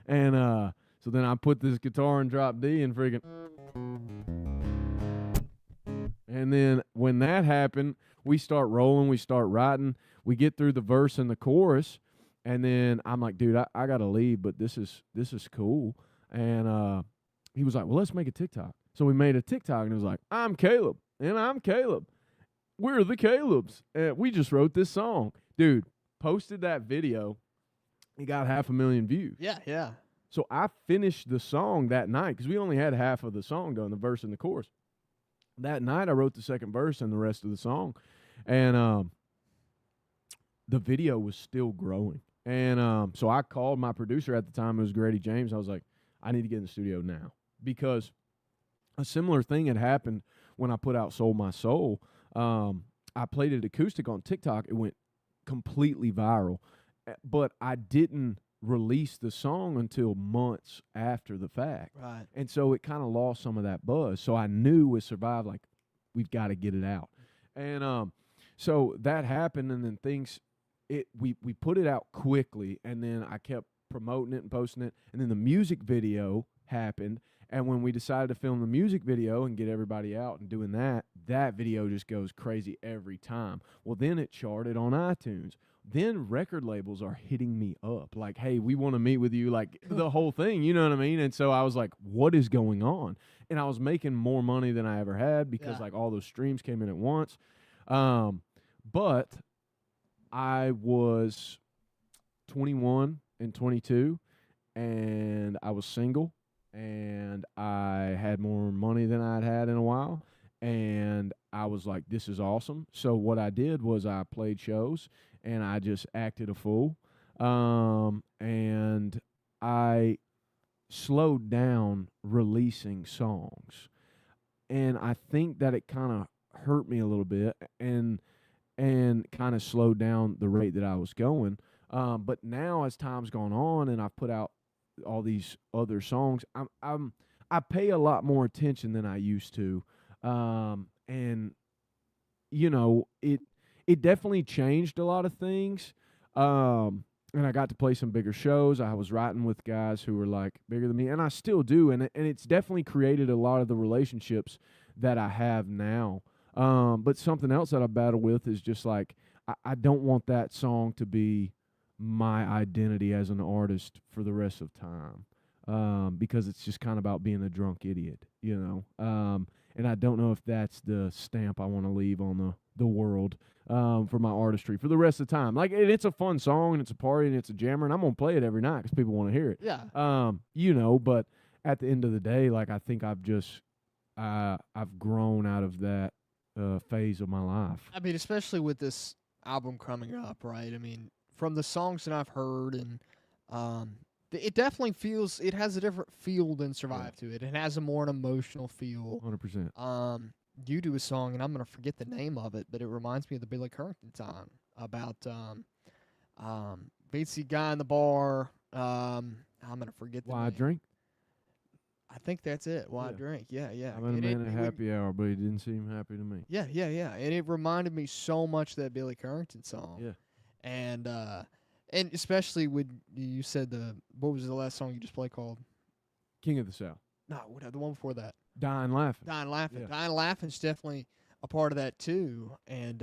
And so then I put this guitar in drop D and freaking. And then when that happened, we start rolling, we start writing, we get through the verse and the chorus, and then I'm like, dude, I gotta leave, but this is cool. And he was like, well, let's make a TikTok. So we made a TikTok, and it was like, I'm Caleb, and I'm Caleb. We're the Calebs. And we just wrote this song. Dude, posted that video. It got 500,000 views. Yeah. So I finished the song that night because we only had half of the song done, the verse and the chorus. That night I wrote the second verse and the rest of the song. And the video was still growing. And so I called my producer at the time. It was Grady James. I was like, I need to get in the studio now. Because a similar thing had happened when I put out Sold My Soul. I played it acoustic on TikTok. It went completely viral. But I didn't release the song until months after the fact. Right. And so it kind of lost some of that buzz. So I knew with Survive, like, we've got to get it out. And so that happened, and then we put it out quickly, and then I kept promoting it and posting it, and then the music video happened. And when we decided to film the music video and get everybody out and doing that video just goes crazy every time. Well, then it charted on iTunes. Then record labels are hitting me up like, hey, we want to meet with you, like the whole thing, you know what I mean? And so I was like, what is going on? And I was making more money than I ever had because like all those streams came in at once. But I was 21 and 22, and I was single, and I had more money than I'd had in a while. And I was like, this is awesome. So what I did was I played shows, and I just acted a fool. And I slowed down releasing songs. And I think that it kind of hurt me a little bit and kind of slowed down the rate that I was going. But now as time's gone on and I've put out all these other songs, I pay a lot more attention than I used to. And you know, it definitely changed a lot of things. And I got to play some bigger shows. I was writing with guys who were like bigger than me, and I still do. And it's definitely created a lot of the relationships that I have now. But something else that I battle with is just like I don't want that song to be my identity as an artist for the rest of time, because it's just kind of about being a drunk idiot, you know. And I don't know if that's the stamp I want to leave on the world. For my artistry for the rest of the time. Like, it's a fun song, and it's a party, and it's a jammer, and I'm going to play it every night because people want to hear it. Yeah. You know, but at the end of the day, like, I think I've grown out of that phase of my life. I mean, especially with this album coming up, right? I mean, from the songs that I've heard, and it definitely feels, it has a different feel than Survive to it. It has a more emotional feel. 100%. You do a song, and I'm going to forget the name of it, but it reminds me of the Billy Currington song about beats the guy in the bar. I'm going to forget the Why I name. drink? I think that's it. Why I drink. Yeah. I'm in a man at happy hour, but he didn't seem happy to me. Yeah. And it reminded me so much of that Billy Currington song. Yeah. And especially when you said what was the last song you just played called? King of the South. No, the one before that. Dying Laughing. Dying Laughing. Yeah. Dying Laughing's definitely a part of that too. And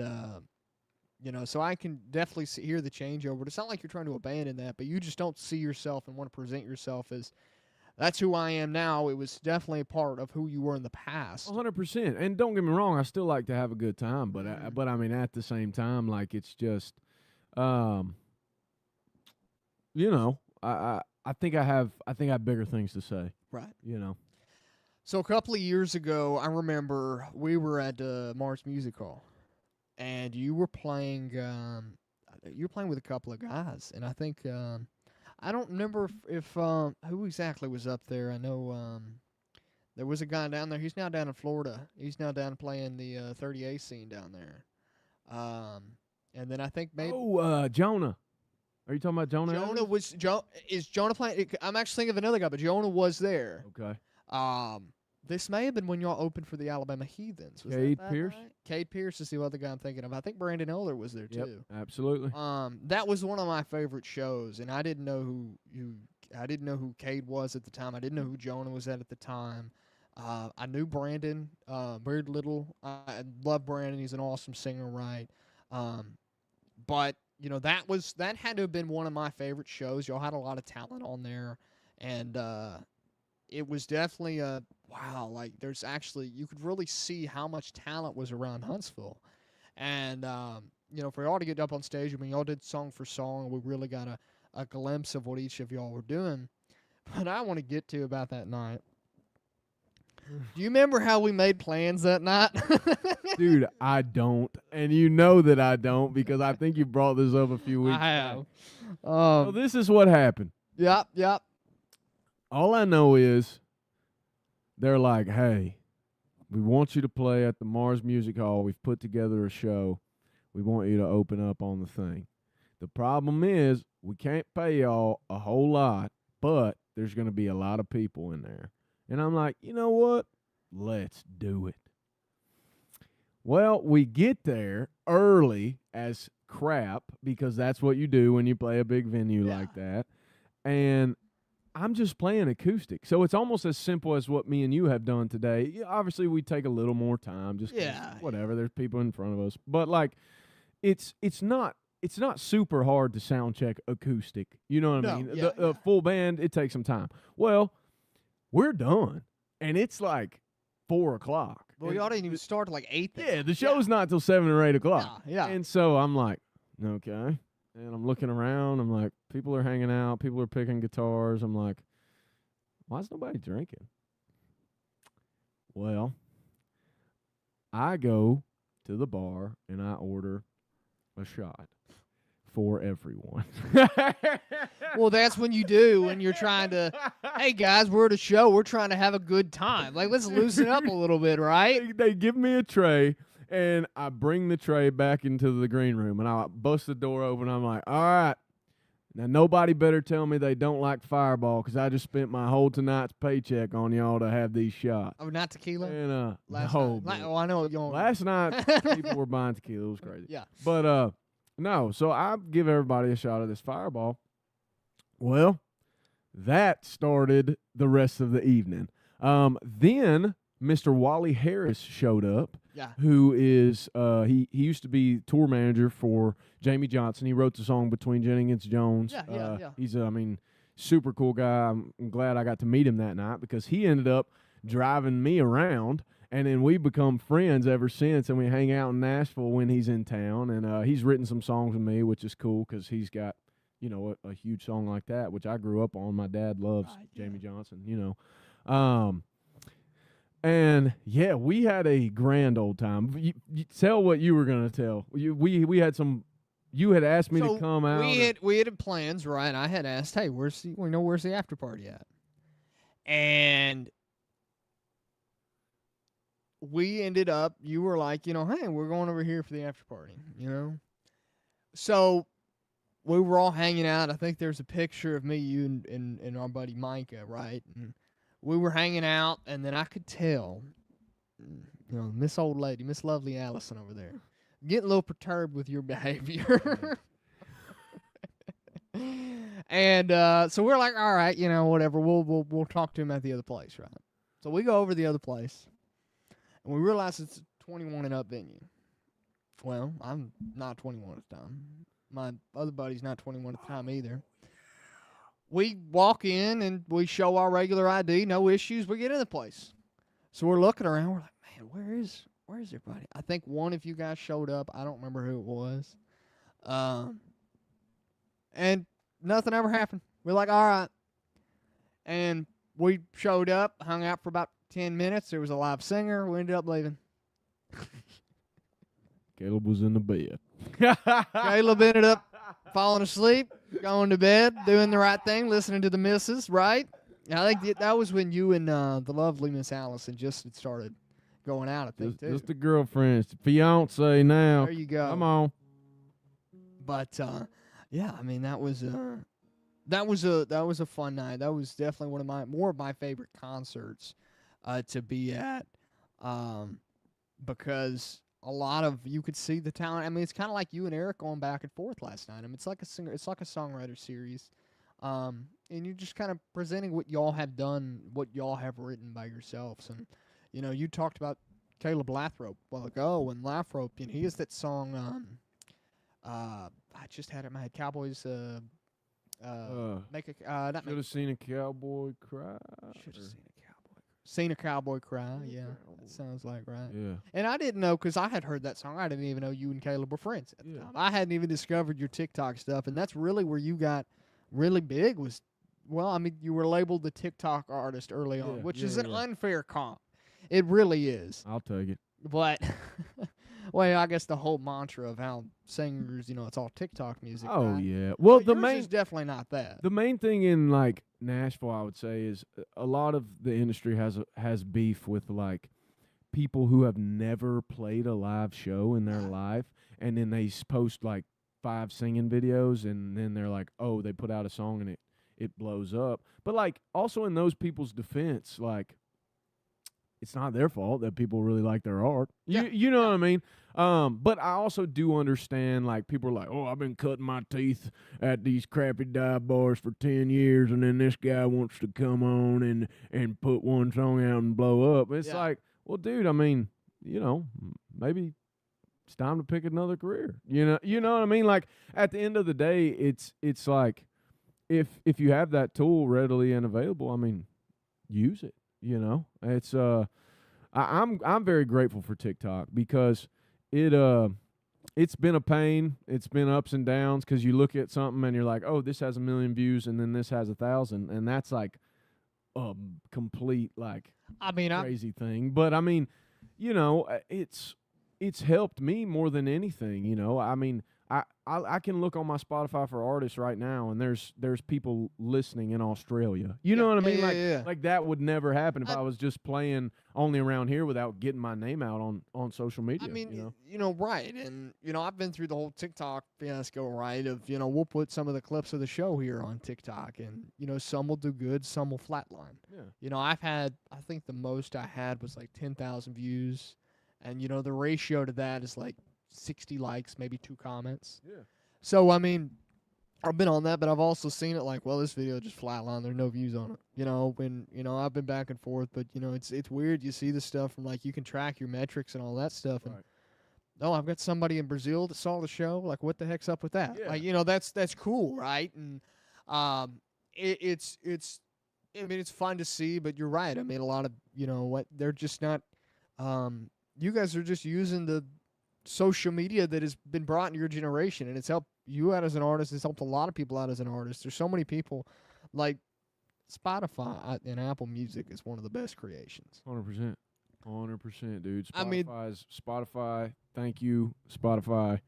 you know, so I can definitely hear the changeover. It's not like you're trying to abandon that, but you just don't see yourself and want to present yourself as that's who I am now. It was definitely a part of who you were in the past. 100%. And don't get me wrong, I still like to have a good time, but I mean, at the same time, like, it's just, you know, I think I have bigger things to say. Right. You know. So a couple of years ago, I remember we were at Mars Music Hall, and you were playing. You were playing with a couple of guys, and I think I don't remember if who exactly was up there. I know there was a guy down there. He's now down in Florida. He's now down playing the 30A scene down there. And then I think maybe Jonah. Are you talking about Jonah? Is Jonah playing? I'm actually thinking of another guy, but Jonah was there. Okay. This may have been when y'all opened for the Alabama Heathens. Was Cade that Pierce? night? Cade Pierce is the other guy I'm thinking of. I think Brandon Eller was there Yep, too. absolutely. That was one of my favorite shows, and I didn't know who Cade was at the time. I didn't know who Jonah was at the time. I knew Brandon very little. I love Brandon. He's an awesome singer, right? But you know, that had to have been one of my favorite shows. Y'all had a lot of talent on there, and it was definitely a wow. Like, there's actually, you could really see how much talent was around Huntsville, and you know, for y'all to get up on stage, I mean, y'all did song for song. We really got a glimpse of what each of y'all were doing. But I want to get to about that night. Do you remember how we made plans that night? Dude, I don't. And you know that I don't, because I think you brought this up a few weeks I have. So this is what happened. Yep. All I know is they're like, hey, we want you to play at the Mars Music Hall. We've put together a show. We want you to open up on the thing. The problem is we can't pay y'all a whole lot, but there's going to be a lot of people in there. And I'm like, you know what? Let's do it. Well, we get there early as crap, because that's what you do when you play a big venue like that. And I'm just playing acoustic. So it's almost as simple as what me and you have done today. Yeah, obviously, we take a little more time, just whatever. There's people in front of us. But, like, it's not super hard to sound check acoustic. You know what I mean? The full band, it takes some time. Well, we're done, and it's like 4 o'clock. Well, y'all didn't even start at like 8. Yeah, the show's not till 7 or 8 o'clock. Yeah. And so I'm like, okay. And I'm looking around. I'm like, people are hanging out. People are picking guitars. I'm like, why is nobody drinking? Well, I go to the bar, and I order a shot for everyone. Well, that's when you do, when you're trying to, hey, guys, we're at a show. We're trying to have a good time. Like, let's loosen up a little bit, right? They give me a tray, and I bring the tray back into the green room, and I bust the door open. I'm like, all right, Now, nobody better tell me they don't like Fireball because I just spent my whole tonight's paycheck on y'all to have these shots. Oh, not tequila? And, Last no, night. I know you don't. last night people were buying tequila. It was crazy. Yeah. But, no, so I give everybody a shot of this Fireball. Well, that started the rest of the evening. Then Mr. Wally Harris showed up. Yeah. Who is he used to be tour manager for Jamie Johnson. He wrote the song Between Jenny and Jones. Yeah. He's super cool guy. I'm glad I got to meet him that night because he ended up driving me around, and then we become friends ever since, and we hang out in Nashville when he's in town, and he's written some songs with me, which is cool because he's got, a huge song like that, which I grew up on. My dad loves Jamie Johnson, And yeah, we had a grand old time. You tell what you were gonna tell. We had some. You had asked me to come out. We had plans, right? I had asked, hey, where's the after party at? And we ended up. You were like, hey, we're going over here for the after party, So we were all hanging out. I think there's a picture of me, you, and our buddy Micah, right? And we were hanging out, and then I could tell, Miss Old Lady, Miss Lovely Allison over there, getting a little perturbed with your behavior. And so we're like, all right, whatever. We'll talk to him at the other place, right? So we go over to the other place, and we realize it's a 21 and up venue. Well, I'm not 21 at the time. My other buddy's not 21 at the time either. We walk in and we show our regular ID, no issues. We get in the place. So we're looking around. We're like, man, where's everybody? I think one of you guys showed up. I don't remember who it was. And nothing ever happened. We're like, all right. And we showed up, hung out for about 10 minutes. There was a live singer. We ended up leaving. Caleb was in the bed. Caleb ended up falling asleep, going to bed, doing the right thing, listening to the missus, right? I think that was when you and the lovely Miss Allison just had started going out, I think, too. Just the girlfriends, the fiance now. There you go. Come on. But, yeah, I mean, that was a fun night. That was definitely more of my favorite concerts to be at because you could see the talent. I mean, it's kind of like you and Eric going back and forth last night. I mean, it's like a songwriter series. And you're just kind of presenting what y'all have done, what y'all have written by yourselves. And, you talked about Caleb Lathrop a while ago, and Lathrop, he has that song, I just had it in my head, Cowboys, should have seen a cowboy cry. Should have seen a cowboy cry, yeah. That sounds like right. Yeah. And I didn't know, because I had heard that song. I didn't even know you and Caleb were friends at the time. I hadn't even discovered your TikTok stuff, and that's really where you got really big was, you were labeled the TikTok artist early on, which is an unfair comp. It really is. I'll take it. But, well, I guess the whole mantra of how singers, it's all TikTok music. Oh, right? yeah. Well, but yours is definitely not that. The main thing in, Nashville, I would say, is a lot of the industry has beef with, people who have never played a live show in their life, and then they post, 5 singing videos, and then they're like, oh, they put out a song, and it blows up. But, also in those people's defense, it's not their fault that people really like their art. You know what I mean? But I also do understand, people are like, oh, I've been cutting my teeth at these crappy dive bars for 10 years, and then this guy wants to come on and put one song out and blow up. It's like, well, dude, I mean, maybe it's time to pick another career. You know what I mean? At the end of the day, it's like if you have that tool readily and available, I mean, use it. It's I'm very grateful for TikTok because it's been a pain. It's been ups and downs because you look at something and you're like, oh, this has 1 million views and then this has 1,000, and that's a complete crazy thing. But I mean, it's helped me more than anything. I mean, I can look on my Spotify for artists right now, and there's people listening in Australia. You know what I mean? Like that would never happen if I was just playing only around here without getting my name out on social media. I mean, you know? Right. And, I've been through the whole TikTok fiasco, right? Of, we'll put some of the clips of the show here on TikTok, and, some will do good, some will flatline. Yeah. I've had, I think the most I had was like 10,000 views. And, the ratio to that is like 60 likes, maybe 2 comments. Yeah. So, I mean, I've been on that, but I've also seen it like, well, this video just flatlined. There's no views on it. When, I've been back and forth, but, it's weird. You see the stuff from, like, you can track your metrics and all that stuff. And, I've got somebody in Brazil that saw the show. Like, what the heck's up with that? Yeah. Like, that's cool, right? And it's fun to see, but you're right. I mean, a lot of, they're just not, you guys are just using the social media that has been brought into your generation, and it's helped you out as an artist. It's helped a lot of people out as an artist. There's so many people, like Spotify and Apple Music is one of the best creations. 100%, dude. I mean, Spotify. Thank you, Spotify.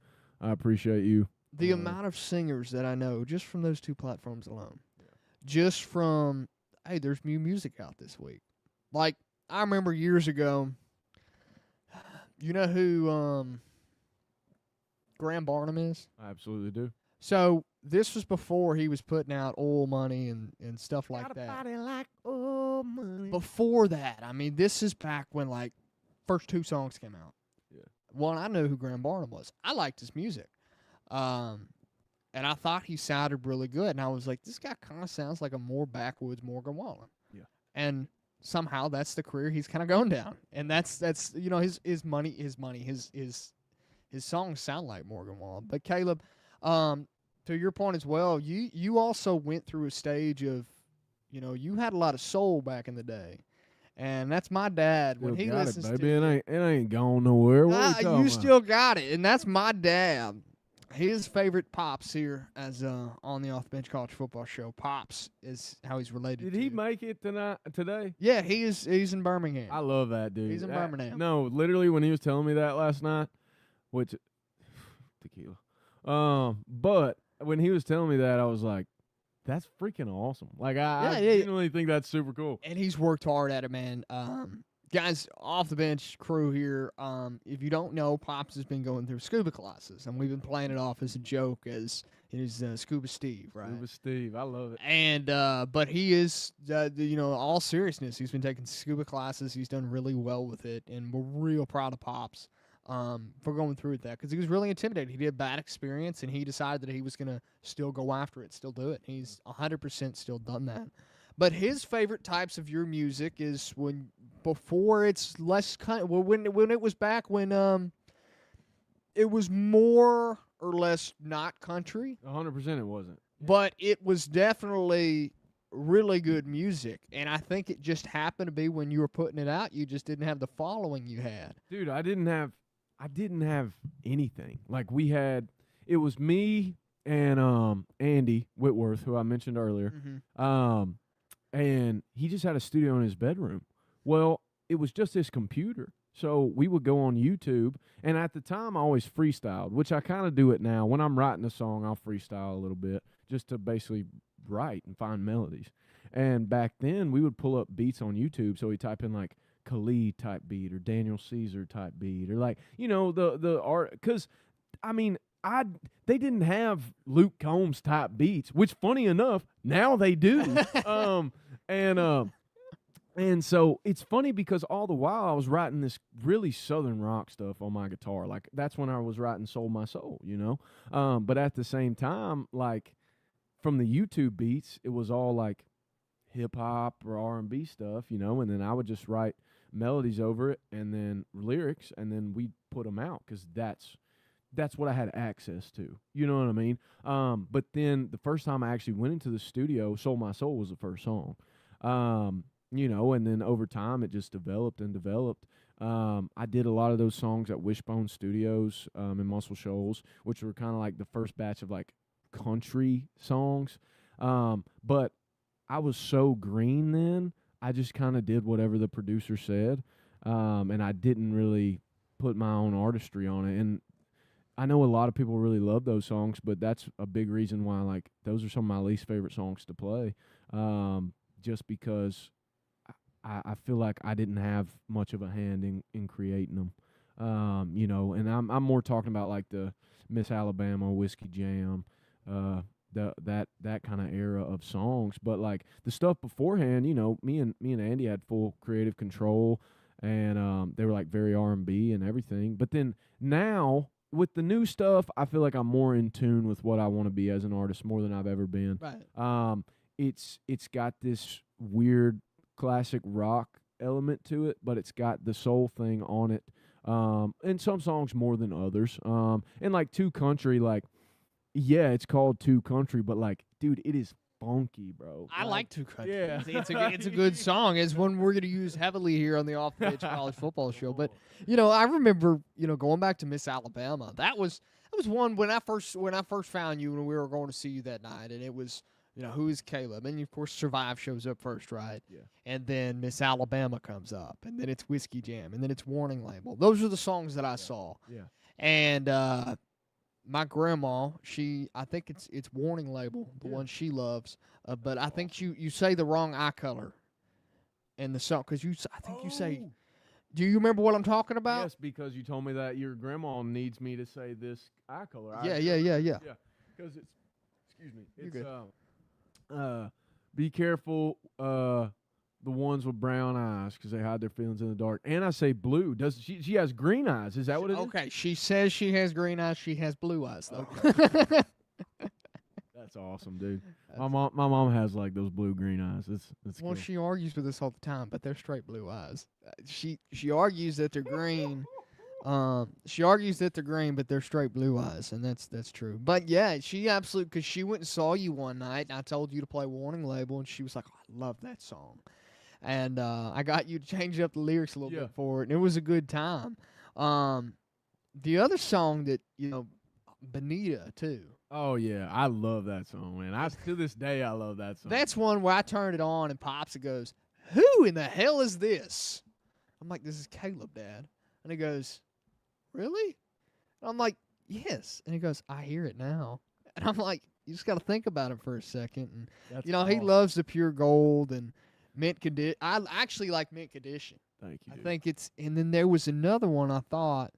I appreciate you. The amount of singers that I know just from those 2 platforms alone, just from hey, there's new music out this week. Like I remember years ago. You know who Graham Barnum is? I absolutely do. So this was before he was putting out Oil Money and stuff like Got a that. body like oil money. Before that, I mean, this is back when like first 2 songs came out. Yeah. One, I knew who Graham Barnum was. I liked his music, and I thought he sounded really good. And I was like, this guy kind of sounds like a more backwoods Morgan Wallen. Yeah. And somehow that's the career he's kind of going down, and that's his songs sound like Morgan Wallen. But Caleb, to your point as well, you also went through a stage of, you had a lot of soul back in the day, and that's my dad when he listens baby. to it ain't going nowhere. What are you talking about? still got it, and that's my dad. His favorite Pops here, as on the Off the Bench College Football Show. Pops is how he's related. Did he make it today? Yeah, he's in Birmingham. I love that dude. He's in Birmingham. No, literally when he was telling me that last night, which tequila. But when he was telling me that, I was like, that's freaking awesome. Like I genuinely think that's super cool. And he's worked hard at it, man. Guys, Off the Bench crew here, if you don't know, Pops has been going through scuba classes, and we've been playing it off as a joke as his Scuba Steve, right? Scuba Steve, I love it. And but he is, all seriousness, he's been taking scuba classes. He's done really well with it, and we're real proud of Pops for going through with that, because he was really intimidated. He did a bad experience, and he decided that he was going to still go after it, still do it. He's 100% still done that. But his favorite types of your music is before it's less when it was back when it was more or less not country. 100% it wasn't. But it was definitely really good music, and I think it just happened to be when you were putting it out, you just didn't have the following you had. Dude, I didn't have anything. Like it was me and Andy Whitworth, who I mentioned earlier. Mm-hmm. And he just had a studio in his bedroom. Well, it was just his computer. So we would go on YouTube, and at the time I always freestyled, which I kind of do it now. When I'm writing a song, I'll freestyle a little bit just to basically write and find melodies. And back then we would pull up beats on YouTube. So we type in like Khalid type beat or Daniel Caesar type beat, or like, the art, because I mean, they didn't have Luke Combs type beats, which funny enough, now they do. And so it's funny because all the while I was writing this really southern rock stuff on my guitar. Like that's when I was writing Sold My Soul, But at the same time, like from the YouTube beats, it was all like hip hop or R&B stuff, and then I would just write melodies over it and then lyrics, and then we'd put them out because that's what I had access to. You know what I mean? But then the first time I actually went into the studio, Sold My Soul was the first song. And then over time it just developed and developed. I did a lot of those songs at Wishbone Studios in Muscle Shoals, which were kind of like the first batch of like country songs. But I was so green then, I just kind of did whatever the producer said. And I didn't really put my own artistry on it. And I know a lot of people really love those songs, but that's a big reason why, like, those are some of my least favorite songs to play, just because I feel like I didn't have much of a hand in creating them. You know, and I'm more talking about like the Miss Alabama, Whiskey Jam, that kind of era of songs. But like the stuff beforehand, you know, me and Andy had full creative control, and they were like very R&B and everything. But then now with the new stuff, I feel like I'm more in tune with what I want to be as an artist more than I've ever been. Right. It's got this weird classic rock element to it, but it's got the soul thing on it. And some songs more than others. And like Too Country, like, yeah, it's called Too Country, but like, dude, it is funky, bro. I like Too Country. Yeah. It's a good song. It's one we're going to use heavily here on the Off the Edge College Football Show. But you know, I remember, you know, going back to Miss Alabama. That was one when I first found you when we were going to see you that night, and it was, you know, who is Caleb? And of course, Survive shows up first, right? Yeah. And then Miss Alabama comes up, and then it's Whiskey Jam, and then it's Warning Label. Those are the songs that I saw. Yeah. And my grandma, I think it's Warning Label, the one she loves. But I think you say the wrong eye color in the song because I think you say. Do you remember what I'm talking about? Yes, because you told me that your grandma needs me to say this eye color. Yeah. Yeah, because it's, excuse me, You're it's good. be careful, the ones with brown eyes because they hide their feelings in the dark. And I say blue. Does she has green eyes? Is that what it is? Okay, she says she has green eyes. She has blue eyes though. Okay. That's awesome, dude. My mom has like those blue-green eyes. It's Well, cool. she argues with us all the time, but they're straight blue eyes. She argues that they're green. She argues that they're green, but they're straight blue eyes, and that's true. But yeah, she absolutely, because she went and saw you one night, and I told you to play Warning Label, and she was like, oh, I love that song. And I got you to change up the lyrics a little bit for it, and it was a good time. The other song that, you know, Bonita, too. Oh yeah, I love that song, man. To this day I love that song. That's one where I turn it on and Pops goes, who in the hell is this? I'm like, this is Caleb, Dad. And he goes, really? And I'm like, yes. And he goes, I hear it now. And I'm like, you just got to think about it for a second. And, That's you know, awesome. he loves the Pure Gold and Mint Condition. I actually like Mint Condition. Thank you, dude. I think it's, and then there was another one I thought,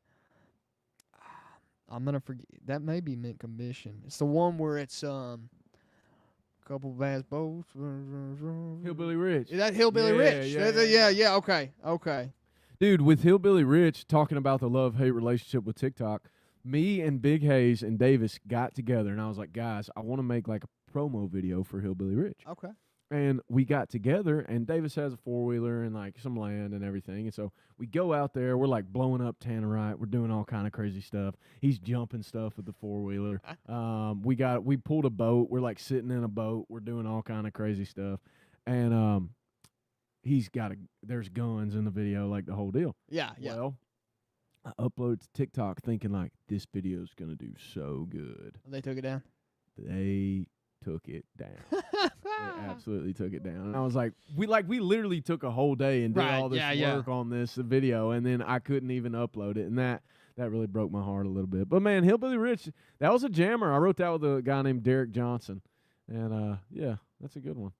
I'm gonna forget. That may be Mint Condition. It's the one where it's couple bass boats. Hillbilly Rich. Is that Hillbilly Rich? Yeah. Okay. Dude, with Hillbilly Rich talking about the love-hate relationship with TikTok, me and Big Hayes and Davis got together, and I was like, guys, I want to make like a promo video for Hillbilly Rich. Okay. And we got together, and Davis has a four-wheeler and like some land and everything. And so we go out there. We're like blowing up Tannerite. We're doing all kind of crazy stuff. He's jumping stuff with the four-wheeler. We pulled a boat. We're like sitting in a boat. We're doing all kind of crazy stuff. And there's guns in the video, like the whole deal. Yeah. Well, I uploaded to TikTok thinking like this video is gonna do so good. They took it down. They took it down. They absolutely took it down. And I was like, we literally took a whole day and did all this work on this video, and then I couldn't even upload it, and that really broke my heart a little bit. But man, Hillbilly Rich, that was a jammer. I wrote that with a guy named Derek Johnson, and yeah, that's a good one.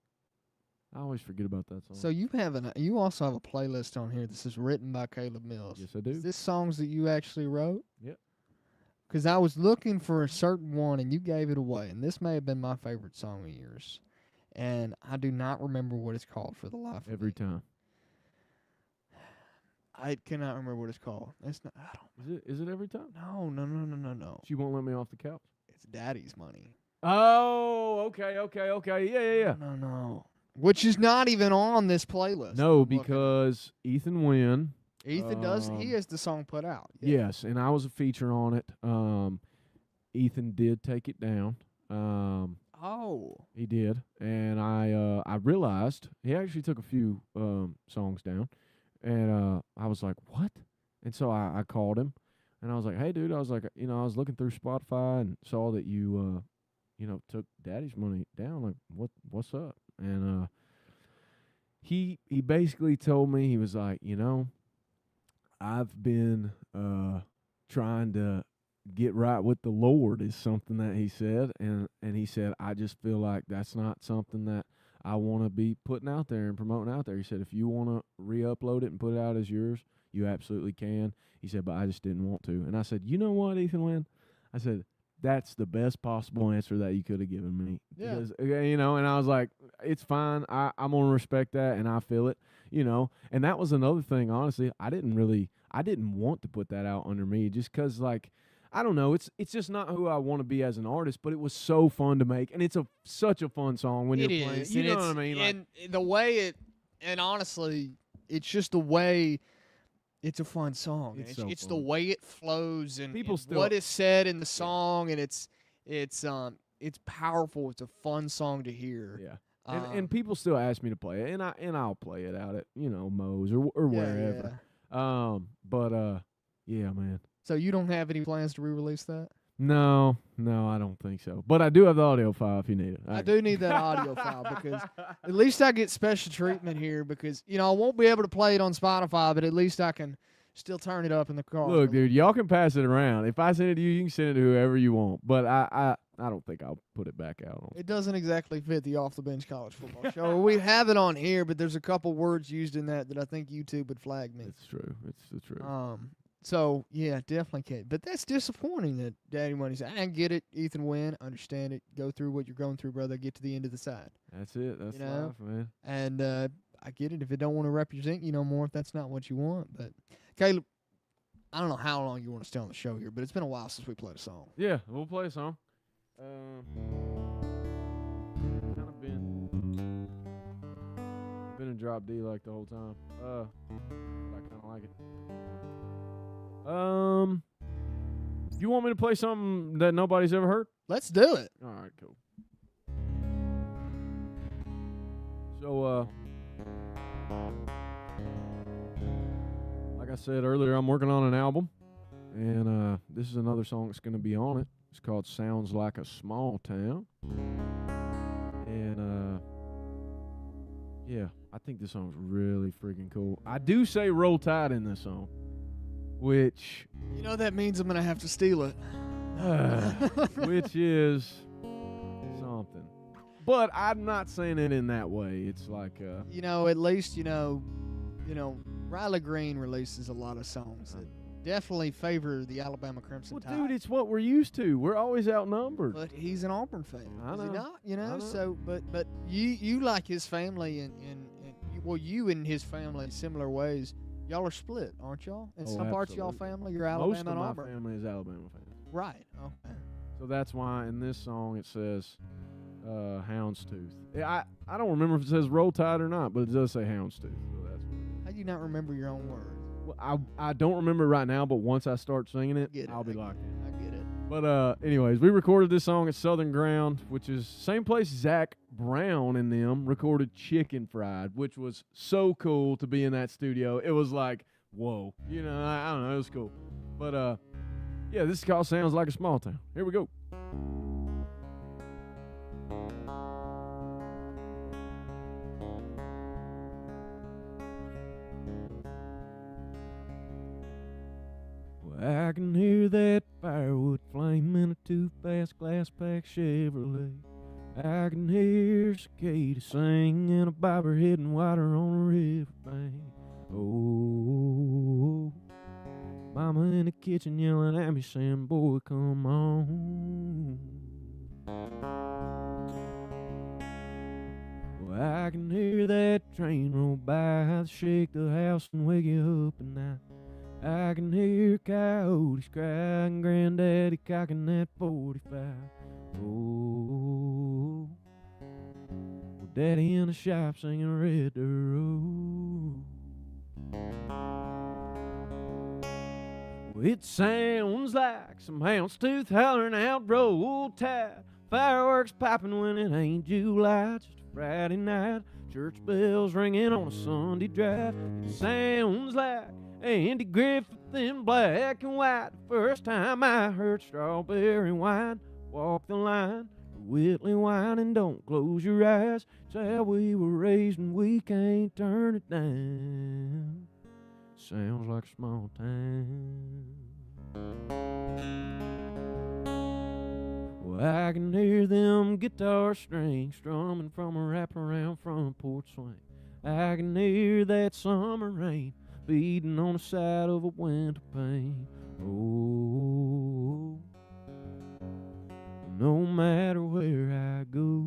I always forget about that song. So you also have a playlist on here. This is written by Caleb Mills. Yes, I do. Is this songs that you actually wrote? Yep. Because I was looking for a certain one, and you gave it away. And this may have been my favorite song of yours. And I do not remember what it's called for the life of Every me. time. I cannot remember what it's called. It's not. I don't. Is it every time? No. She won't let me off the couch. It's Daddy's Money. Oh, okay. Yeah. No. Which is not even on this playlist. No, I'm looking. because Ethan Wynn. Ethan does. He has the song put out. Yes, and I was a feature on it. Ethan did take it down. Oh. He did, and I realized he actually took a few songs down, and I was like, what? And so I called him, and I was like, hey, dude, I was like, I was looking through Spotify and saw that you took Daddy's Money down. Like, what's up? And he basically told me, he was like, I've been trying to get right with the Lord is something that he said, and he said, I just feel like that's not something that I want to be putting out there and promoting out there. He said, if you want to re-upload it and put it out as yours, you absolutely can. He said, but I just didn't want to. And I said, you know what, Ethan Wynn? I said, that's the best possible answer that you could have given me. Yeah. Because, you know, and I was like, it's fine. I'm going to respect that, and I feel it, you know. And that was another thing, honestly. I didn't want to put that out under me just because, like, I don't know. It's just not who I want to be as an artist, but it was so fun to make, and it's such a fun song when you're playing. You know what I mean? Like, And the way it, and honestly, it's just the way. It's a fun song. It's It's so the fun. way it flows and, People and still- what is said in the song, and it's powerful. It's a fun song to hear. yeah. And people still ask me to play it, and I'll play it out at, you know, Moe's or wherever. Yeah. Yeah, man. So you don't have any plans to re-release that? No, I don't think so. But I do have the audio file if you need it. I do need that audio file because at least I get special treatment here because, you know, I won't be able to play it on Spotify, but at least I can still turn it up in the car. Look, dude, y'all can pass it around. If I send it to you, you can send it to whoever you want. But I don't think I'll put it back out on. It doesn't exactly fit the Off the Bench College Football Show. We have it on here, but there's a couple words used in that I think YouTube would flag me. It's true. It's the truth. So, yeah, definitely can't. But that's disappointing that Daddy Money said, I get it, Ethan Wynn, understand it, go through what you're going through, brother, get to the end of the side. That's it. That's you know? life, man. And I get it if it don't want to represent you no more, if that's not what you want. But, Caleb, I don't know how long you want to stay on the show here, but it's been a while since we played a song. Yeah, we'll play a song. Kind of been in drop D like the whole time. I kind of like it. You want me to play something that nobody's ever heard? Let's do it. All right, cool. So, like I said earlier, I'm working on an album, and this is another song that's going to be on it. It's called Sounds Like a Small Town. And, yeah, I think this song's really freaking cool. I do say Roll Tide in this song, which... You know that means I'm going to have to steal it. which is something. But I'm not saying it in that way. It's like... you know, at least, you know, Riley Green releases a lot of songs that definitely favor the Alabama Crimson Tide. Dude, it's what we're used to. We're always outnumbered. But he's an Auburn fan. I know. Is he not? You know, I know. so but you like his family and you and his family in similar ways. Y'all are split, aren't y'all? In some parts of y'all absolutely. family, you're Alabama Most of and my Auburn. family is Alabama fans. Right. Okay. So that's why in this song it says Houndstooth. I don't remember if it says Roll Tide or not, but it does say Houndstooth. So that's what it is. How do you not remember your own words? Well, I don't remember right now, but once I start singing it, Get it. I'll be locked in. I get it. But anyways, we recorded this song at Southern Ground, which is same place Zach Brown and them recorded Chicken Fried, which was so cool to be in that studio. It was like, whoa. You know, I don't know. It was cool. But, yeah, this is called Sounds Like a Small Town. Here we go. Well, I can hear that firewood flame in a too-fast glass-pack Chevrolet. I can hear a cicada sing and a bobber hitting water on a riverbank. Oh, mama in the kitchen yelling at me saying, boy, come on. Well, I can hear that train roll by, shake the house and wake you up at night. I can hear coyotes cry and granddaddy cocking that 45. Oh, well, daddy in the shop singing Red Dirt Road. Well, it sounds like some houndstooth hollering out Roll Tide. Fireworks popping when it ain't July, just a Friday night. Church bells ringing on a Sunday drive. It sounds like Andy Griffith in black and white. The first time I heard strawberry wine. Walk the line, Whitley wine, and don't close your eyes. It's how we were raised and we can't turn it down. Sounds like a small town. Well, I can hear them guitar strings strumming from a wraparound front porch swing. I can hear that summer rain beating on the side of a window pane. Oh, no matter where I go,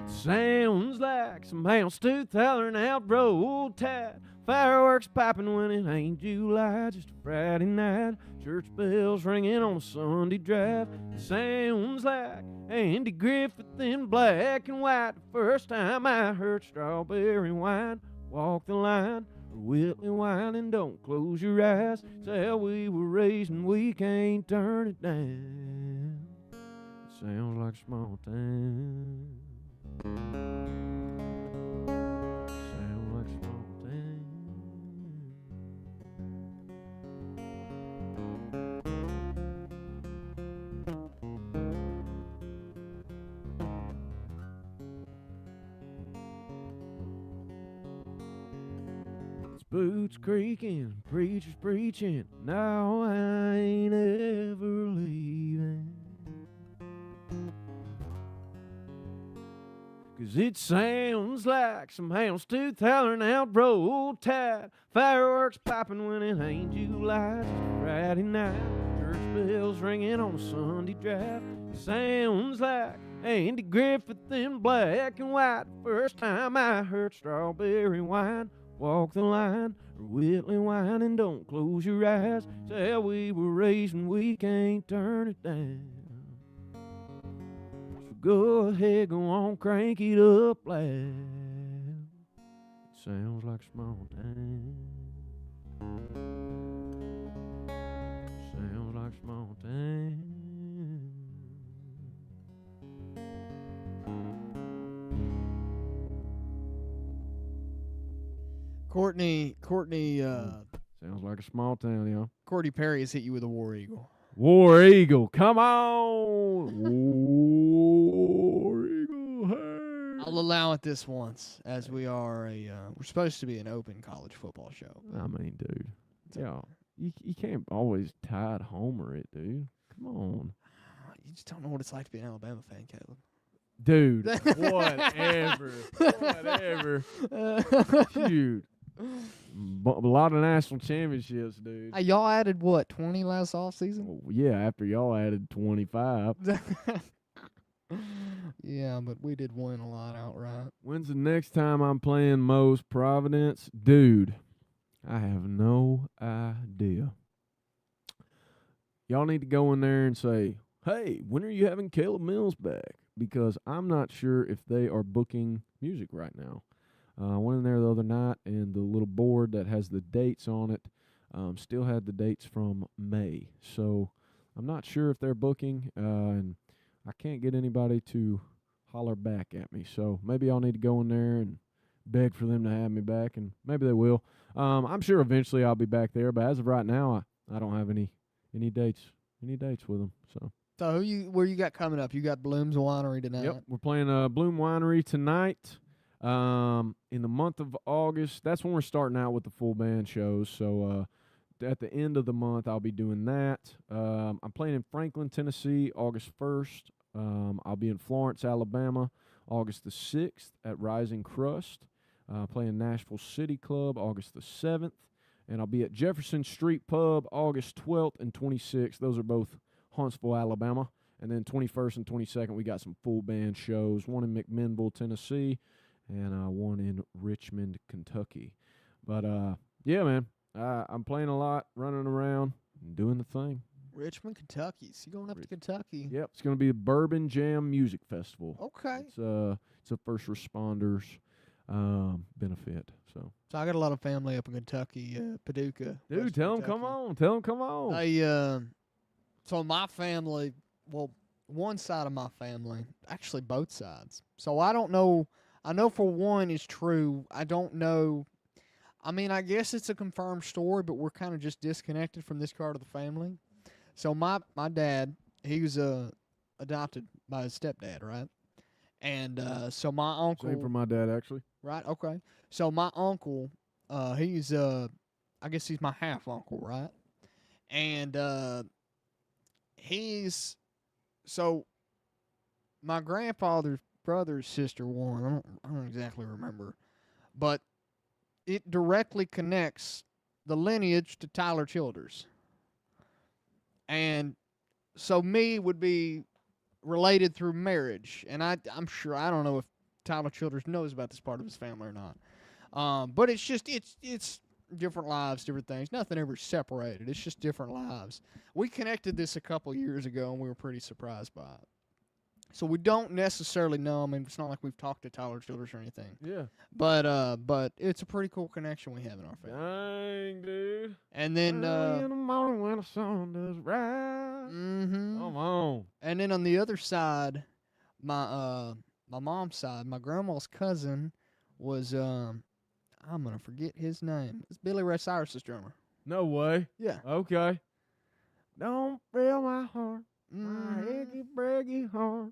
sounds like some houndstooth hollering out roll tide. Fireworks popping when it ain't July, just a Friday night. Church bells ringing on a Sunday drive. It sounds like Andy Griffith in black and white. The first time I heard strawberry wine. Walk the line, or Whitley wine, and don't close your eyes. It's how we were raised and we can't turn it down. It sounds like a small town. Sounds like a small town. Boots creaking, preachers preaching, now I ain't ever leaving. 'Cause it sounds like some houndstooth hollering out roll tide. Fireworks popping when it ain't July, just a Friday night. Church bells ringing on a Sunday drive. It sounds like Andy Griffith in black and white. First time I heard strawberry wine. Walk the line, or Whitley wine, and don't close your eyes. It's how we were raised and we can't turn it down. So go ahead, go on, crank it up loud. It sounds like a small town. Sounds like a small town. Courtney, Sounds like a small town, y'all. Courtney Perry has hit you with a War Eagle. War Eagle, come on! War Eagle, hey! I'll allow it this once, as we are we're supposed to be an open college football show. I mean, dude, yeah, you can't always tide homer it, dude. Come on, You just don't know what it's like to be an Alabama fan, Caleb. dude. Whatever, whatever. Shoot, a lot of national championships, dude. Hey, y'all added what, 20 last offseason? Oh, yeah, after y'all added 25. Yeah, but we did win a lot outright. When's the next time I'm playing Moe's Providence? Dude, I have no idea. Y'all need to go in there and say, hey, when are you having Caleb Mills back? Because I'm not sure if they are booking music right now. I went in there the other night, and the little board that has the dates on it still had the dates from May. So I'm not sure if they're booking, and I can't get anybody to holler back at me. So maybe I'll need to go in there and beg for them to have me back, and maybe they will. I'm sure eventually I'll be back there, but as of right now, I don't have any dates with them. So where you got coming up? You got Bloom's Winery tonight. Yep, we're playing Bloom Winery tonight. In the month of August, that's when we're starting out with the full band shows. So at the end of the month, I'll be doing that. I'm playing in Franklin, Tennessee, August 1st. I'll be in Florence, Alabama, August the 6th at Rising Crust. Playing Nashville City Club, August the 7th. And I'll be at Jefferson Street Pub, August 12th and 26th. Those are both Huntsville, Alabama. And then 21st and 22nd, we got some full band shows, one in McMinnville, Tennessee, and one in Richmond, Kentucky. But, yeah, man, I'm playing a lot, running around, and doing the thing. Richmond, Kentucky. So you going up to Kentucky? Yep, it's going to be the Bourbon Jam Music Festival. Okay. It's a first responders benefit. So I got a lot of family up in Kentucky, Paducah. Dude, tell them come on. Tell them come on. So my family, well, one side of my family, actually both sides. So I don't know. I know for one is true. I don't know. I mean, I guess it's a confirmed story, but we're kind of just disconnected from this part of the family. So my dad, he was adopted by his stepdad, right? And so my uncle. Same for my dad, actually. Right. Okay. So my uncle, he's I guess he's my half uncle, right? And he's so my grandfather's brother's sister won. I don't exactly remember, but it directly connects the lineage to Tyler Childers. And so me would be related through marriage. And I'm sure, I don't know if Tyler Childers knows about this part of his family or not. But it's just, it's different lives, different things. Nothing ever separated. It's just different lives. We connected this a couple years ago, and we were pretty surprised by it. So we don't necessarily know. I mean, it's not like we've talked to Tyler Childers or anything. Yeah. But it's a pretty cool connection we have in our family. Dang, dude. And then Early in the morning when the sun does rise. Come on. And then on the other side, my mom's side, my grandma's cousin was I'm gonna forget his name. It's Billy Ray Cyrus's drummer. No way. Yeah. Okay. Don't fill my heart, my achy breaky heart.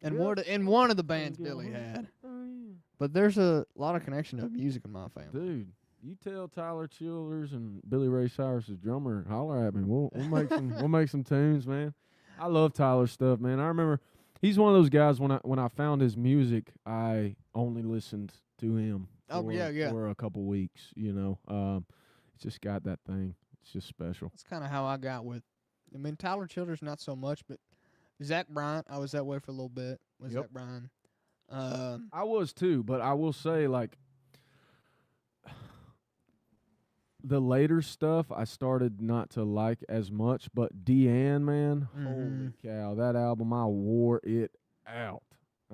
And one of the bands Billy had. But there's a lot of connection to music in my family. Dude, you tell Tyler Childers and Billy Ray Cyrus's drummer, holler at me. We'll make some tunes, man. I love Tyler's stuff, man. I remember he's one of those guys when I found his music, I only listened to him for a couple weeks, you know. It's just got that thing. It's just special. That's kind of how I got with, I mean, Tyler Childers not so much, but Zach Bryant, I was that way for a little bit with Zach Bryant. I was too, but I will say, like, the later stuff I started not to like as much, but Deanne, man, holy cow, that album, I wore it out.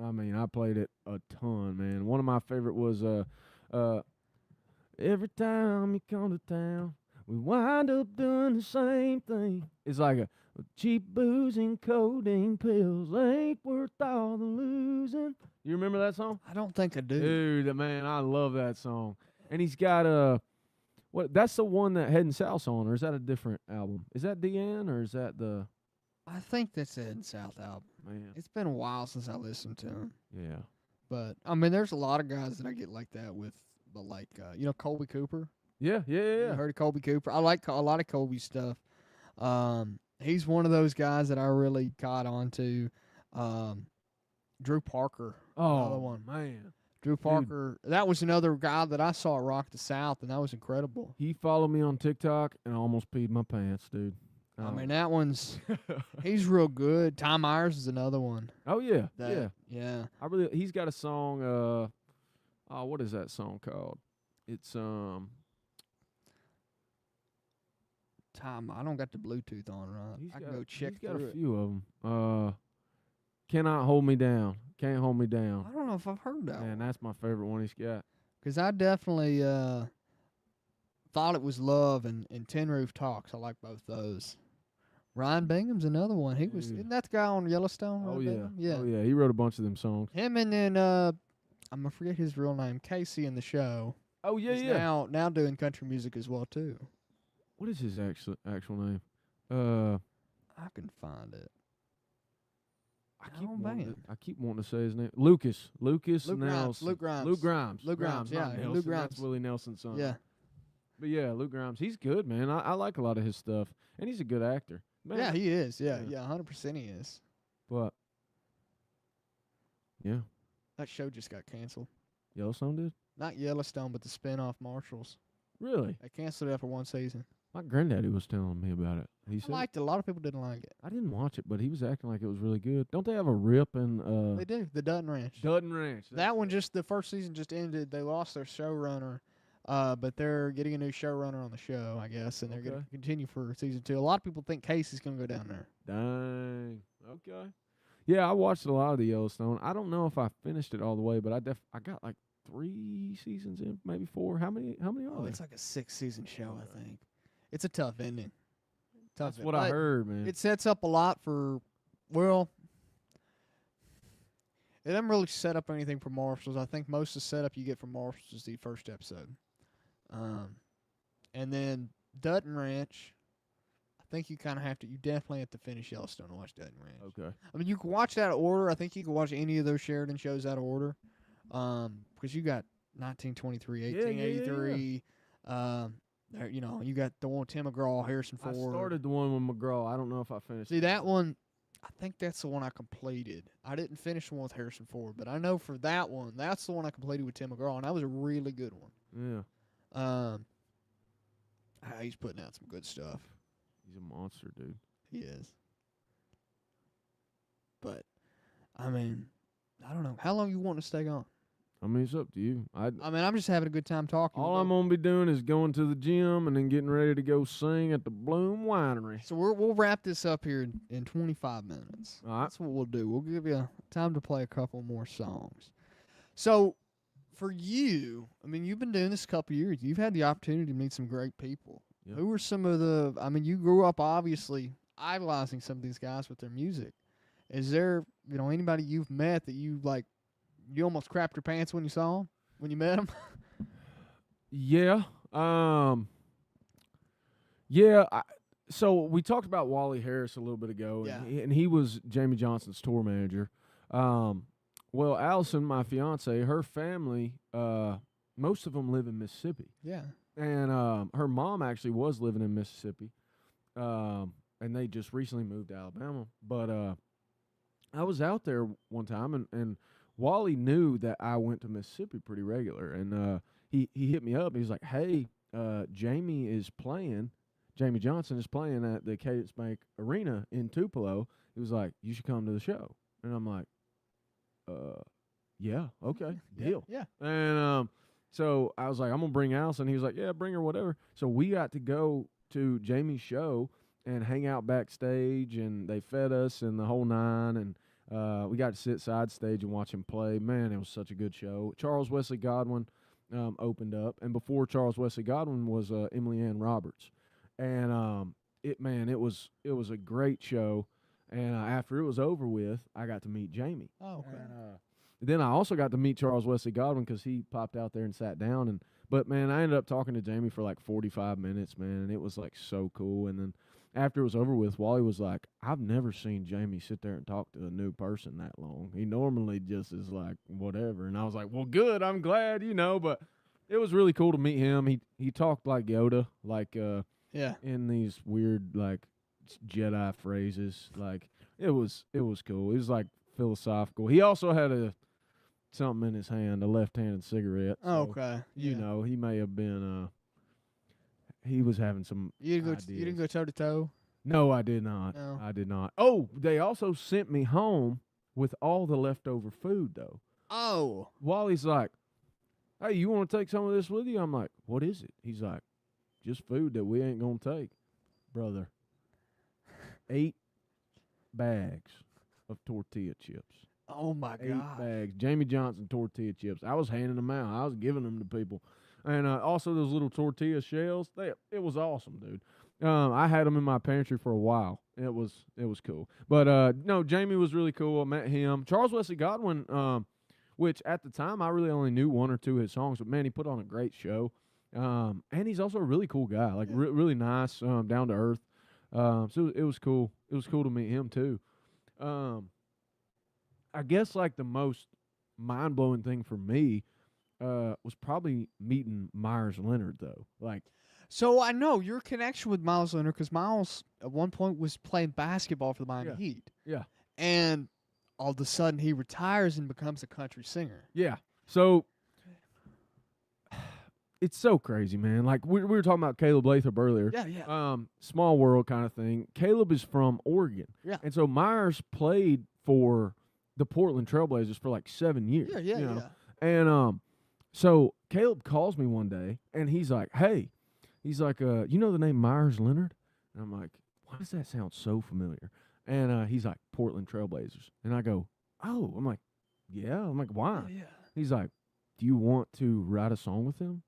I mean, I played it a ton, man. One of my favorite was Every Time You Come to Town, we wind up doing the same thing. It's like a cheap booze and codeine pills ain't worth all the losing. You remember that song? I don't think I do. Dude, man, I love that song. And he's got what? That's the one that Headin' South's on, or is that a different album? Is that Deanne, or is that the? I think that's the Headin' South album. Man, it's been a while since I listened to him. Yeah. But I mean, there's a lot of guys that I get like that with, but like you know, Colby Cooper. Yeah. You heard of Colby Cooper? I like a lot of Colby's stuff. He's one of those guys that I really caught on to. Drew Parker. Another one. Man. Drew Parker. Dude. That was another guy that I saw at Rock the South, and that was incredible. He followed me on TikTok and I almost peed my pants, dude. I mean, that one's he's real good. Tom Myers is another one. Oh yeah. Yeah. He's got a song, what is that song called? It's Tom, I don't got the Bluetooth on, right? I can go check He's got through a few of them. Cannot Hold Me Down. Can't Hold Me Down. I don't know if I've heard that one. That's my favorite one he's got. Because I definitely Thought It Was Love and Tin Roof Talks. I like both those. Ryan Bingham's another one. Isn't that the guy on Yellowstone? Oh, yeah. Bingham? Yeah. Oh, yeah. He wrote a bunch of them songs. Him, and then I'm going to forget his real name, Casey in the show. Oh, yeah, He's now doing country music as well, too. What is his actual name? I can find it. I keep wanting to say his name. Lucas Nelson. Luke Grimes. Luke Grimes. Yeah, Nelson. Luke Grimes. That's Willie Nelson's son. Yeah. But yeah, Luke Grimes. He's good, man. I like a lot of his stuff, and he's a good actor. Man, yeah, he is. Yeah, 100% he is. But yeah, that show just got canceled. Yellowstone did? Not Yellowstone, but the spinoff Marshalls. Really? They canceled it after one season. My granddaddy was telling me about it. He said liked it. A lot of people didn't like it. I didn't watch it, but he was acting like it was really good. Don't they have a rip and They do. The Dutton Ranch. Dutton Ranch. That one the first season just ended. They lost their showrunner, but they're getting a new showrunner on the show, I guess, and they're going to continue for season 2. A lot of people think Casey's going to go down there. Dang. Okay. Yeah, I watched a lot of the Yellowstone. I don't know if I finished it all the way, but I got like 3 seasons in, maybe 4. How many are there? It's like a 6-season show, I think. It's a tough ending. That's what I heard, man. It sets up a lot for, well, it doesn't really set up anything for Marshalls. I think most of the setup you get from Marshalls is the first episode. And then Dutton Ranch, I think you definitely have to finish Yellowstone to watch Dutton Ranch. Okay. I mean, you can watch that out of order. I think you can watch any of those Sheridan shows out of order. Because you got 1923, 1883, There, you got the one with Tim McGraw, Harrison I Ford. started the one with McGraw. I don't know if I finished. See, that one, I think that's the one I completed. I didn't finish the one with Harrison Ford, but I know for that one, that's the one I completed with Tim McGraw, and that was a really good one. Yeah. He's putting out some good stuff. He's a monster, dude. He is. But, I mean, I don't know. How long you want to stay on? I mean, it's up to you. I'm just having a good time talking. All I'm gonna be doing is going to the gym and then getting ready to go sing at the Bloom Winery. So we'll wrap this up here in 25 minutes. All right. That's what we'll do. We'll give you time to play a couple more songs. So, for you, I mean, you've been doing this a couple years. You've had the opportunity to meet some great people. Yep. Who were some of the? I mean, you grew up obviously idolizing some of these guys with their music. Is there, anybody you've met that you like? You almost crapped your pants when you saw him, when you met him? Yeah. Yeah. So we talked about Wally Harris a little bit ago, Yeah. and he was Jamie Johnson's tour manager. Well, Allison, my fiance, her family, most of them live in Mississippi. Yeah. And her mom actually was living in Mississippi, and they just recently moved to Alabama. But I was out there one time, and Wally knew that I went to Mississippi pretty regular, and he hit me up. He was like, "Hey, Jamie Johnson is playing at the Cadence Bank Arena in Tupelo." He was like, "You should come to the show." And I'm like, yeah, okay, deal." Yeah. And so I was like, "I'm gonna bring Allison." He was like, "Yeah, bring her, whatever." So we got to go to Jamie's show and hang out backstage, and they fed us and the whole nine, and we got to sit side stage and watch him play. Man, it was such a good show. Charles Wesley Godwin opened up, and before Charles Wesley Godwin was Emily Ann Roberts, and it was a great show. And after it was over with, I got to meet Jamie. Oh, okay. And, then I also got to meet Charles Wesley Godwin because he popped out there and sat down. But man, I ended up talking to Jamie for like 45 minutes, man, and it was like so cool. And then after it was over with, Wally was like, "I've never seen Jamie sit there and talk to a new person that long. He normally just is like whatever." And I was like, "Well, good. I'm glad, But it was really cool to meet him. He talked like Yoda, like in these weird like Jedi phrases. Like it was cool. It was like philosophical. He also had something in his hand, a left-handed cigarette. So, okay. he may have been he was having some You ideas. didn't go toe to toe? No, I did not. No. I did not. Oh, they also sent me home with all the leftover food, though. Oh. Wally's like, "Hey, you want to take some of this with you?" I'm like, "What is it?" He's like, "Just food that we ain't going to take." Brother, 8 bags of tortilla chips. Oh, my God. 8 bags. Jamie Johnson tortilla chips. I was handing them out. I was giving them to people. And also those little tortilla shells. It was awesome, dude. I had them in my pantry for a while. It was cool. But no, Jamie was really cool. I met him. Charles Wesley Godwin, which at the time I really only knew 1 or 2 of his songs, but man, he put on a great show. And he's also a really cool guy, like really nice, down to earth. So it was cool. It was cool to meet him too. I guess like the most mind blowing thing for me was probably meeting Myers Leonard though. Like, so I know your connection with Miles Leonard because Miles at one point was playing basketball for the Miami Heat. Yeah. And all of a sudden he retires and becomes a country singer. Yeah. So it's so crazy, man. Like we were talking about Caleb Lathrop earlier. Yeah. Small world kind of thing. Caleb is from Oregon. Yeah. And so Myers played for the Portland Trailblazers for like 7 years. Yeah. And so Caleb calls me one day and he's like, "Hey," he's like, "You know the name Myers Leonard?" And I'm like, "Why does that sound so familiar?" And he's like, "Portland Trailblazers." And I go, "Oh," I'm like, "Yeah." I'm like, "Why?" Yeah. He's like, "Do you want to write a song with him?"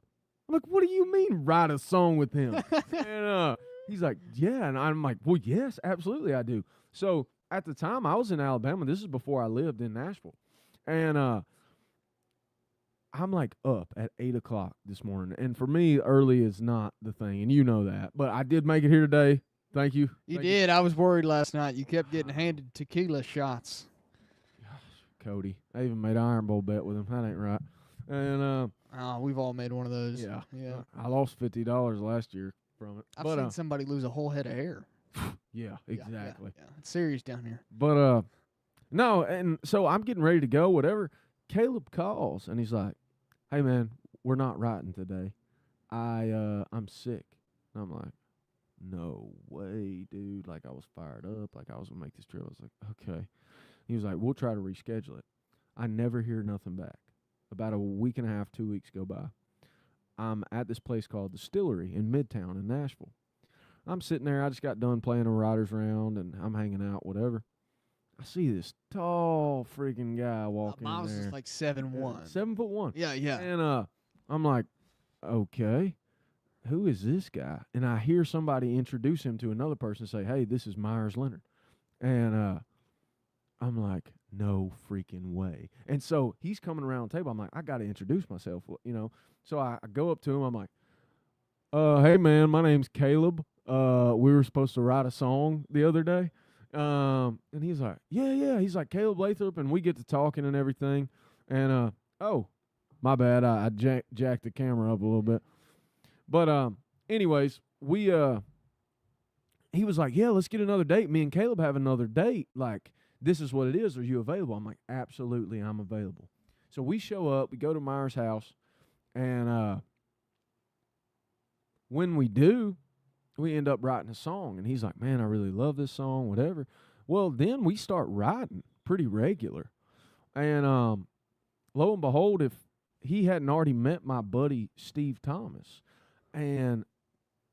I'm like, "What do you mean write a song with him?" And he's like, "Yeah." And I'm like, "Well, yes, absolutely I do." So at the time I was in Alabama. This is before I lived in Nashville. And I'm like up at 8 o'clock this morning. And for me, early is not the thing. And you know that. But I did make it here today. Thank you. You did. I was worried last night. You kept getting handed tequila shots. Gosh, Cody. I even made an Iron Bowl bet with him. That ain't right. And Oh, we've all made one of those. Yeah. Yeah. I lost $50 last year from it. I've but seen somebody lose a whole head of hair. yeah, exactly. Yeah. It's serious down here. But no, and so I'm getting ready to go, whatever. Caleb calls and he's like, "Hey man, we're not writing today. I'm sick." And I'm like, "No way, dude." Like I was fired up, like I was gonna make this trip. I was like, "Okay." He was like, "We'll try to reschedule it." I never hear nothing back. About a week and a half, 2 weeks go by. I'm at this place called Distillery in Midtown in Nashville. I'm sitting there. I just got done playing a writer's round, and I'm hanging out, whatever. I see this tall freaking guy walking in Miles there. is like 7'1". 7'1". Yeah, yeah. And I'm like, okay, who is this guy? And I hear somebody introduce him to another person and say, "Hey, this is Myers Leonard." And I'm like, no freaking way. And so he's coming around the table. I'm like, I got to introduce myself, you know. So I go up to him. I'm like, "Hey, man, my name's Caleb. We were supposed to write a song the other day." And he's like, yeah. He's like, "Caleb Lathrop," and we get to talking and everything. And oh, my bad. I jacked the camera up a little bit. But anyways, he was like, "Yeah, let's get another date. Me and Caleb have another date. Like, this is what it is. Are you available?" I'm like, "Absolutely, I'm available." So we show up. We go to Myers' house, and when we do, we end up writing a song. And he's like, "Man, I really love this song, whatever." Well, then we start writing pretty regular. And lo and behold, if he hadn't already met my buddy Steve Thomas, and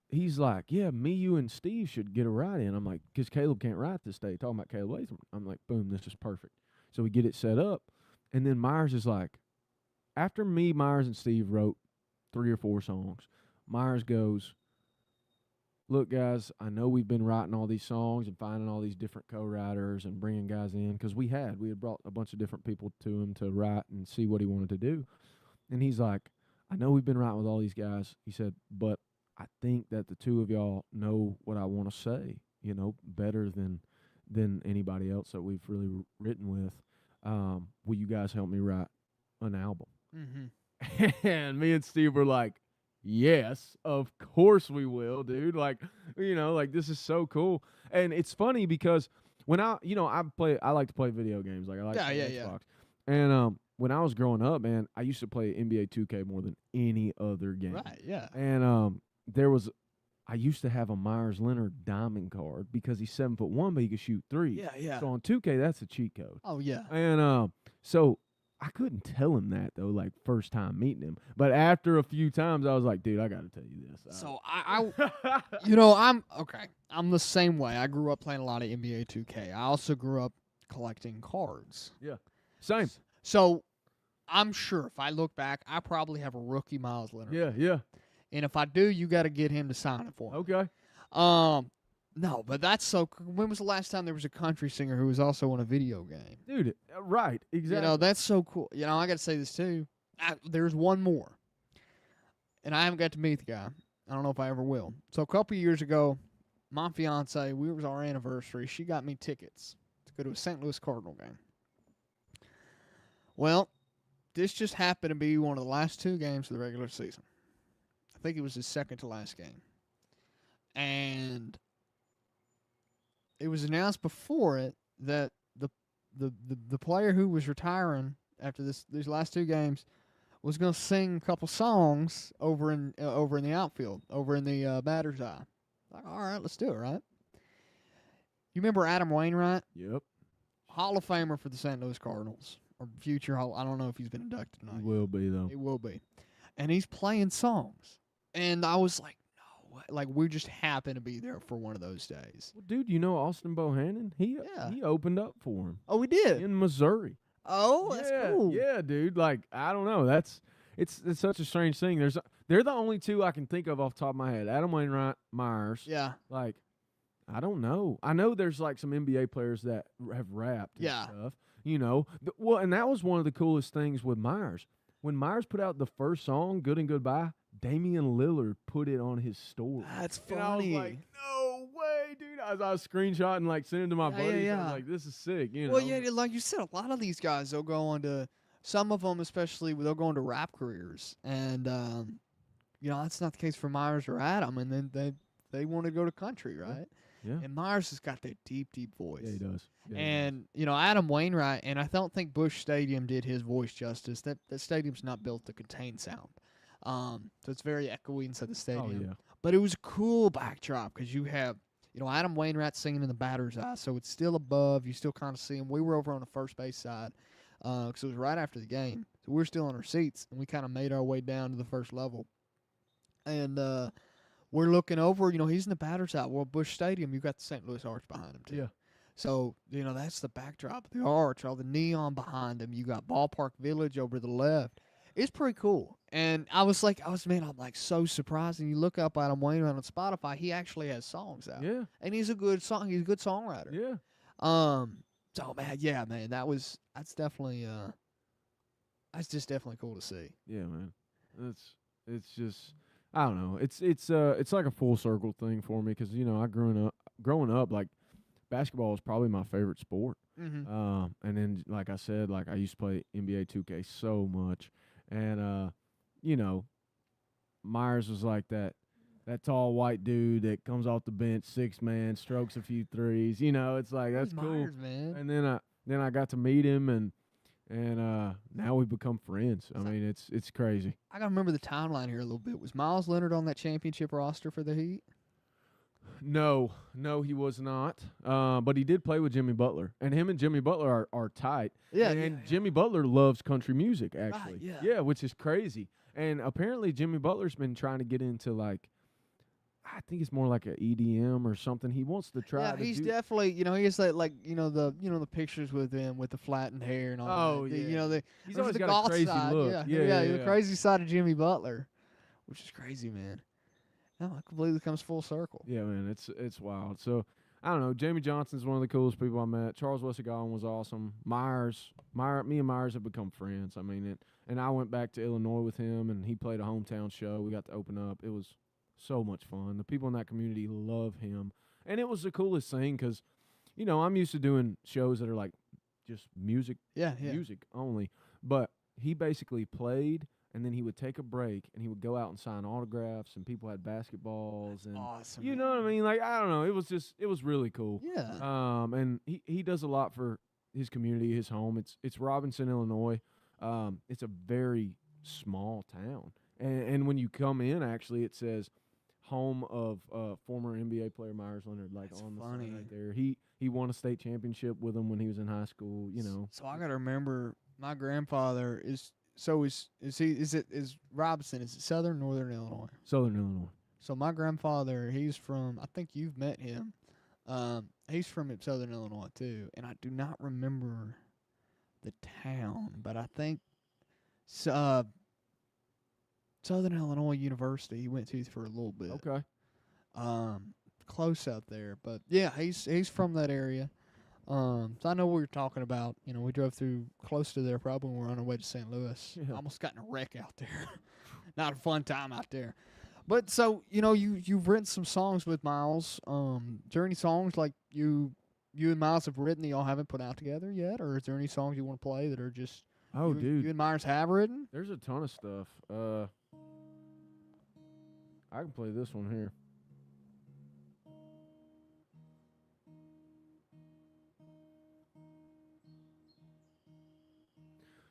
he's like, "Yeah, me, you, and Steve should get a write in." I'm like, because Caleb can't write this day. Talking about Caleb Latham. I'm like, boom, this is perfect. So we get it set up. And then Myers is like, after me, Myers, and Steve wrote 3 or 4 songs, Myers goes, "Look, guys, I know we've been writing all these songs and finding all these different co-writers and bringing guys in," because we had brought a bunch of different people to him to write and see what he wanted to do. And he's like, "I know we've been writing with all these guys." He said, "But I think that the two of y'all know what I want to say, you know, better than anybody else that we've really written with. Will you guys help me write an album?" Mm-hmm. And me and Steve were like, "Yes, of course we will, dude." Like, you know, like, this is so cool. And it's funny because when I like to play video games. Like, I like to play Xbox. And when I was growing up, man, I used to play NBA 2K more than any other game. Right, yeah. And I used to have a Myers Leonard diamond card because he's 7'1", but he could shoot 3. Yeah. So on 2K, that's a cheat code. Oh, yeah. And so I couldn't tell him that, though, like, first time meeting him. But after a few times, I was like, "Dude, I got to tell you this." So I'm the same way. I grew up playing a lot of NBA 2K. I also grew up collecting cards. Yeah, same. So I'm sure if I look back, I probably have a rookie Myles Leonard. Yeah. And if I do, you got to get him to sign it for me. Okay. No, but that's so. When was the last time there was a country singer who was also in a video game? Dude, right, exactly. You know, that's so cool. You know, I got to say this too. There's one more, and I haven't got to meet the guy. I don't know if I ever will. So a couple years ago, my fiance, it was our anniversary. She got me tickets to go to a St. Louis Cardinal game. Well, this just happened to be one of the last 2 games of the regular season. I think it was his second to last game. And it was announced before it that the player who was retiring after these last 2 games was going to sing a couple songs over in the outfield, over in the batter's eye. Like, all right, let's do it, right? You remember Adam Wainwright? Yep. Hall of Famer for the St. Louis Cardinals. Or future Hall. I don't know if he's been inducted or not. He will be, though. He will be. And he's playing songs. And I was like, no way. Like, we just happened to be there for one of those days. Well, dude, you know Austin Bohannon? He opened up for him. Oh, we did? In Missouri. Oh, that's cool. Yeah, dude. Like, I don't know. It's such a strange thing. They're the only 2 I can think of off the top of my head. Adam Wainwright, Myers. Yeah. Like, I don't know. I know there's like some NBA players that have rapped and stuff. You know. Well, and that was one of the coolest things with Myers. When Myers put out the first song, Good and Goodbye, Damian Lillard put it on his story. That's funny. And I was like, no way, dude. I was screenshotting, like, sending to my buddies. I was like, this is sick. You know? Well, yeah, like you said, a lot of these guys, they'll go on to some of them, especially, they'll go into rap careers, and that's not the case for Myers or Adam, and then they want to go to country, right? Yeah. And Myers has got that deep, deep voice. Yeah, he does. Yeah, And Adam Wainwright, and I don't think Busch Stadium did his voice justice. That stadium's not built to contain sound, so it's very echoey inside the stadium. Oh, yeah. But it was a cool backdrop because you have Adam Wainwright singing in the batter's eye, so it's still above. You still kind of see him. We were over on the first base side because it was right after the game, so we were still in our seats, and we kind of made our way down to the first level, and we're looking over. He's in the batter's eye. Well, Busch Stadium, you got the St. Louis Arch behind him too. Yeah. So, that's the backdrop of the arch, all the neon behind him. You got Ballpark Village over to the left. It's pretty cool. And I'm like so surprised. And you look up Adam Wainwright on Spotify, he actually has songs out. Yeah. And he's a good songwriter. Yeah. So man, that's definitely that's just definitely cool to see. Yeah, man. It's just, I don't know. It's like a full circle thing for me because I growing up like basketball is probably my favorite sport. Mm-hmm. And then like I said, like I used to play NBA 2K so much, and Myers was like that tall white dude that comes off the bench, 6-man, strokes a few threes. It's like that's cool, Myers, man. And then I got to meet him and now we've become friends. I mean, it's crazy. I gotta remember the timeline here a little bit. Was Miles Leonard on that championship roster for the Heat? No, he was not. But he did play with Jimmy Butler, and him and Jimmy Butler are tight. Yeah, and Jimmy Butler loves country music, actually. Right, yeah, which is crazy. And apparently, Jimmy Butler's been trying to get into like, I think it's more like a EDM or something. He wants to try. Yeah, he's definitely, he has that the pictures with him with the flattened hair and all. Oh, that. yeah. He's always the got goth a crazy side. look. Yeah, the crazy side of Jimmy Butler, which is crazy, man. No, it completely comes full circle. Yeah, man, it's wild. So I don't know. Jamie Johnson's one of the coolest people I met. Charles Wessegawan was awesome. Me and Myers have become friends. I mean, and I went back to Illinois with him, and he played a hometown show. We got to open up. It was so much fun. The people in that community love him, and it was the coolest thing because, I'm used to doing shows that are like just music, music only. But he basically played. And then he would take a break, and he would go out and sign autographs, and people had basketballs. And awesome. You know what I mean? Like, I don't know. It was really cool. Yeah. And he does a lot for his community, his home. It's Robinson, Illinois. It's a very small town. And when you come in, actually, it says home of former NBA player Myers Leonard, like That's on the funny. side right there. He won a state championship with him when he was in high school, So I got to remember my grandfather is Robinson, is it Southern, Northern Illinois? Southern Illinois. So my grandfather, he's from, I think you've met him. He's from Southern Illinois too, and I do not remember the town, but I think Southern Illinois University he went to for a little bit. Okay. Close out there, but yeah, he's from that area. So I know what you're talking about. We drove through close to there probably when we were on our way to St. Louis. Yeah. Almost got in a wreck out there. Not a fun time out there. But so, you've written some songs with Miles. Is there any songs like you and Miles have written that y'all haven't put out together yet? Or is there any songs you want to play that are just dude, you and Myers have written? there's a ton of stuff. I can play this one here.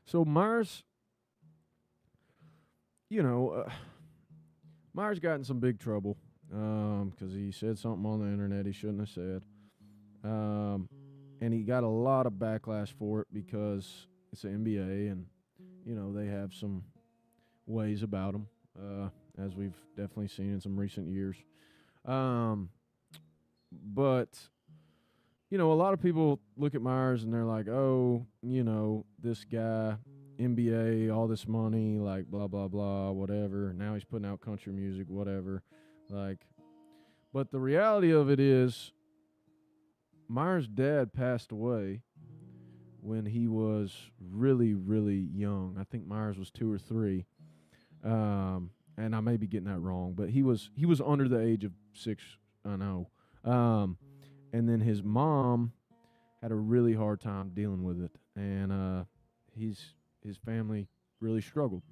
So Myers, Myers got in some big trouble because he said something on the internet he shouldn't have said. And he got a lot of backlash for it because it's an NBA and, they have some ways about them, as we've definitely seen in some recent years. But a lot of people look at Myers and they're like, oh, this guy, NBA, all this money, like blah, blah, blah, whatever. Now he's putting out country music, whatever. But the reality of it is Myers' dad passed away when he was really, really young. I think Myers was 2 or 3. And I may be getting that wrong, but he was under the age of 6, I know. And then his mom had a really hard time dealing with it, and his his family really struggled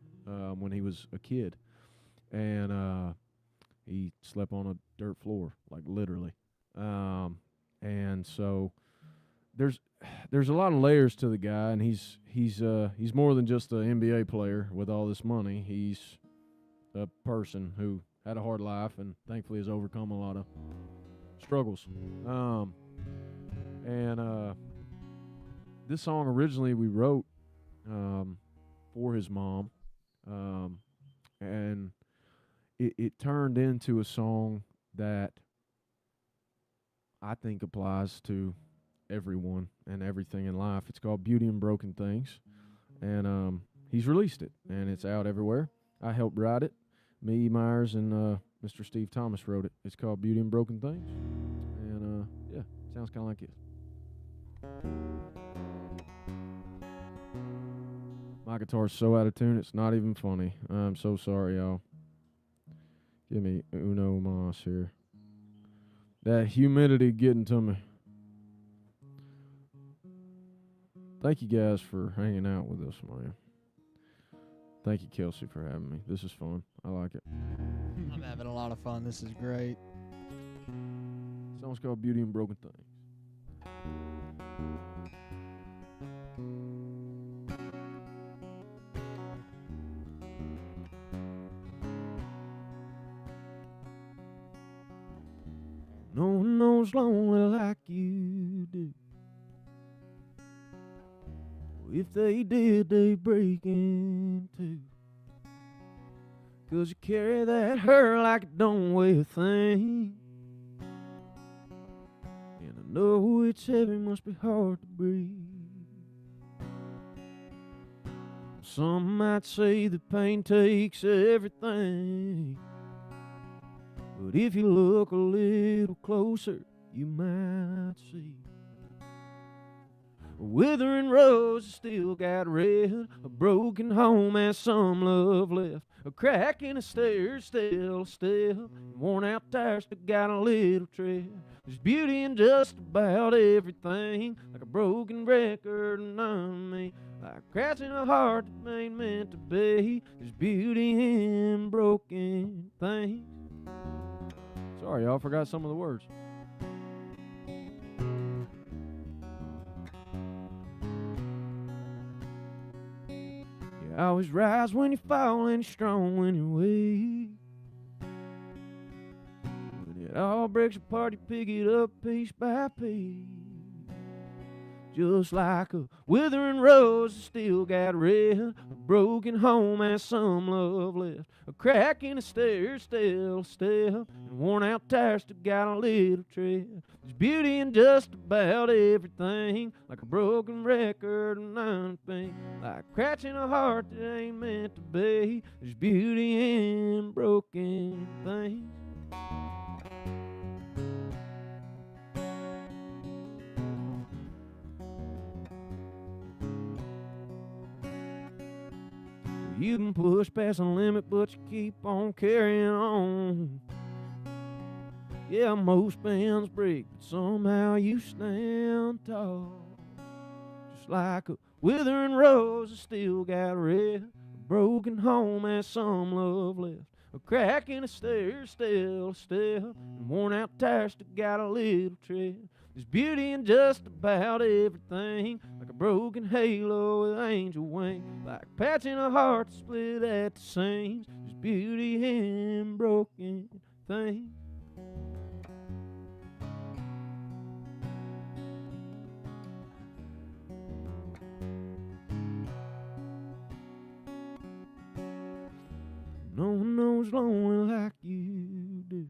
when he was a kid, and he slept on a dirt floor, like literally. And so there's a lot of layers to the guy, and he's more than just an NBA player with all this money. He's a person who had a hard life and thankfully has overcome a lot of struggles. And this song originally we wrote for his mom, and it turned into a song that I think applies to everyone and everything in life. It's called Beauty in Broken Things, and he's released it, and it's out everywhere. I helped write it. Me, Myers, and Mr. Steve Thomas wrote it. It's called Beauty in Broken Things, and yeah, sounds kind of like this. My guitar's so out of tune, it's not even funny. I'm so sorry, y'all. Give me uno mas here. That humidity getting to me. Thank you guys for hanging out with us, man. Thank you, Kelsey, for having me. This is fun. I like it. I'm having a lot of fun. This is great. The song's called Beauty in Broken Things. No one knows lonely like you do. If they did, they'd break in two. 'Cause you carry that hurt like it don't weigh a thing. And I know it's heavy, must be hard to breathe. Some might say the pain takes everything. But if you look a little closer, you might see a withering rose still got red, a broken home has some love left, a crack in a stair still a step, worn out tires still got a little tread. There's beauty in just about everything, like a broken record on me, like cracks in a heart that ain't meant to be. There's beauty in broken things. Sorry, y'all, forgot some of the words. You always rise when you fall and you're strong when you're weak. When it all breaks apart, you pick it up piece by piece. Just like a withering rose that still got red, a broken home has some love left, a crack in the stair still a step, and worn out tires still got a little tread. There's beauty in just about everything, like a broken record and nothing, like cracks in a heart that ain't meant to be. There's beauty in broken things. You can push past the limit, but you keep on carrying on. Yeah, most bands break, but somehow you stand tall. Just like a withering rose that still got red, a broken home has some love left, a crack in the stair still a step, and worn out tires still got a little tread. There's beauty in just about everything, like a broken halo with angel wings, like patching a heart split at the seams. There's beauty in broken things. No one knows lonely like you do.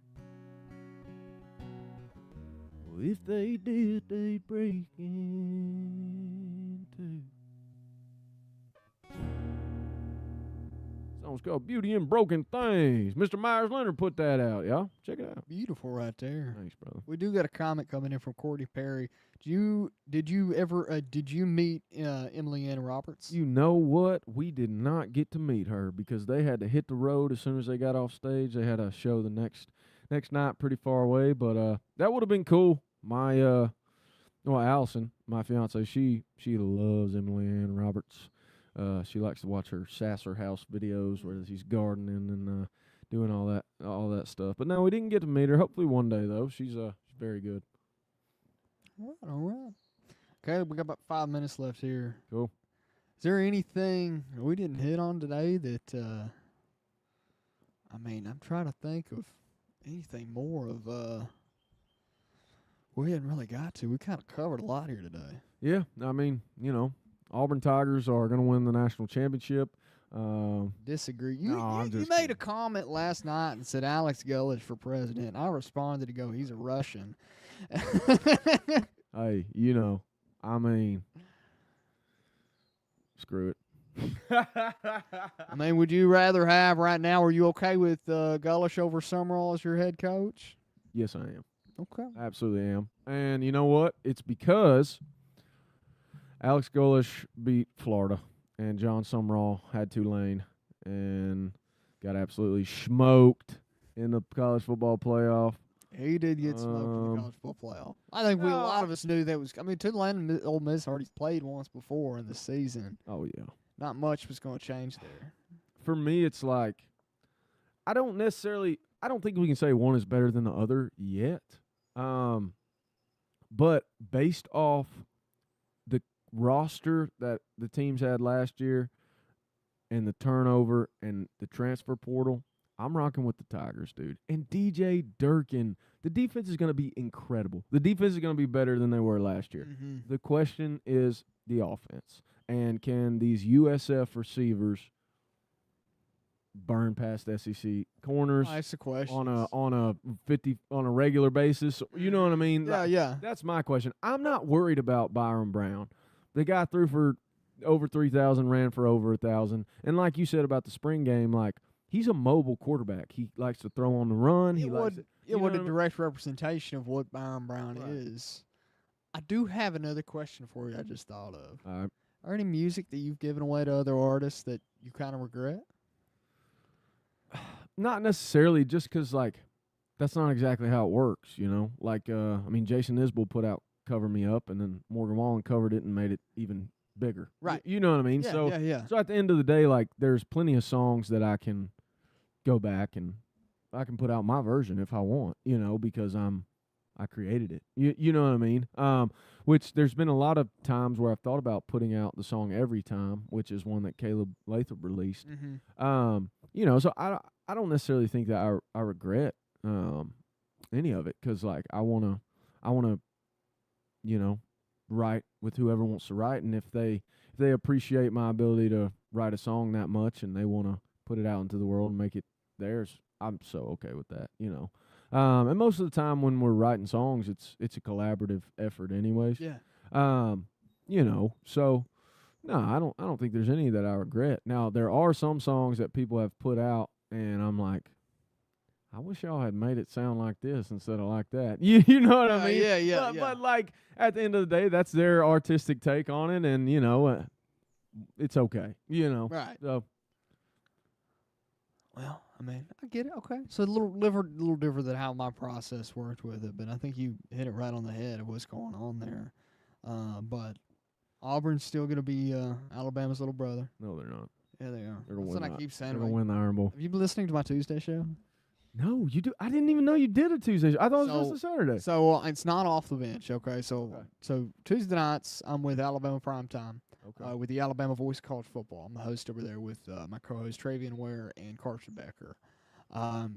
If they did, they'd break in two. Song's called Beauty in Broken Things. Mr. Myers Leonard put that out, y'all. Check it out. Beautiful right there. Thanks, brother. We do got a comment coming in from Courtney Perry. Did you meet Emily Ann Roberts? You know what? We did not get to meet her because they had to hit the road as soon as they got off stage. They had a show the next night pretty far away, but that would have been cool. My Allison, my fiance, she loves Emily Ann Roberts. She likes to watch her Sasser House videos where she's gardening and doing all that stuff. But no, we didn't get to meet her. Hopefully one day though. She's very good. All right. Okay, we got about 5 minutes left here. Cool. Is there anything we didn't hit on today that I'm trying to think of anything more of we hadn't really got to. We kind of covered a lot here today. Yeah, I mean, Auburn Tigers are going to win the national championship. Disagree. No, You made a comment last night and said Alex Golesh for president. I responded to go, he's a Russian. Hey, screw it. Would you rather have right now, are you okay with Golesh over Summerall as your head coach? Yes, I am. Okay. I absolutely am. And you know what? It's because Alex Golesh beat Florida, and John Summerall had Tulane and got absolutely smoked in the college football playoff. He did get smoked in the college football playoff. I think a lot of us knew that was. Tulane and Ole Miss already played once before in the season. Oh yeah. Not much was going to change there. For me, it's like I don't think we can say one is better than the other yet. But based off the roster that the teams had last year and the turnover and the transfer portal, I'm rocking with the Tigers, dude. And DJ Durkin, the defense is going to be incredible. The defense is going to be better than they were last year. Mm-hmm. The question is the offense. And can these USF receivers burn past SEC corners That's the question. on a regular basis? You know what I mean? Yeah. That's my question. I'm not worried about Byrum Brown. The guy threw for over 3,000, ran for over 1,000. And like you said about the spring game, like he's a mobile quarterback. He likes to throw on the run. It was a direct representation of what Byrum Brown is. I do have another question for you I just thought of. All right. Are any music that you've given away to other artists that you kind of regret? Not necessarily, just because, like, that's not exactly how it works, Like, Jason Isbell put out Cover Me Up, and then Morgan Wallen covered it and made it even bigger. Right. You know what I mean? Yeah, yeah. So at the end of the day, like, there's plenty of songs that I can go back and I can put out my version if I want, because I created it. You know what I mean? Which there's been a lot of times where I've thought about putting out the song Every Time, which is one that Caleb Lathrop released. Mm-hmm. So I don't necessarily think that I regret any of it, because like I wanna write with whoever wants to write, and if they appreciate my ability to write a song that much and they want to put it out into the world and make it theirs, I'm so okay with that. And most of the time when we're writing songs, it's a collaborative effort anyways. Yeah. So no, I don't think there's any that I regret. Now, there are some songs that people have put out and I'm like, I wish y'all had made it sound like this instead of like that. You know what I mean? Yeah. But like at the end of the day, that's their artistic take on it, and it's okay. Right. So Well, I get it. Okay. So a little different than how my process worked with it, but I think you hit it right on the head of what's going on there. But Auburn's still going to be Alabama's little brother. no, they're not. Yeah, they are. They're gonna That's what win I keep saying. They're gonna win the Iron Bowl. Have you been listening to my Tuesday show? No, you do. I didn't even know you did a Tuesday show. I thought it was just a Saturday. So it's not off the bench, okay? So Tuesday nights, I'm with Alabama Primetime, with the Alabama Voice of College Football. I'm the host over there with my co-host Travian Ware and Carson Becker.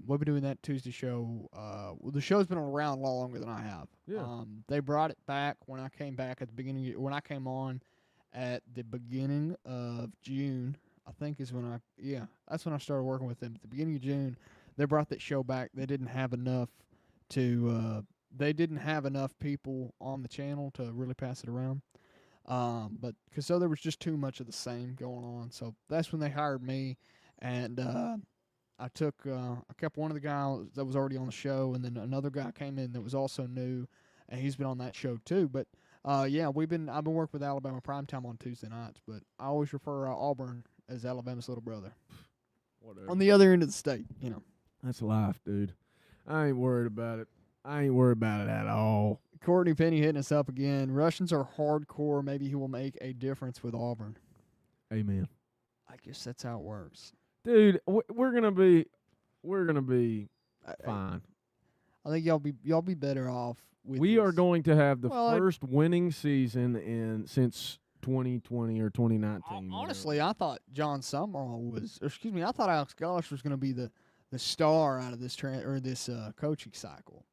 We'll be doing that Tuesday show. The show's been around a lot longer than I have. Yeah. They brought it back when I came back at the beginning. When I came on at the beginning of June, I think is when that's when I started working with them. At the beginning of June, they brought that show back. They didn't have enough people on the channel to really pass it around. But because there was just too much of the same going on. So that's when they hired me, and I kept one of the guys that was already on the show, and then another guy came in that was also new, and he's been on that show too. But I've been working with Alabama Primetime on Tuesday nights, but I always refer Auburn as Alabama's little brother. Whatever. On the other end of the state, That's life, dude. I ain't worried about it. I ain't worried about it at all. Courtney Penny hitting us up again. Russians are hardcore. Maybe he will make a difference with Auburn. Amen. I guess that's how it works. Dude, we're gonna be fine. I think y'all be better off with We are this. going to have the Well, first winning season since 2020 or 2019. Honestly, I thought John Summerall I thought Alex Golesh was going to be the star out of this coaching cycle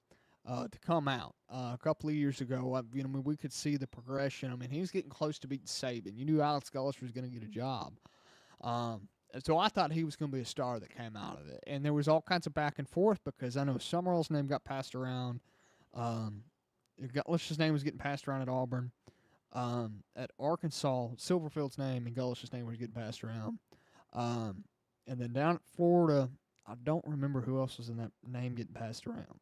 to come out. A couple of years ago, we could see the progression. I mean, he was getting close to beating Saban. You knew Alex Golesh was going to get a job. So I thought he was going to be a star that came out of it. And there was all kinds of back and forth because I know Summerall's name got passed around. Golesh's name was getting passed around at Auburn. At Arkansas, Silverfield's name and Golesh's name was getting passed around. And then down at Florida, I don't remember who else was in that name getting passed around.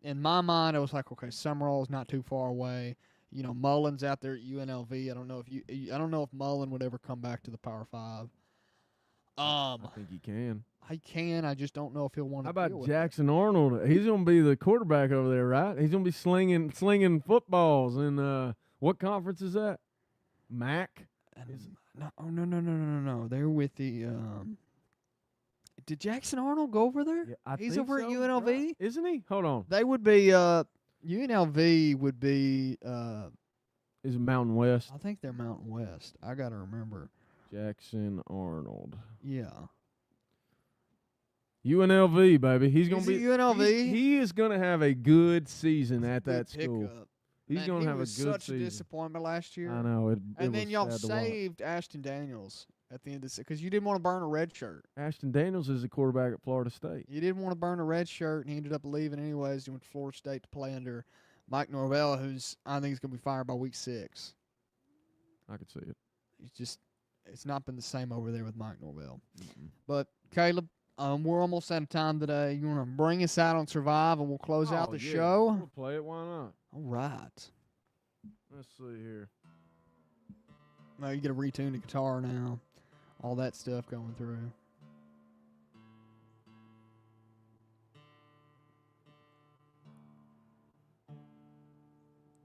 In my mind, I was like, okay, Summerall's not too far away. You know, Mullen's out there at UNLV. I don't know if Mullen would ever come back to the Power Five. I think he can. I can. I just don't know if he'll want to. How about Jackson Arnold? He's going to be the quarterback over there, right? He's going to be slinging footballs. And what conference is that? MAC? No. They're with the. Did Jackson Arnold go over there? Yeah, He's over at UNLV, right? Isn't he? Hold on. They would be. UNLV would be. Is it Mountain West? I think they're Mountain West. I gotta remember. Jackson Arnold. Yeah. UNLV, baby. He's gonna be UNLV. He is gonna have a good season at that school. Pickup. He's gonna have a good such season. a disappointment last year. I know it. And then y'all sad to watch. saved Ashton Daniels at the end of the season because you didn't want to burn a red shirt. Ashton Daniels is the quarterback at Florida State. You didn't want to burn a red shirt, and he ended up leaving anyways. He went to Florida State to play under Mike Norvell, who's I think is going to be fired by week 6. I could see it. It's not been the same over there with Mike Norvell. Mm-mm. But Caleb, we're almost out of time today. You want to bring us out on Survive, and we'll close out the show. We'll play it. Why not? All right. Let's see here. Now you get to retune the guitar now. All that stuff going through.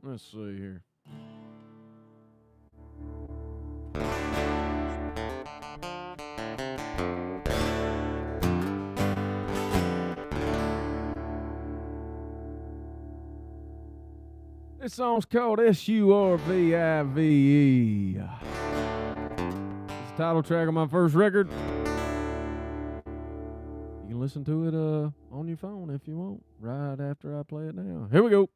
Let's see here. This song's called S-U-R-V-I-V-E. It's the title track of my first record. You can listen to it on your phone if you want, right after I play it now. Here we go.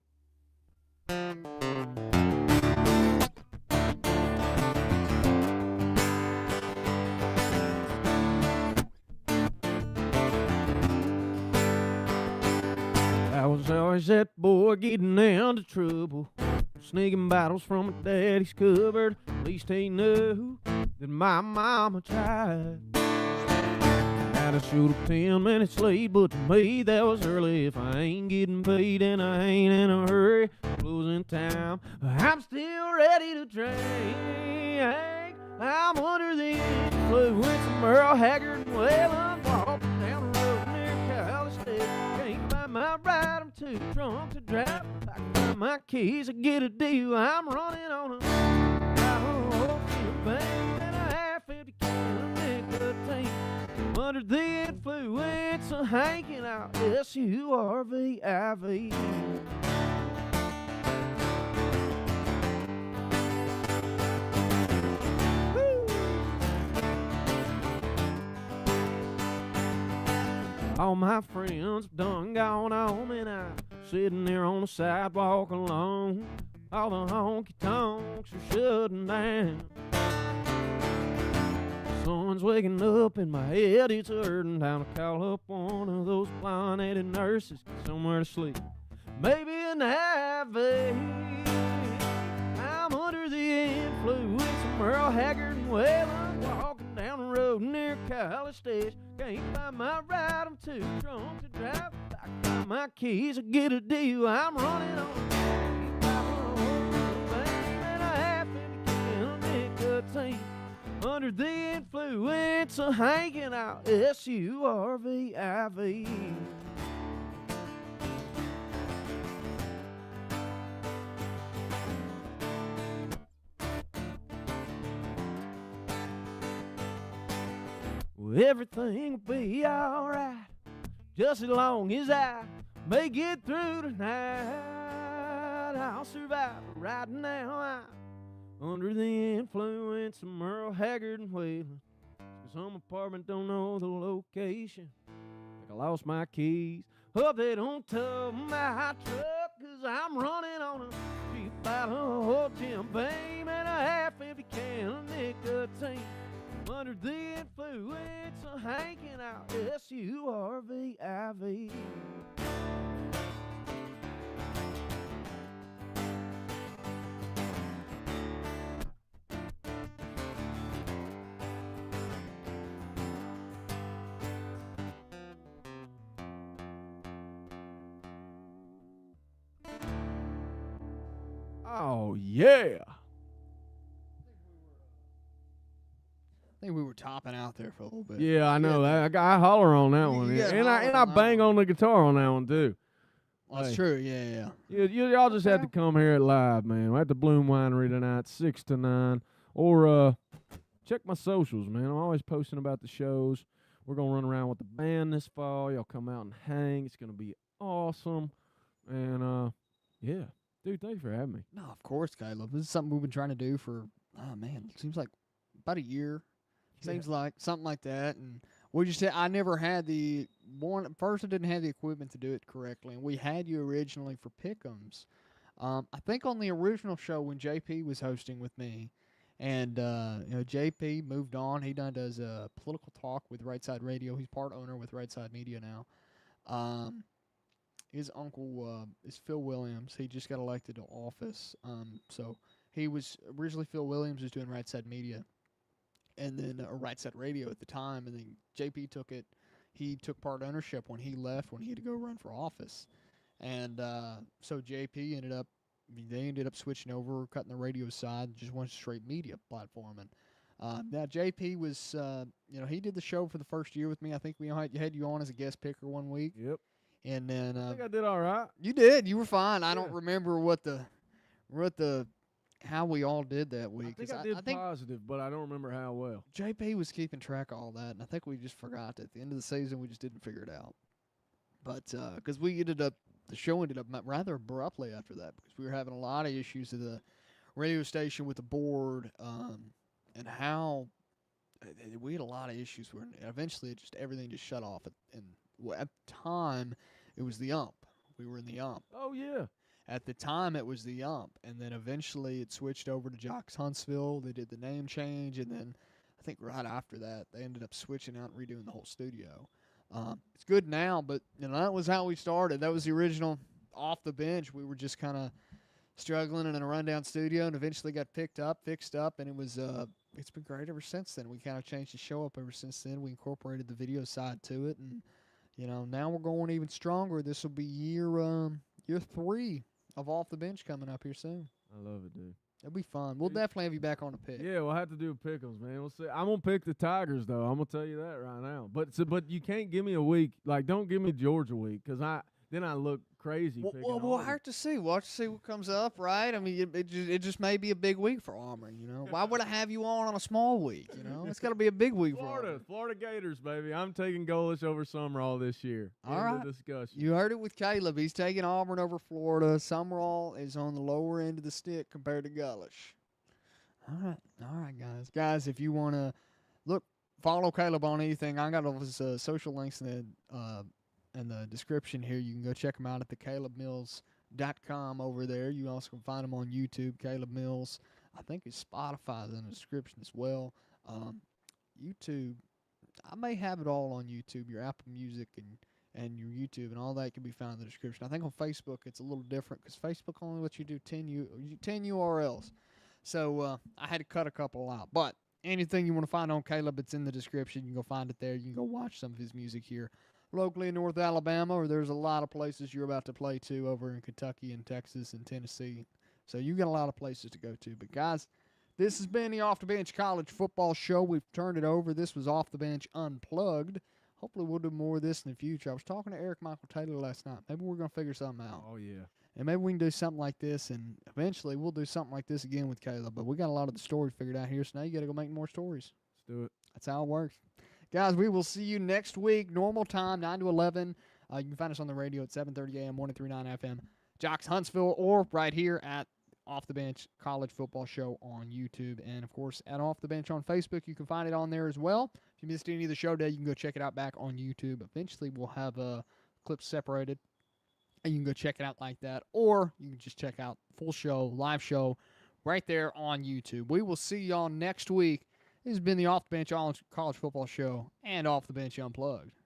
I was always that boy getting into trouble, sneaking bottles from my daddy's cupboard. At least he knew that my mama tried. Had to shoot up 10 minutes late, but to me that was early. If I ain't getting paid and I ain't in a hurry, closing time, I'm still ready to drink. I'm under the influence of Merle Haggard and Waylon, walking down the road near College State. Can't find my ride, I'm too drunk to drive. I can find my keys, I get a deal. I'm running on a bang and a half-empty can of nicotine. I'm under the influence of hanging out S-U-R-V-I-V. All my friends done gone home and I'm sitting there on the sidewalk alone. All the honky tonks are shutting down. Sun's waking up and my head is hurting. Time to call up one of those blonde-headed nurses, get somewhere to sleep, maybe an IV. I'm under the influence of Merle Haggard and Waylon, walking down the road near College Station. Can't find my ride, I'm too drunk to drive. I can find my keys, I get a deal. I'm running on a and a half-empty can of nicotine. Under the influence of hanging out S-U-R-V-I-V. everything will be all right. Just as long as I make it through tonight, I'll survive. But right now, I'm under the influence of Merle Haggard and Whalen. Some apartment don't know the location. Like I lost my keys. Hope they don't tow my truck, 'cause I'm running on a cheap bottle of Jim Beam and a half-empty can of nicotine. I'm under the influence of hanking out SURVIV. Oh, yeah. I think we were topping out there for a little bit. Yeah, I know. I holler on that one. Yeah, And I bang on the guitar on that one, too. Well, that's Hey. true. Yeah. Y'all just had to come here at live, man. We're at the Bloom Winery tonight, 6 to 9. Or check my socials, man. I'm always posting about the shows. We're going to run around with the band this fall. Y'all come out and hang. It's going to be awesome. And, yeah. Dude, thanks for having me. No, of course, Caleb. This is something we've been trying to do for, it seems like about a year. Seems like something like that. And we just I never had the one. First, I didn't have the equipment to do it correctly. And we had you originally for pick'ems. I think on the original show when JP was hosting with me, and JP moved on. He does political talk with Right Side Radio. He's part owner with Right Side Media now. His uncle is Phil Williams. He just got elected to office. So he was originally Phil Williams was doing Right Side Media, and then Right Side Radio at the time. And then JP took it. He took part ownership when he left, when he had to go run for office. And so JP ended up switching over, cutting the radio side, just went straight media platform. And now JP was, he did the show for the first year with me. I think we had you on as a guest picker one week. Yep. And then I think I did all right. You did. You were fine. I don't remember how we all did that week. I think positive, but I don't remember how well. JP was keeping track of all that, and I think we just forgot. At the end of the season, we just didn't figure it out. But because the show ended up rather abruptly after that, because we were having a lot of issues at the radio station with the board, and how we had a lot of issues. Where eventually everything just shut off. And at the time, it was the ump. We were in the ump. Oh, yeah. At the time, it was the ump, and then eventually it switched over to Jocks Huntsville. They did the name change, and then I think right after that, they ended up switching out and redoing the whole studio. It's good now, but that was how we started. That was the original off the bench. We were just kind of struggling in a rundown studio, and eventually got fixed up, and it was it's been great ever since then. We kind of changed the show up ever since then. We incorporated the video side to it, and now we're going even stronger. This will be year 3 of Off the Bench coming up here soon. I love it, dude. It'll be fun. We'll definitely have you back on the pick. Yeah, we'll have to do pick'ems, man. We'll see. I'm gonna pick the Tigers, though. I'm gonna tell you that right now. But you can't give me a week. Like, don't give me Georgia week, because then I look crazy. Well, we'll have to see. We'll have to see what comes up, right? I mean, it just may be a big week for Auburn. Why would I have you on a small week? It's got to be a big week for Auburn. Florida Gators, baby. I'm taking Golesh over Summerall this year. All right. Discussion. You heard it with Caleb. He's taking Auburn over Florida. Summerall is on the lower end of the stick compared to Golesh. All right, guys. Guys, if you want to follow Caleb on anything, I got all his social links in the description here. You can go check him out at thecalebmills.com over there. You also can find him on YouTube, Caleb Mills. I think his Spotify is in the description as well. YouTube, I may have it all on YouTube, your Apple Music and your YouTube, and all that can be found in the description. I think on Facebook it's a little different, because Facebook only lets you do 10 URLs. So I had to cut a couple out. But anything you want to find on Caleb, it's in the description. You can go find it there. You can go watch some of his music here locally in North Alabama, or there's a lot of places you're about to play to over in Kentucky and Texas and Tennessee. So you got a lot of places to go to. But, guys, this has been the Off the Bench College Football Show. We've turned it over. This was Off the Bench Unplugged. Hopefully we'll do more of this in the future. I was talking to Eric Michael Taylor last night. Maybe we're going to figure something out. Oh, yeah. And maybe we can do something like this, and eventually we'll do something like this again with Caleb. But we got a lot of the stories figured out here, so now you got to go make more stories. Let's do it. That's how it works. Guys, we will see you next week. Normal time, 9 to 11. You can find us on the radio at 7:30 a.m., 103.9 FM, Jocks Huntsville, or right here at Off the Bench College Football Show on YouTube. And, of course, at Off the Bench on Facebook. You can find it on there as well. If you missed any of the show day, you can go check it out back on YouTube. Eventually, we'll have clips separated, and you can go check it out like that. Or you can just check out full show, live show, right there on YouTube. We will see y'all next week. This has been the Off the Bench College Football Show and Off the Bench Unplugged.